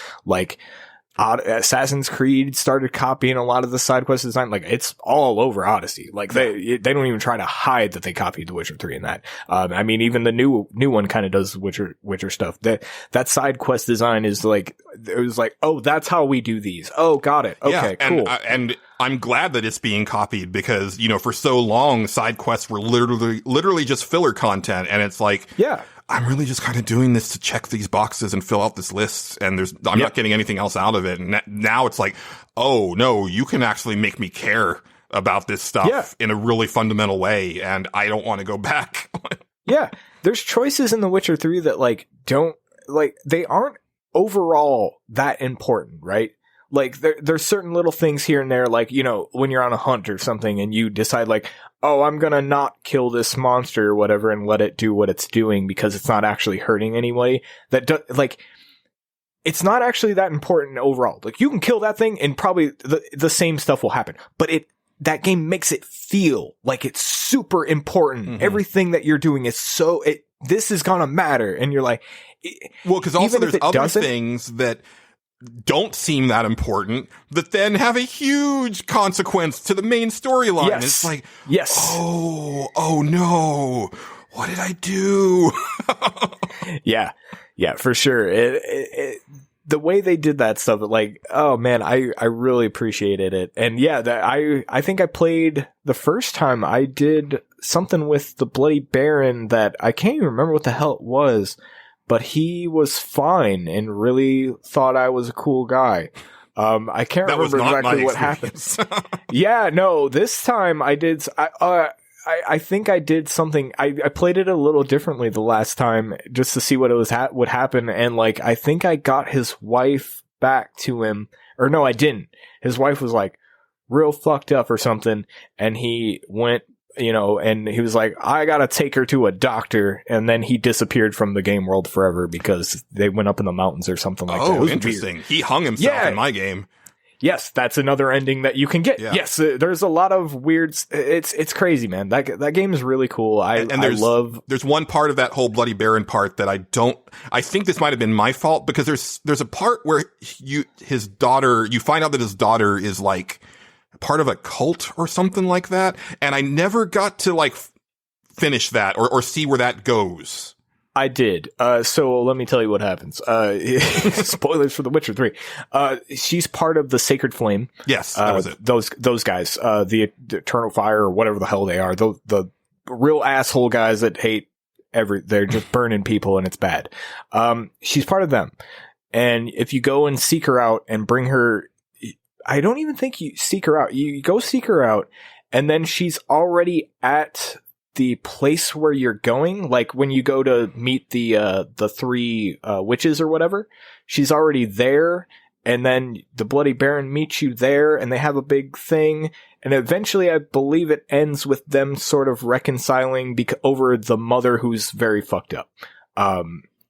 Assassin's Creed started copying a lot of the side quest design. It's all over Odyssey. They don't even try to hide that they copied The Witcher 3 in that. I mean, even the new one kind of does Witcher stuff. That side quest design is it was oh, that's how we do these. Oh, got it. Okay, yeah, cool. And I'm glad that it's being copied because, for so long, side quests were literally just filler content. And it's yeah. I'm really just kind of doing this to check these boxes and fill out this list, and I'm not getting anything else out of it. And now it's oh no, you can actually make me care about this stuff in a really fundamental way, and I don't want to go back. Yeah, there's choices in The Witcher 3 that don't they aren't overall that important, right? There's certain little things here and there, when you're on a hunt or something and you decide oh, I'm gonna not kill this monster or whatever and let it do what it's doing because it's not actually hurting anybody. It's not actually that important overall. You can kill that thing and probably the same stuff will happen, but that game makes it feel like it's super important. Mm-hmm. Everything that you're doing is this is gonna matter. And you're well, cause also there's other things that don't seem that important that then have a huge consequence to the main storyline. Yes. It's yes. Oh no. What did I do? Yeah, for sure. the way they did that stuff, like, oh man, I really appreciated it. And yeah, I think I played the first time I did something with the Bloody Baron that I can't even remember what the hell it was, but he was fine and really thought I was a cool guy. I can't remember exactly what happened. Yeah, no, this time I did, I think I did something. I played it a little differently the last time just to see what it was would happen, and like I think I got his wife back to him, or no, I didn't. His wife was like real fucked up or something, and he went, and he was like, I gotta take her to a doctor, and then he disappeared from the game world forever because they went up in the mountains or something like that. Oh, interesting. Weird. He hung himself in my game. Yes, that's another ending that you can get. Yeah. Yes, there's a lot of weird. It's crazy, man. That game is really cool. There's one part of that whole Bloody Baron part that I think this might have been my fault, because there's a part where you find out that his daughter is like part of a cult or something like that, and I never got to like finish that or see where that goes. I did. So let me tell you what happens. Spoilers for The Witcher 3. She's part of the Sacred Flame. Yes, that was it. Those guys, the Eternal Fire or whatever the hell they are, the real asshole guys that hate they're just burning people and it's bad. She's part of them. And if you go and seek her out and bring her, I don't even think you seek her out. You go seek her out, and then she's already at the place where you're going. Like when you go to meet the three witches or whatever, she's already there, and then the Bloody Baron meets you there, and they have a big thing, and eventually I believe it ends with them sort of reconciling over the mother who's very fucked up.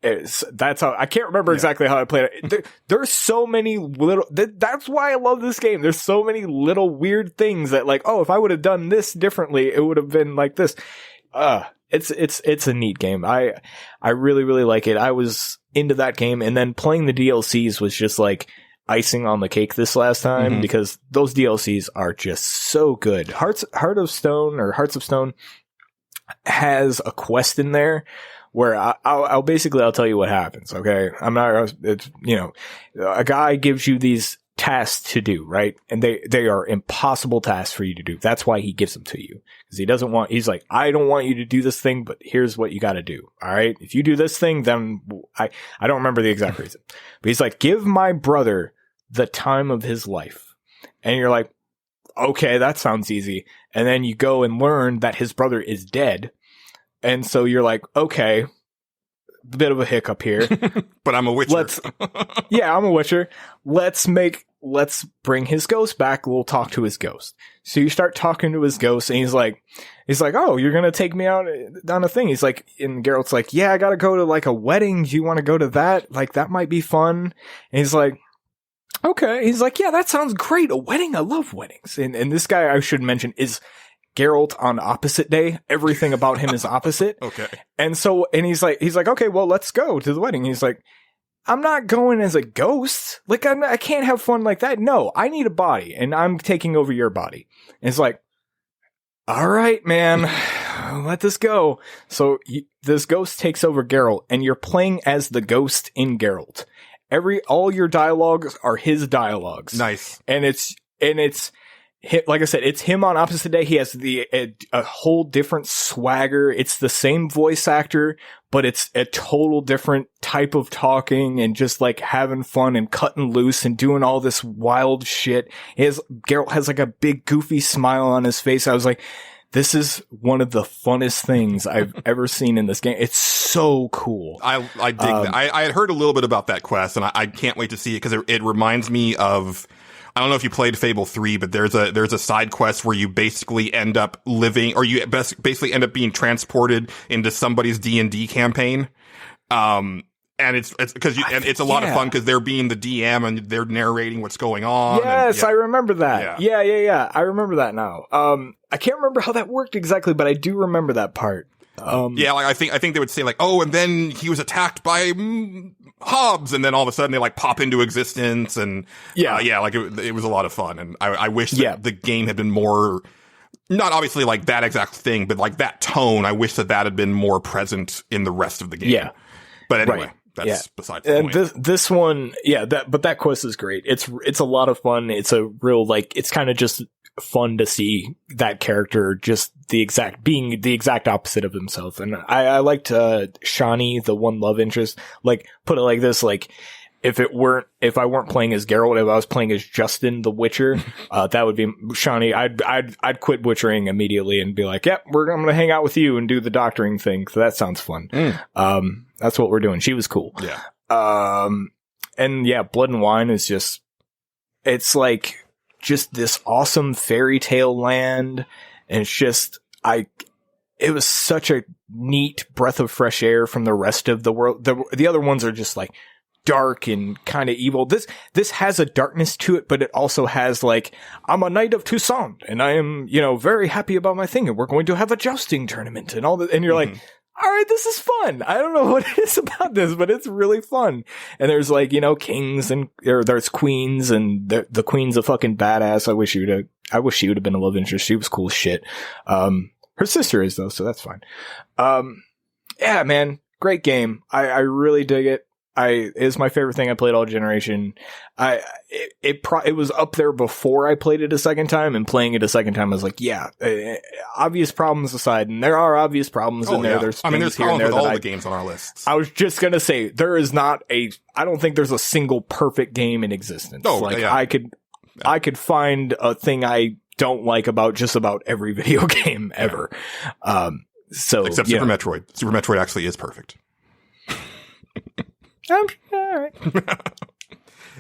That's how I can't remember exactly how I played it. There's so many little. That's why I love this game. There's so many little weird things that, like, oh, if I would have done this differently, it would have been like this. It's a neat game. I really, really like it. I was into that game, and then playing the DLCs was just like icing on the cake this last time, because those DLCs are just so good. Hearts of Stone has a quest in there where I'll tell you what happens. Okay. A guy gives you these tasks to do, right? And they are impossible tasks for you to do. That's why he gives them to you. Because he's like, I don't want you to do this thing, but here's what you got to do. All right. If you do this thing, then I don't remember the exact reason, but he's like, give my brother the time of his life. And you're like, okay, that sounds easy. And then you go and learn that his brother is dead. And so you're like, okay, bit of a hiccup here. But I'm a Witcher. I'm a Witcher. Let's bring his ghost back. We'll talk to his ghost. So you start talking to his ghost, and he's like, oh, you're going to take me out on a thing. He's like, and Geralt's like, yeah, I got to go to like a wedding. Do you want to go to that? Like, that might be fun. And he's like, okay. He's like, yeah, that sounds great. A wedding. I love weddings. And this guy, I should mention, is Geralt on opposite day. Everything about him is opposite. Okay. And he's like, okay, well, let's go to the wedding. He's like, I'm not going as a ghost. Like, I can't have fun like that. No, I need a body, and I'm taking over your body. And it's like, all right, man, let this go. So this ghost takes over Geralt, and you're playing as the ghost in Geralt. All your dialogues are his dialogues. Nice. And it's like I said, it's him on opposite day. He has a whole different swagger. It's the same voice actor, but it's a total different type of talking and just like having fun and cutting loose and doing all this wild shit. Geralt has like a big goofy smile on his face. I was like, this is one of the funnest things I've ever seen in this game. It's so cool. I dig that. I had heard a little bit about that quest, and I can't wait to see it, because it reminds me of, I don't know if you played Fable 3, but there's a side quest where you basically end up living, or you basically end up being transported into somebody's D&D campaign. And it's a lot of fun because they're being the DM and they're narrating what's going on. Yes, I remember that. Yeah. I remember that now. I can't remember how that worked exactly, but I do remember that part. I think they would say like, oh, and then he was attacked by Hobbs, and then all of a sudden they like pop into existence, and it was a lot of fun, and I wish that the game had been more, not obviously like that exact thing, but like that tone. I wish that had been more present in the rest of the game. Yeah, but anyway. Right. that's besides the point. This one, but that quest is great. It's a lot of fun. It's a real, like, it's kind of just fun to see that character just being the exact opposite of himself. And I liked Shani, the one love interest, like, put it like this, like, if I weren't playing as Geralt, if I was playing as Justin the Witcher, that would be Shani. I'd quit butchering immediately and be like, yep, I'm going to hang out with you and do the doctoring thing. So that sounds fun. That's what we're doing. She was cool. Yeah. And yeah, Blood and Wine is just, it's like just this awesome fairy tale land. And it's just, it was such a neat breath of fresh air from the rest of the world. The other ones are just like dark and kind of evil. This has a darkness to it, but it also has like, I'm a knight of Toussaint and I am, very happy about my thing and we're going to have a jousting tournament and all that. And you're like, all right, this is fun. I don't know what it is about this, but it's really fun. And there's like, kings there's queens and the queen's a fucking badass. I wish she would have been a love interest. She was cool as shit. Her sister is though, so that's fine. Yeah, man, great game. I really dig it. It's my favorite thing I played all generation. It was up there before I played it a second time, and playing it a second time I was like, yeah, obvious problems aside, and there are obvious problems in there. Yeah. There's there's problems with all the games on our lists. I was just gonna say, I don't think there's a single perfect game in existence. I could find a thing I don't like about just about every video game ever. Except Super Metroid. Super Metroid actually is perfect. All right.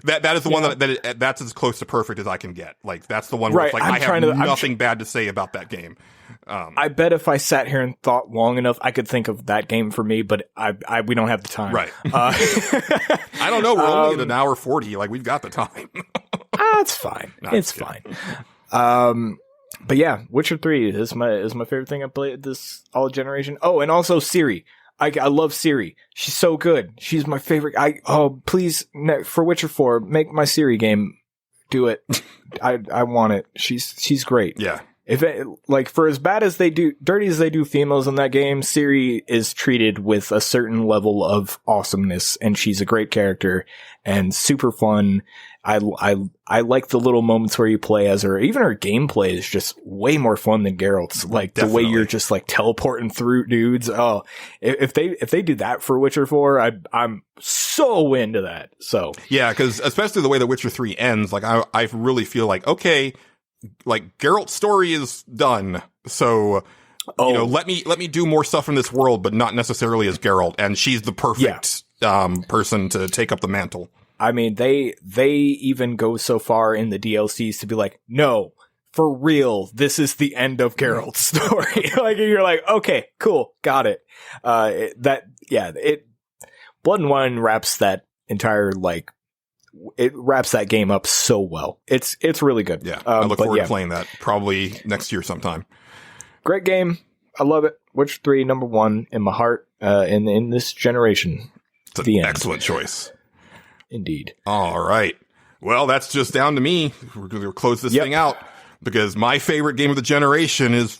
That is the one that's as close to perfect as I can get. Like, that's the one where it's like, I have nothing bad to say about that game. I bet if I sat here and thought long enough, I could think of that game for me, but we don't have the time. Right. I don't know. We're only at an hour 40. Like, we've got the time. It's fine. It's fine. But yeah, Witcher 3 is my favorite thing I played this all generation. Oh, and also Ciri. I love Ciri. She's so good. She's my favorite. Please, for Witcher 4, make my Ciri game. Do it. I want it. She's great. Yeah. For as bad as they do, dirty as they do females in that game, Ciri is treated with a certain level of awesomeness, and she's a great character and super fun. I like the little moments where you play as her. Even her gameplay is just way more fun than Geralt's. Like, definitely. The way you're just like teleporting through dudes. Oh, if they do that for Witcher 4, I'm so into that. So yeah, because especially the way the Witcher 3 ends, like I really feel like, okay, like Geralt's story is done. So let me do more stuff in this world, but not necessarily as Geralt. And she's the perfect person to take up the mantle. I mean, they even go so far in the DLCs to be like, no, for real, this is the end of Geralt's story. Like, you're like, okay, cool, got it. Blood and Wine wraps that entire, like, it wraps that game up so well. It's really good. Yeah, I look forward to playing that probably next year sometime. Great game. I love it. Witcher 3, number 1 in my heart, in this generation. It's an excellent choice. Indeed. All right. Well, that's just down to me. We're going to close this thing out because my favorite game of the generation is.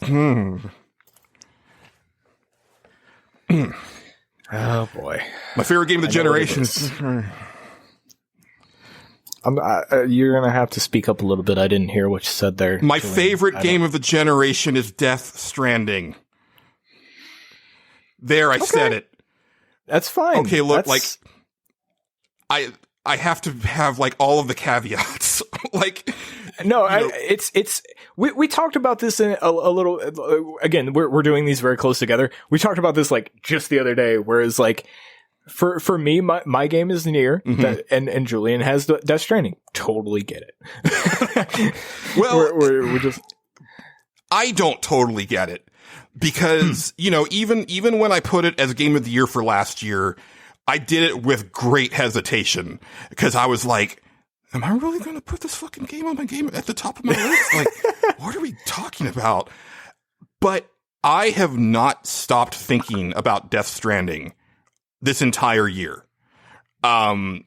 Oh boy. My favorite game of the generation is. You're going to have to speak up a little bit. I didn't hear what you said there. My favorite game of the generation is Death Stranding. There, I said it. That's fine. Okay, look, I have to have like all of the caveats. Like, no, we talked about this in a little. Again, we're doing these very close together. We talked about this like just the other day. Whereas like for me, my game is Nier, and Julian has Death Stranding. Totally get it. Well, we're just. I don't totally get it because even when I put it as game of the year for last year, I did it with great hesitation because I was like, am I really going to put this fucking game on my game at the top of my list? Like, what are we talking about? But I have not stopped thinking about Death Stranding this entire year. And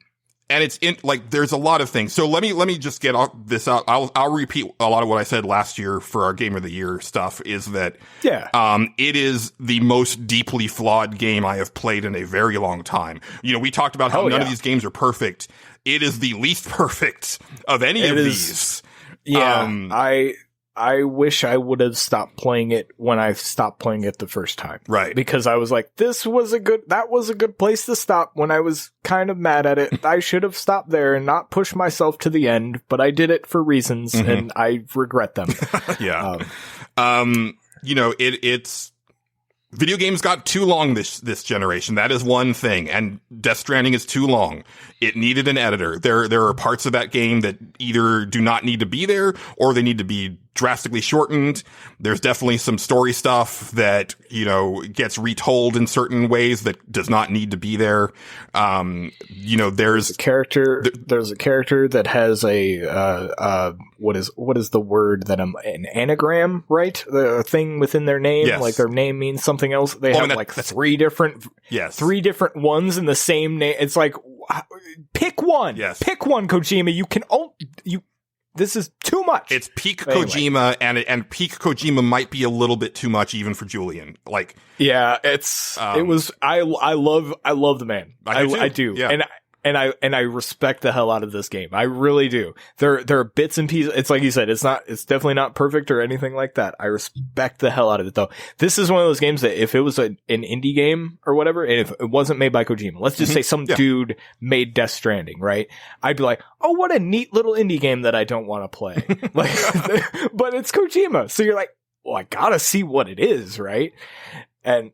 And it's like, there's a lot of things. So let me just get this out. I'll repeat a lot of what I said last year for our Game of the Year stuff, is that, it is the most deeply flawed game I have played in a very long time. You know, we talked about how none of these games are perfect. It is the least perfect of any of these. Yeah. I wish I would have stopped playing it when I stopped playing it the first time. Right. Because I was like, that was a good place to stop when I was kind of mad at it. I should have stopped there and not pushed myself to the end, but I did it for reasons and I regret them. Yeah. You know, it's video games got too long this generation. That is one thing. And Death Stranding is too long. It needed an editor. There are parts of that game that either do not need to be there or they need to be drastically shortened. There's definitely some story stuff that, you know, gets retold in certain ways that does not need to be there. You know, there's a character that has what is the word that an anagram, right? The thing within their name, like their name means something else. They have like three different ones in the same name. It's like, pick one. Yes. Pick one, Kojima. This is too much. It's peak Kojima, and peak Kojima might be a little bit too much even for Julian. Like, yeah, it was. I love the man. I do. Yeah. And I respect the hell out of this game. I really do. There are bits and pieces. It's like you said, it's definitely not perfect or anything like that. I respect the hell out of it though. This is one of those games that if it was an indie game or whatever, and if it wasn't made by Kojima, let's just say some dude made Death Stranding, right? I'd be like, oh, what a neat little indie game that I don't want to play. Like, but it's Kojima. So you're like, well, I gotta see what it is, right? And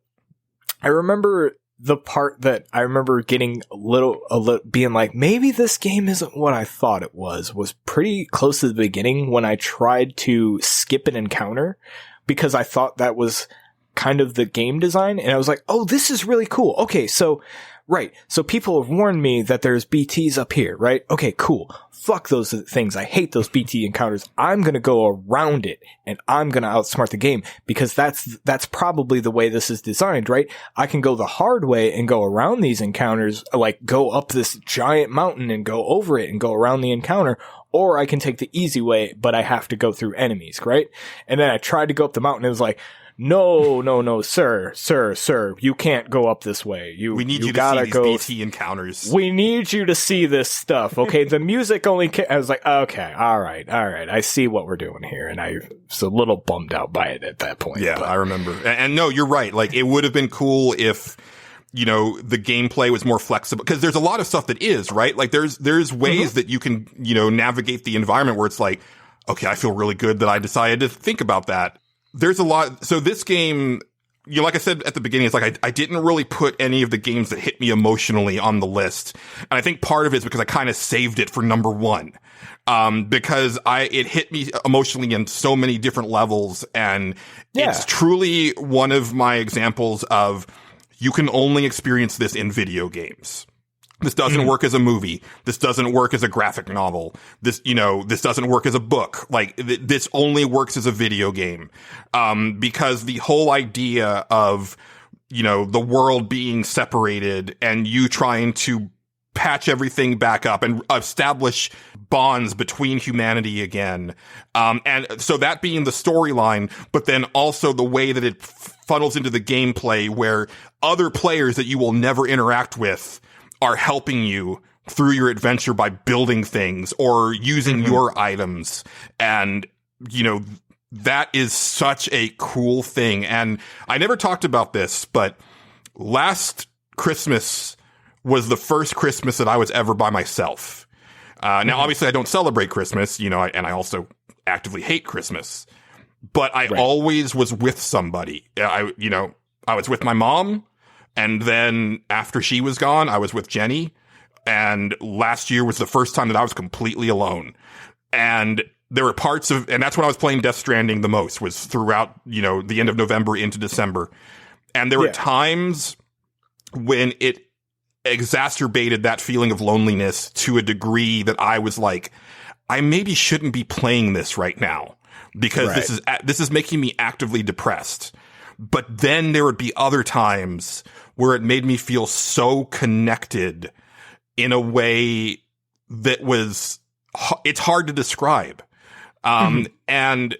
I remember the part that I remember getting a little being like, maybe this game isn't what I thought it was pretty close to the beginning when I tried to skip an encounter because I thought that was kind of the game design. And I was like, oh, this is really cool. Okay. So people have warned me that there's BTs up here, right? Okay, cool. Fuck those things. I hate those BT encounters. I'm going to go around it and I'm going to outsmart the game because that's probably the way this is designed, right? I can go the hard way and go around these encounters, like go up this giant mountain and go over it and go around the encounter, or I can take the easy way, but I have to go through enemies, right? And then I tried to go up the mountain and it was like, no, sir, you can't go up this way. We need you to see these BT encounters. We need you to see this stuff. Okay, the music only. I was like, okay, all right. I see what we're doing here, and I was a little bummed out by it at that point. Yeah, I remember. And no, you're right. Like, it would have been cool if, you know, the gameplay was more flexible, because there's a lot of stuff that is, right? Like, there's ways that you can, you know, navigate the environment where it's like, okay, I feel really good that I decided to think about that. There's a lot. So this game, you know, like I said at the beginning, it's like I didn't really put any of the games that hit me emotionally on the list. And I think part of it is because I kind of saved it for number one. Because it hit me emotionally in so many different levels. And it's truly one of my examples of, you can only experience this in video games. This doesn't work as a movie. This doesn't work as a graphic novel. This doesn't work as a book. Like, this only works as a video game. Because the whole idea of, you know, the world being separated and you trying to patch everything back up and establish bonds between humanity again. And so that being the storyline, but then also the way that it funnels into the gameplay where other players that you will never interact with are helping you through your adventure by building things or using your items. And, you know, that is such a cool thing. And I never talked about this, but last Christmas was the first Christmas that I was ever by myself. Now, obviously, I don't celebrate Christmas, you know, and I also actively hate Christmas. But I always was with somebody. I was with my mom. And then after she was gone, I was with Jenny. And last year was the first time that I was completely alone. And there were parts of, and that's when I was playing Death Stranding the most, was throughout, you know, the end of November into December. And there were times when it exacerbated that feeling of loneliness to a degree that I was like, I maybe shouldn't be playing this right now because this is making me actively depressed. But then there would be other times where it made me feel so connected in a way that was, it's hard to describe. And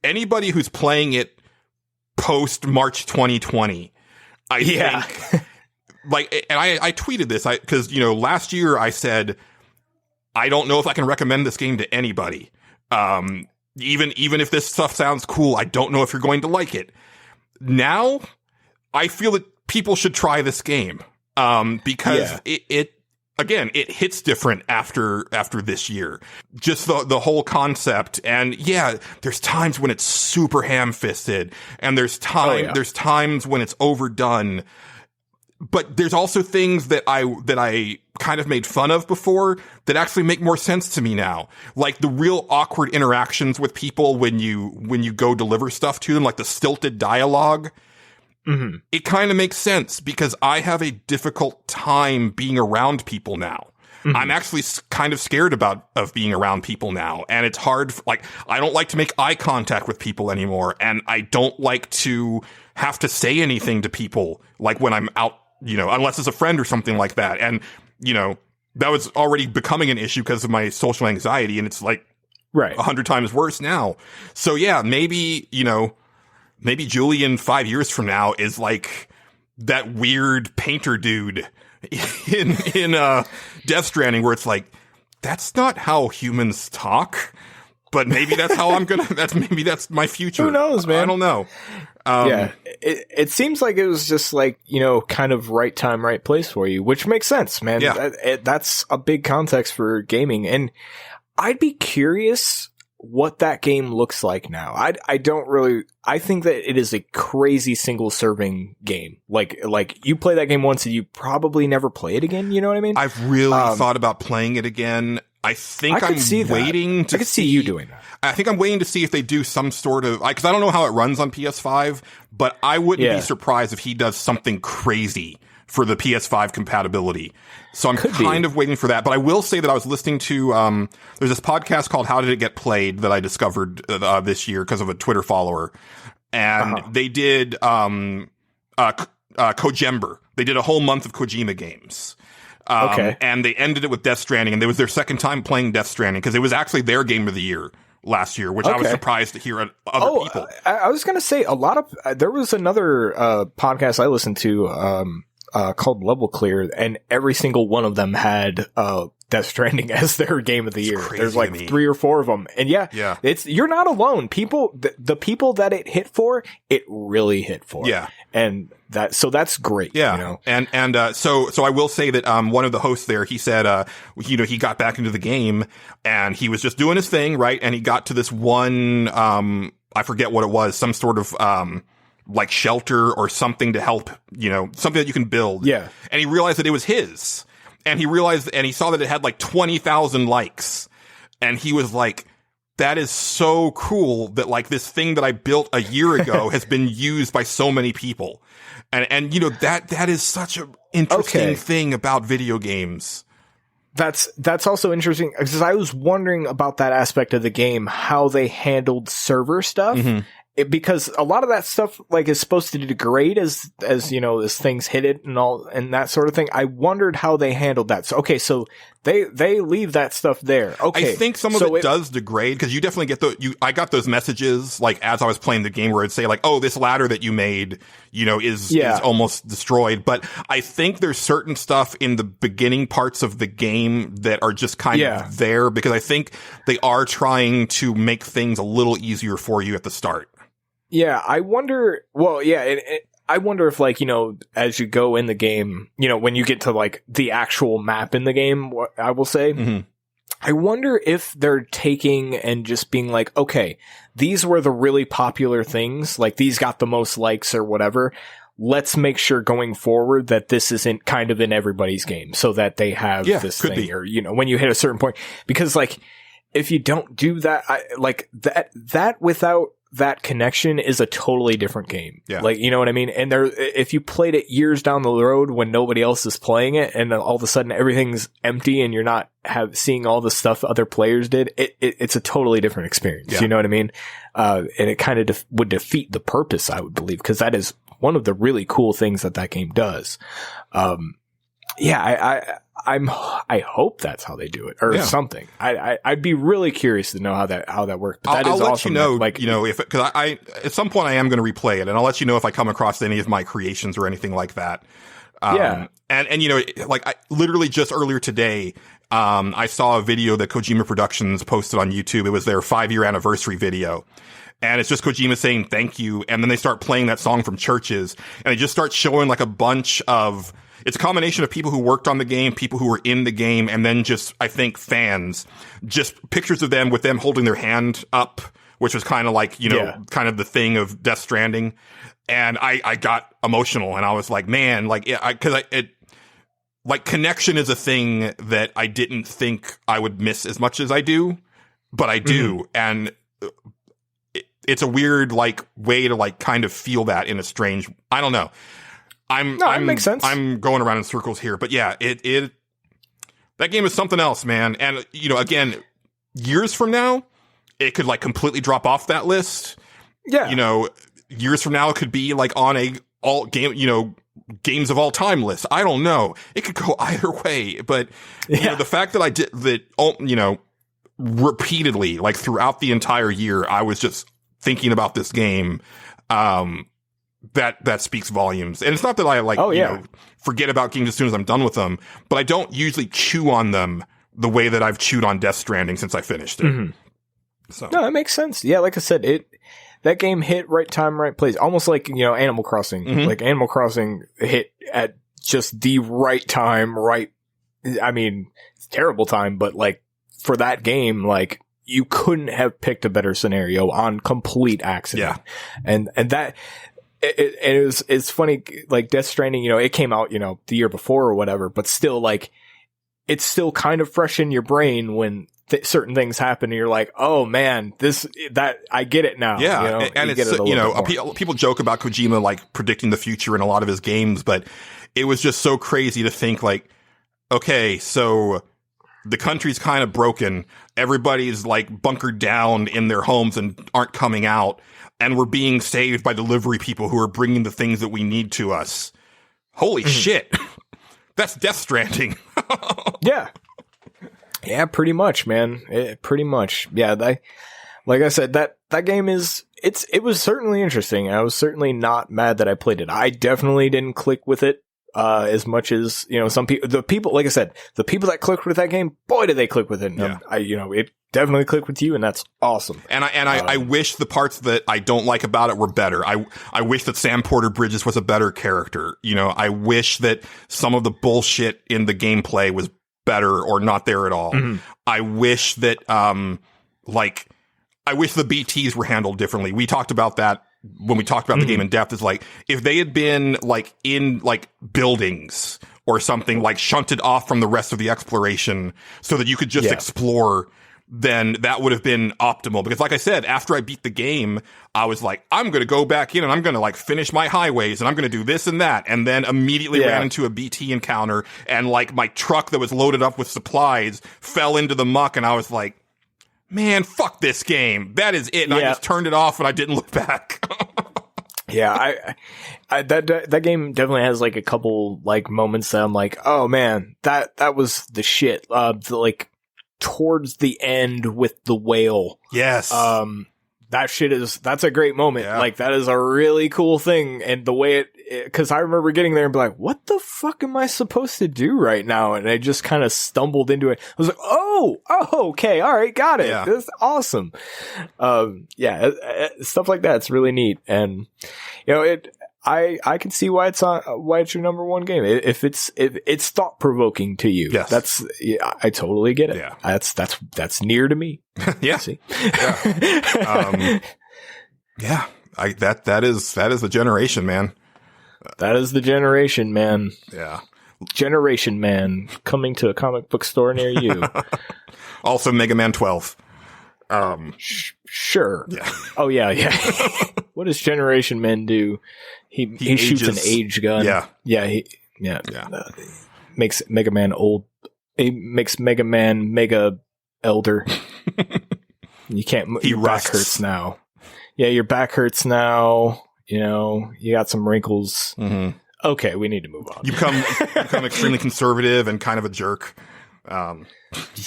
anybody who's playing it post March 2020, I think, like, and I tweeted this, because, you know, last year I said, I don't know if I can recommend this game to anybody. Even if this stuff sounds cool, I don't know if you're going to like it. Now, I feel that people should try this game, because it hits different after this year. Just the whole concept, and there's times when it's super ham-fisted, and there's times when it's overdone. But there's also things that I kind of made fun of before that actually make more sense to me now. Like the real awkward interactions with people when you go deliver stuff to them, like the stilted dialogue. Mm-hmm. It kind of makes sense because I have a difficult time being around people now. Mm-hmm. I'm actually kind of scared of being around people now. And it's hard. Like, I don't like to make eye contact with people anymore. And I don't like to have to say anything to people, like when I'm out, you know, unless it's a friend or something like that. And, you know, that was already becoming an issue because of my social anxiety. And it's like 100 times worse now. So yeah, maybe Julian 5 years from now is like that weird painter dude in Death Stranding, where it's like, that's not how humans talk, but maybe that's how maybe that's my future. Who knows, man? I don't know. It seems like it was just like, you know, kind of right time, right place for you, which makes sense, man. Yeah. That's a big context for gaming. And I'd be curious what that game looks like now. I think that it is a crazy single serving game. Like you play that game once and you probably never play it again. You know what I mean? I've really thought about playing it again. I think I'm waiting to I could see you doing that. I think I'm waiting to see if they do some sort of, because I don't know how it runs on PS5, but I wouldn't be surprised if he does something crazy for the PS5 compatibility. So I'm kind of waiting for that. But I will say that I was listening to, there's this podcast called How Did It Get Played that I discovered this year because of a Twitter follower. And they did Kojember. They did a whole month of Kojima games. And they ended it with Death Stranding. And it was their second time playing Death Stranding because it was actually their game of the year last year, which I was surprised to hear other people. I was going to say there was another podcast I listened to called Level Clear, and every single one of them had Death Stranding as their game of the year. There's like 3 or 4 of them. And you're not alone. The people that it hit for, it really hit for. Yeah. And that's great. Yeah. You know? And so I will say that, one of the hosts there, he said, he got back into the game and he was just doing his thing, right? And he got to this one, I forget what it was, some sort of, like shelter or something to help, something that you can build. Yeah. And he realized that it was his. And he saw that it had like 20,000 likes. And he was like, that is so cool that like this thing that I built a year ago has been used by so many people. And that is such an interesting thing about video games. That's also interesting because I was wondering about that aspect of the game, how they handled server stuff. Mm-hmm. Because a lot of that stuff like is supposed to degrade as things hit it and all and that sort of thing. I wondered how they handled that. So they leave that stuff there. Okay, I think some of it does degrade because you definitely get I got those messages like as I was playing the game where it'd say like, oh, this ladder that you made, is almost destroyed. But I think there's certain stuff in the beginning parts of the game that are just kind of there because I think they are trying to make things a little easier for you at the start. Yeah, I wonder. Well, yeah, I wonder if, like, as you go in the game, when you get to like the actual map in the game, I will say, mm-hmm. I wonder if they're taking and just being like, okay, these were the really popular things, like these got the most likes or whatever. Let's make sure going forward that this isn't kind of in everybody's game, so that they have this thing, or when you hit a certain point, because like if you don't do that, that without that connection is a totally different game. Yeah. Like, you know what I mean? And if you played it years down the road when nobody else is playing it and then all of a sudden everything's empty and you're not seeing all the stuff other players did, it's a totally different experience. Yeah. You know what I mean? And it kind of would defeat the purpose, I would believe, because that is one of the really cool things that game does. I I hope that's how they do it or something. I'd be really curious to know how that works. But I'll is let awesome. you know, Like, if because I at some point I am going to replay it, and I'll let you know if I come across any of my creations or anything like that. And like I literally just earlier today, I saw a video that Kojima Productions posted on YouTube. It was their 5-year anniversary video. And it's just Kojima saying thank you. And then they start playing that song from Churches. And they just start showing like a bunch of, it's a combination of people who worked on the game, people who were in the game, and then just, I think, fans. Just pictures of them with them holding their hand up, which was kind of like, kind of the thing of Death Stranding. And I got emotional and I was like, man, like, like connection is a thing that I didn't think I would miss as much as I do, but I do. And it's a weird, like, way to, like, kind of feel that in a strange, I don't know. It makes sense. I'm going around in circles here, but yeah, that game is something else, man. And, again, years from now, it could, like, completely drop off that list. Yeah. Years from now, it could be, like, on a all game, games of all time list. I don't know. It could go either way, but, the fact that I did that, repeatedly, like, throughout the entire year, I was just thinking about this game, that speaks volumes. And it's not that I forget about games as soon as I'm done with them, but I don't usually chew on them the way that I've chewed on Death Stranding since I finished it. Mm-hmm. So no, that makes sense. Yeah, like I said, that game hit right time, right place, almost like Animal Crossing. Mm-hmm. Like Animal Crossing hit at just the right time, right? I mean, it's a terrible time, but like for that game, like, you couldn't have picked a better scenario on complete accident. Yeah. And that, it's funny, like Death Stranding, it came out, the year before or whatever, but still, like, it's still kind of fresh in your brain when certain things happen and you're like, oh man, I get it now. Yeah. And it's, people joke about Kojima, like, predicting the future in a lot of his games, but it was just so crazy to think, like, okay, so the country's kind of broken. Everybody's like bunkered down in their homes and aren't coming out. And we're being saved by delivery people who are bringing the things that we need to us. Holy shit. That's Death Stranding. Yeah. Yeah, pretty much, man. Pretty much. Yeah. Like I said, that game it was certainly interesting. I was certainly not mad that I played it. I definitely didn't click with it. As much as, some people, like I said, the people that clicked with that game, boy, did they click with it. Yeah. It definitely clicked with you, and that's awesome. And I wish the parts that I don't like about it were better. I wish that Sam Porter Bridges was a better character. I wish that some of the bullshit in the gameplay was better or not there at all. Mm-hmm. I wish that, I wish the BTs were handled differently. We talked about that when we talked about the game in depth. Is like, if they had been like in like buildings or something, like shunted off from the rest of the exploration so that you could just explore, then that would have been optimal. Because like I said, after I beat the game, I was like, I'm going to go back in and I'm going to like finish my highways and I'm going to do this and that. And then immediately ran into a BT encounter and like my truck that was loaded up with supplies fell into the muck. And I was like, man, fuck this game. That is it. And I just turned it off and I didn't look back. Yeah, that game definitely has like a couple like moments that I'm like, oh man, that was the shit. Like towards the end with the whale. Yes. That's a great moment. Yeah. Like that is a really cool thing. And the way cause I remember getting there and be like, what the fuck am I supposed to do right now? And I just kind of stumbled into it. I was like, oh, okay. All right. Got it. Yeah. That's awesome. Stuff like that. It's really neat. And I can see why it's your number one game. If it's thought provoking to you. Yes. I totally get it. Yeah. That's near to me. Yeah. See? Yeah. That is the generation, man. That is the generation, man. Yeah. Generation Man coming to a comic book store near you. Also Mega Man 12. Sure. Yeah. Oh yeah. What does Generation Man do? He shoots an age gun. Yeah. Yeah. Makes Mega Man old. He makes Mega Man mega elder. You can't move. Your back hurts now. Yeah, your back hurts now. You got some wrinkles. Mm-hmm. Okay, we need to move on. You become extremely conservative and kind of a jerk.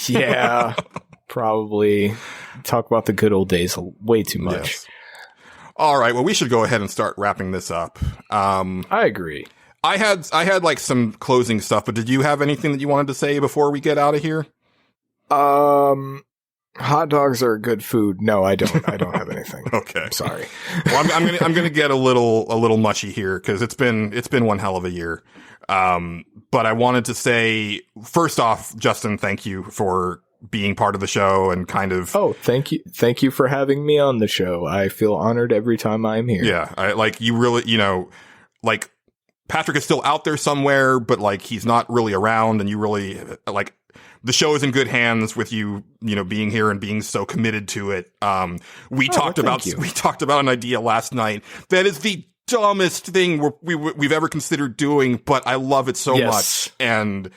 Yeah, probably talk about the good old days way too much. Yes. All right. Well, we should go ahead and start wrapping this up. I agree. I had like some closing stuff, but did you have anything that you wanted to say before we get out of here? Hot dogs are good food. No, I don't. I don't have anything. Okay. I'm sorry. Well, I'm gonna get a little mushy here because it's been one hell of a year. But I wanted to say first off, Justin, thank you for being part of the show and kind of. Oh, thank you. Thank you for having me on the show. I feel honored every time I'm here. Yeah. You really, like Patrick is still out there somewhere, but like he's not really around, and you really like. The show is in good hands with you, being here and being so committed to it. We talked about an idea last night that is the dumbest thing we've ever considered doing, but I love it so much. And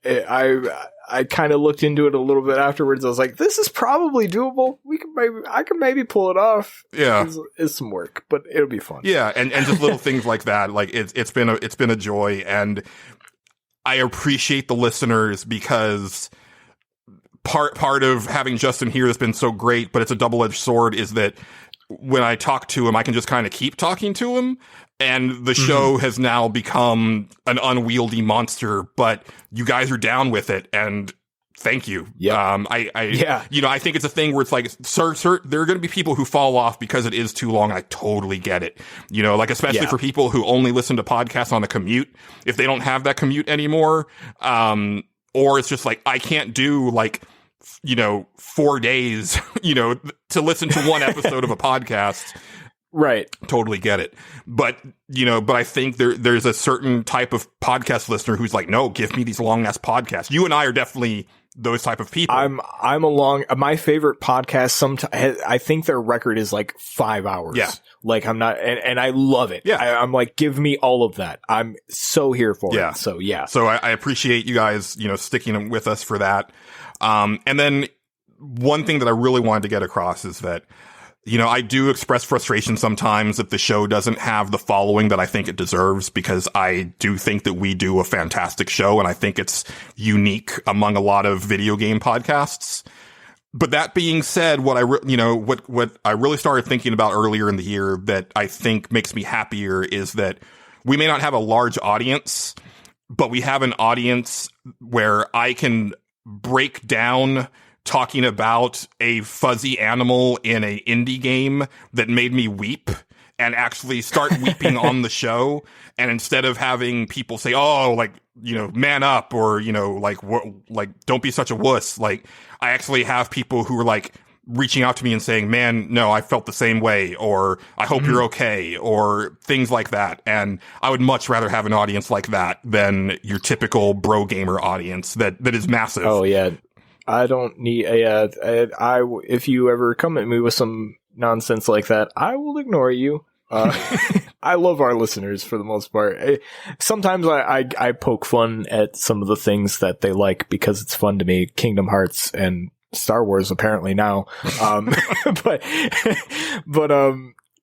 I kind of looked into it a little bit afterwards. I was like, this is probably doable. I could maybe pull it off. Yeah. It's some work, but it'll be fun. Yeah. And just little things like that. Like it's been a joy, and I appreciate the listeners because part of having Justin here has been so great, but it's a double-edged sword is that when I talk to him, I can just kind of keep talking to him, and the show has now become an unwieldy monster, but you guys are down with it, and thank you. Yeah. I think it's a thing where it's like, sir, there are going to be people who fall off because it is too long. I totally get it. Especially for people who only listen to podcasts on a commute, if they don't have that commute anymore, or it's just like, I can't do 4 days, to listen to one episode of a podcast. Right. Totally get it. But I think there's a certain type of podcast listener who's like, no, give me these long ass podcasts. You and I are definitely those type of people. My favorite podcast, I think their record is like 5 hours. Yeah. Like I'm not, and I love it. Yeah. I'm like, give me all of that. I'm so here for it. So yeah. So I appreciate you guys, sticking with us for that. And then one thing that I really wanted to get across is that, I do express frustration sometimes if the show doesn't have the following that I think it deserves, because I do think that we do a fantastic show, and I think it's unique among a lot of video game podcasts. But that being said, what I really started thinking about earlier in the year that I think makes me happier is that we may not have a large audience, but we have an audience where I can break down talking about a fuzzy animal in a indie game that made me weep and actually start weeping on the show. And instead of having people say, oh, man up, or, don't be such a wuss. Like, I actually have people who are like reaching out to me and saying, man, no, I felt the same way, or I hope you're okay, or things like that. And I would much rather have an audience like that than your typical bro gamer audience that is massive. Oh yeah. I don't need if you ever come at me with some nonsense like that, I will ignore you. I love our listeners for the most part. Sometimes I poke fun at some of the things that they like because it's fun to me. Kingdom Hearts and Star Wars apparently now. But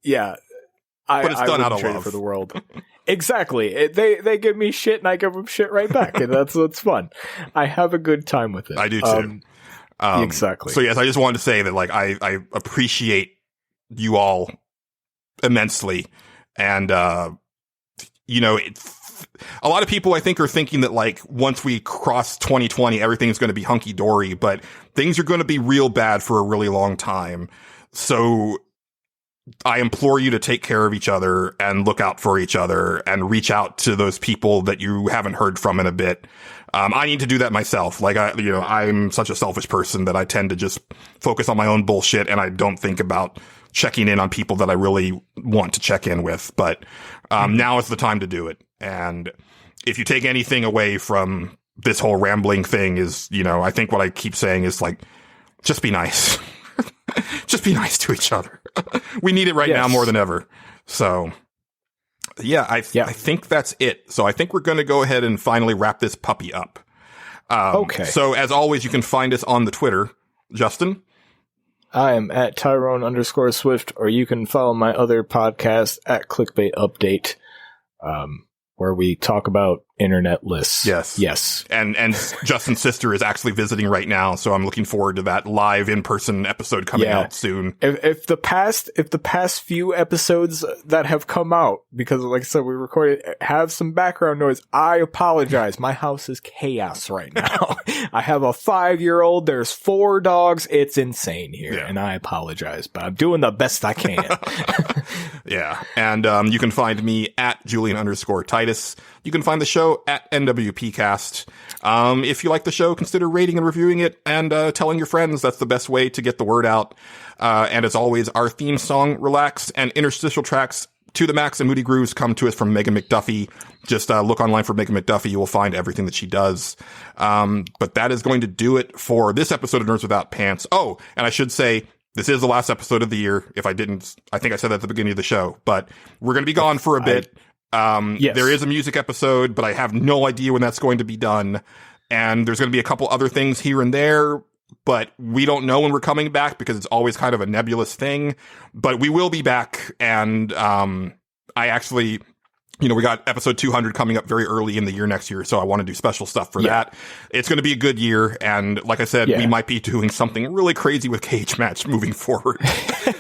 yeah. But it's done out of trade love it for the world. Exactly. They give me shit and I give them shit right back, and that's what's fun. I have a good time with it. I do too. Exactly. So yes, I just wanted to say that I appreciate you all immensely, and a lot of people I think are thinking that once we cross 2020, everything's going to be hunky dory, but things are going to be real bad for a really long time. So I implore you to take care of each other and look out for each other and reach out to those people that you haven't heard from in a bit. I need to do that myself. I'm such a selfish person that I tend to just focus on my own bullshit, and I don't think about checking in on people that I really want to check in with. But now is the time to do it. And if you take anything away from this whole rambling thing is, I think what I keep saying is just be nice. Just be nice to each other. We need it right now more than ever. So, yeah, I think that's it. So I think we're going to go ahead and finally wrap this puppy up. Okay. So as always, you can find us on the Twitter. Justin? I am at Tyrone_Swift, or you can follow my other podcast at Clickbait Update. where we talk about internet lists. Yes. And Justin's sister is actually visiting right now, so I'm looking forward to that live in-person episode coming out soon. If the past few episodes that have come out, because like I said, we recorded, have some background noise, I apologize. My house is chaos right now. I have a 5-year-old. There's 4 dogs. It's insane here, and I apologize, but I'm doing the best I can. Yeah. And you can find me at Julian_Titus. You can find the show at NWPcast. If you like the show, consider rating and reviewing it and telling your friends. That's the best way to get the word out. And as always, our theme song, Relax, and interstitial tracks To the Max and Moody Grooves come to us from Megan McDuffie. Just look online for Megan McDuffie. You will find everything that she does. But that is going to do it for this episode of Nerds Without Pants. Oh, and I should say, this is the last episode of the year. If I didn't, I think I said that at the beginning of the show, but we're going to be gone for a bit. Yes. There is a music episode, but I have no idea when that's going to be done. And there's going to be a couple other things here and there, but we don't know when we're coming back because it's always kind of a nebulous thing. But we will be back. And I actually, we got episode 200 coming up very early in the year next year. So I want to do special stuff for that. It's going to be a good year. And like I said, we might be doing something really crazy with Cage Match moving forward.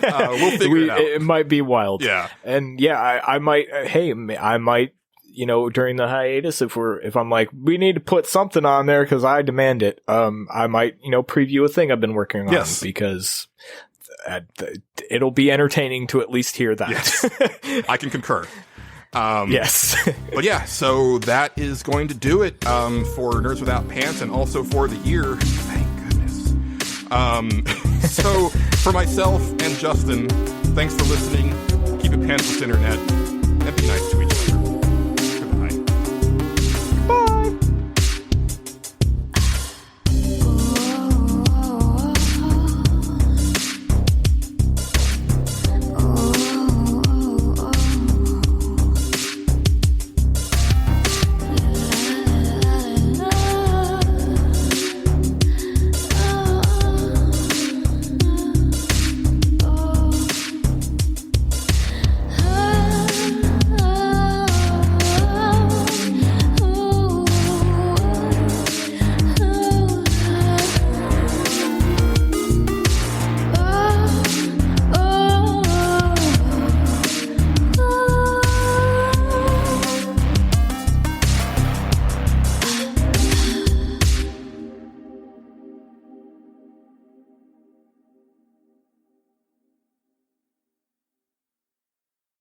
We'll figure it out. It might be wild. Yeah. And I might, during the hiatus, if I'm like, we need to put something on there because I demand it. I might, preview a thing I've been working on because it'll be entertaining to at least hear that. Yes. I can concur. Yes. But yeah, so that is going to do it for Nerds Without Pants and also for the year. Thank goodness. So for myself and Justin, thanks for listening. Keep it pantsless, internet.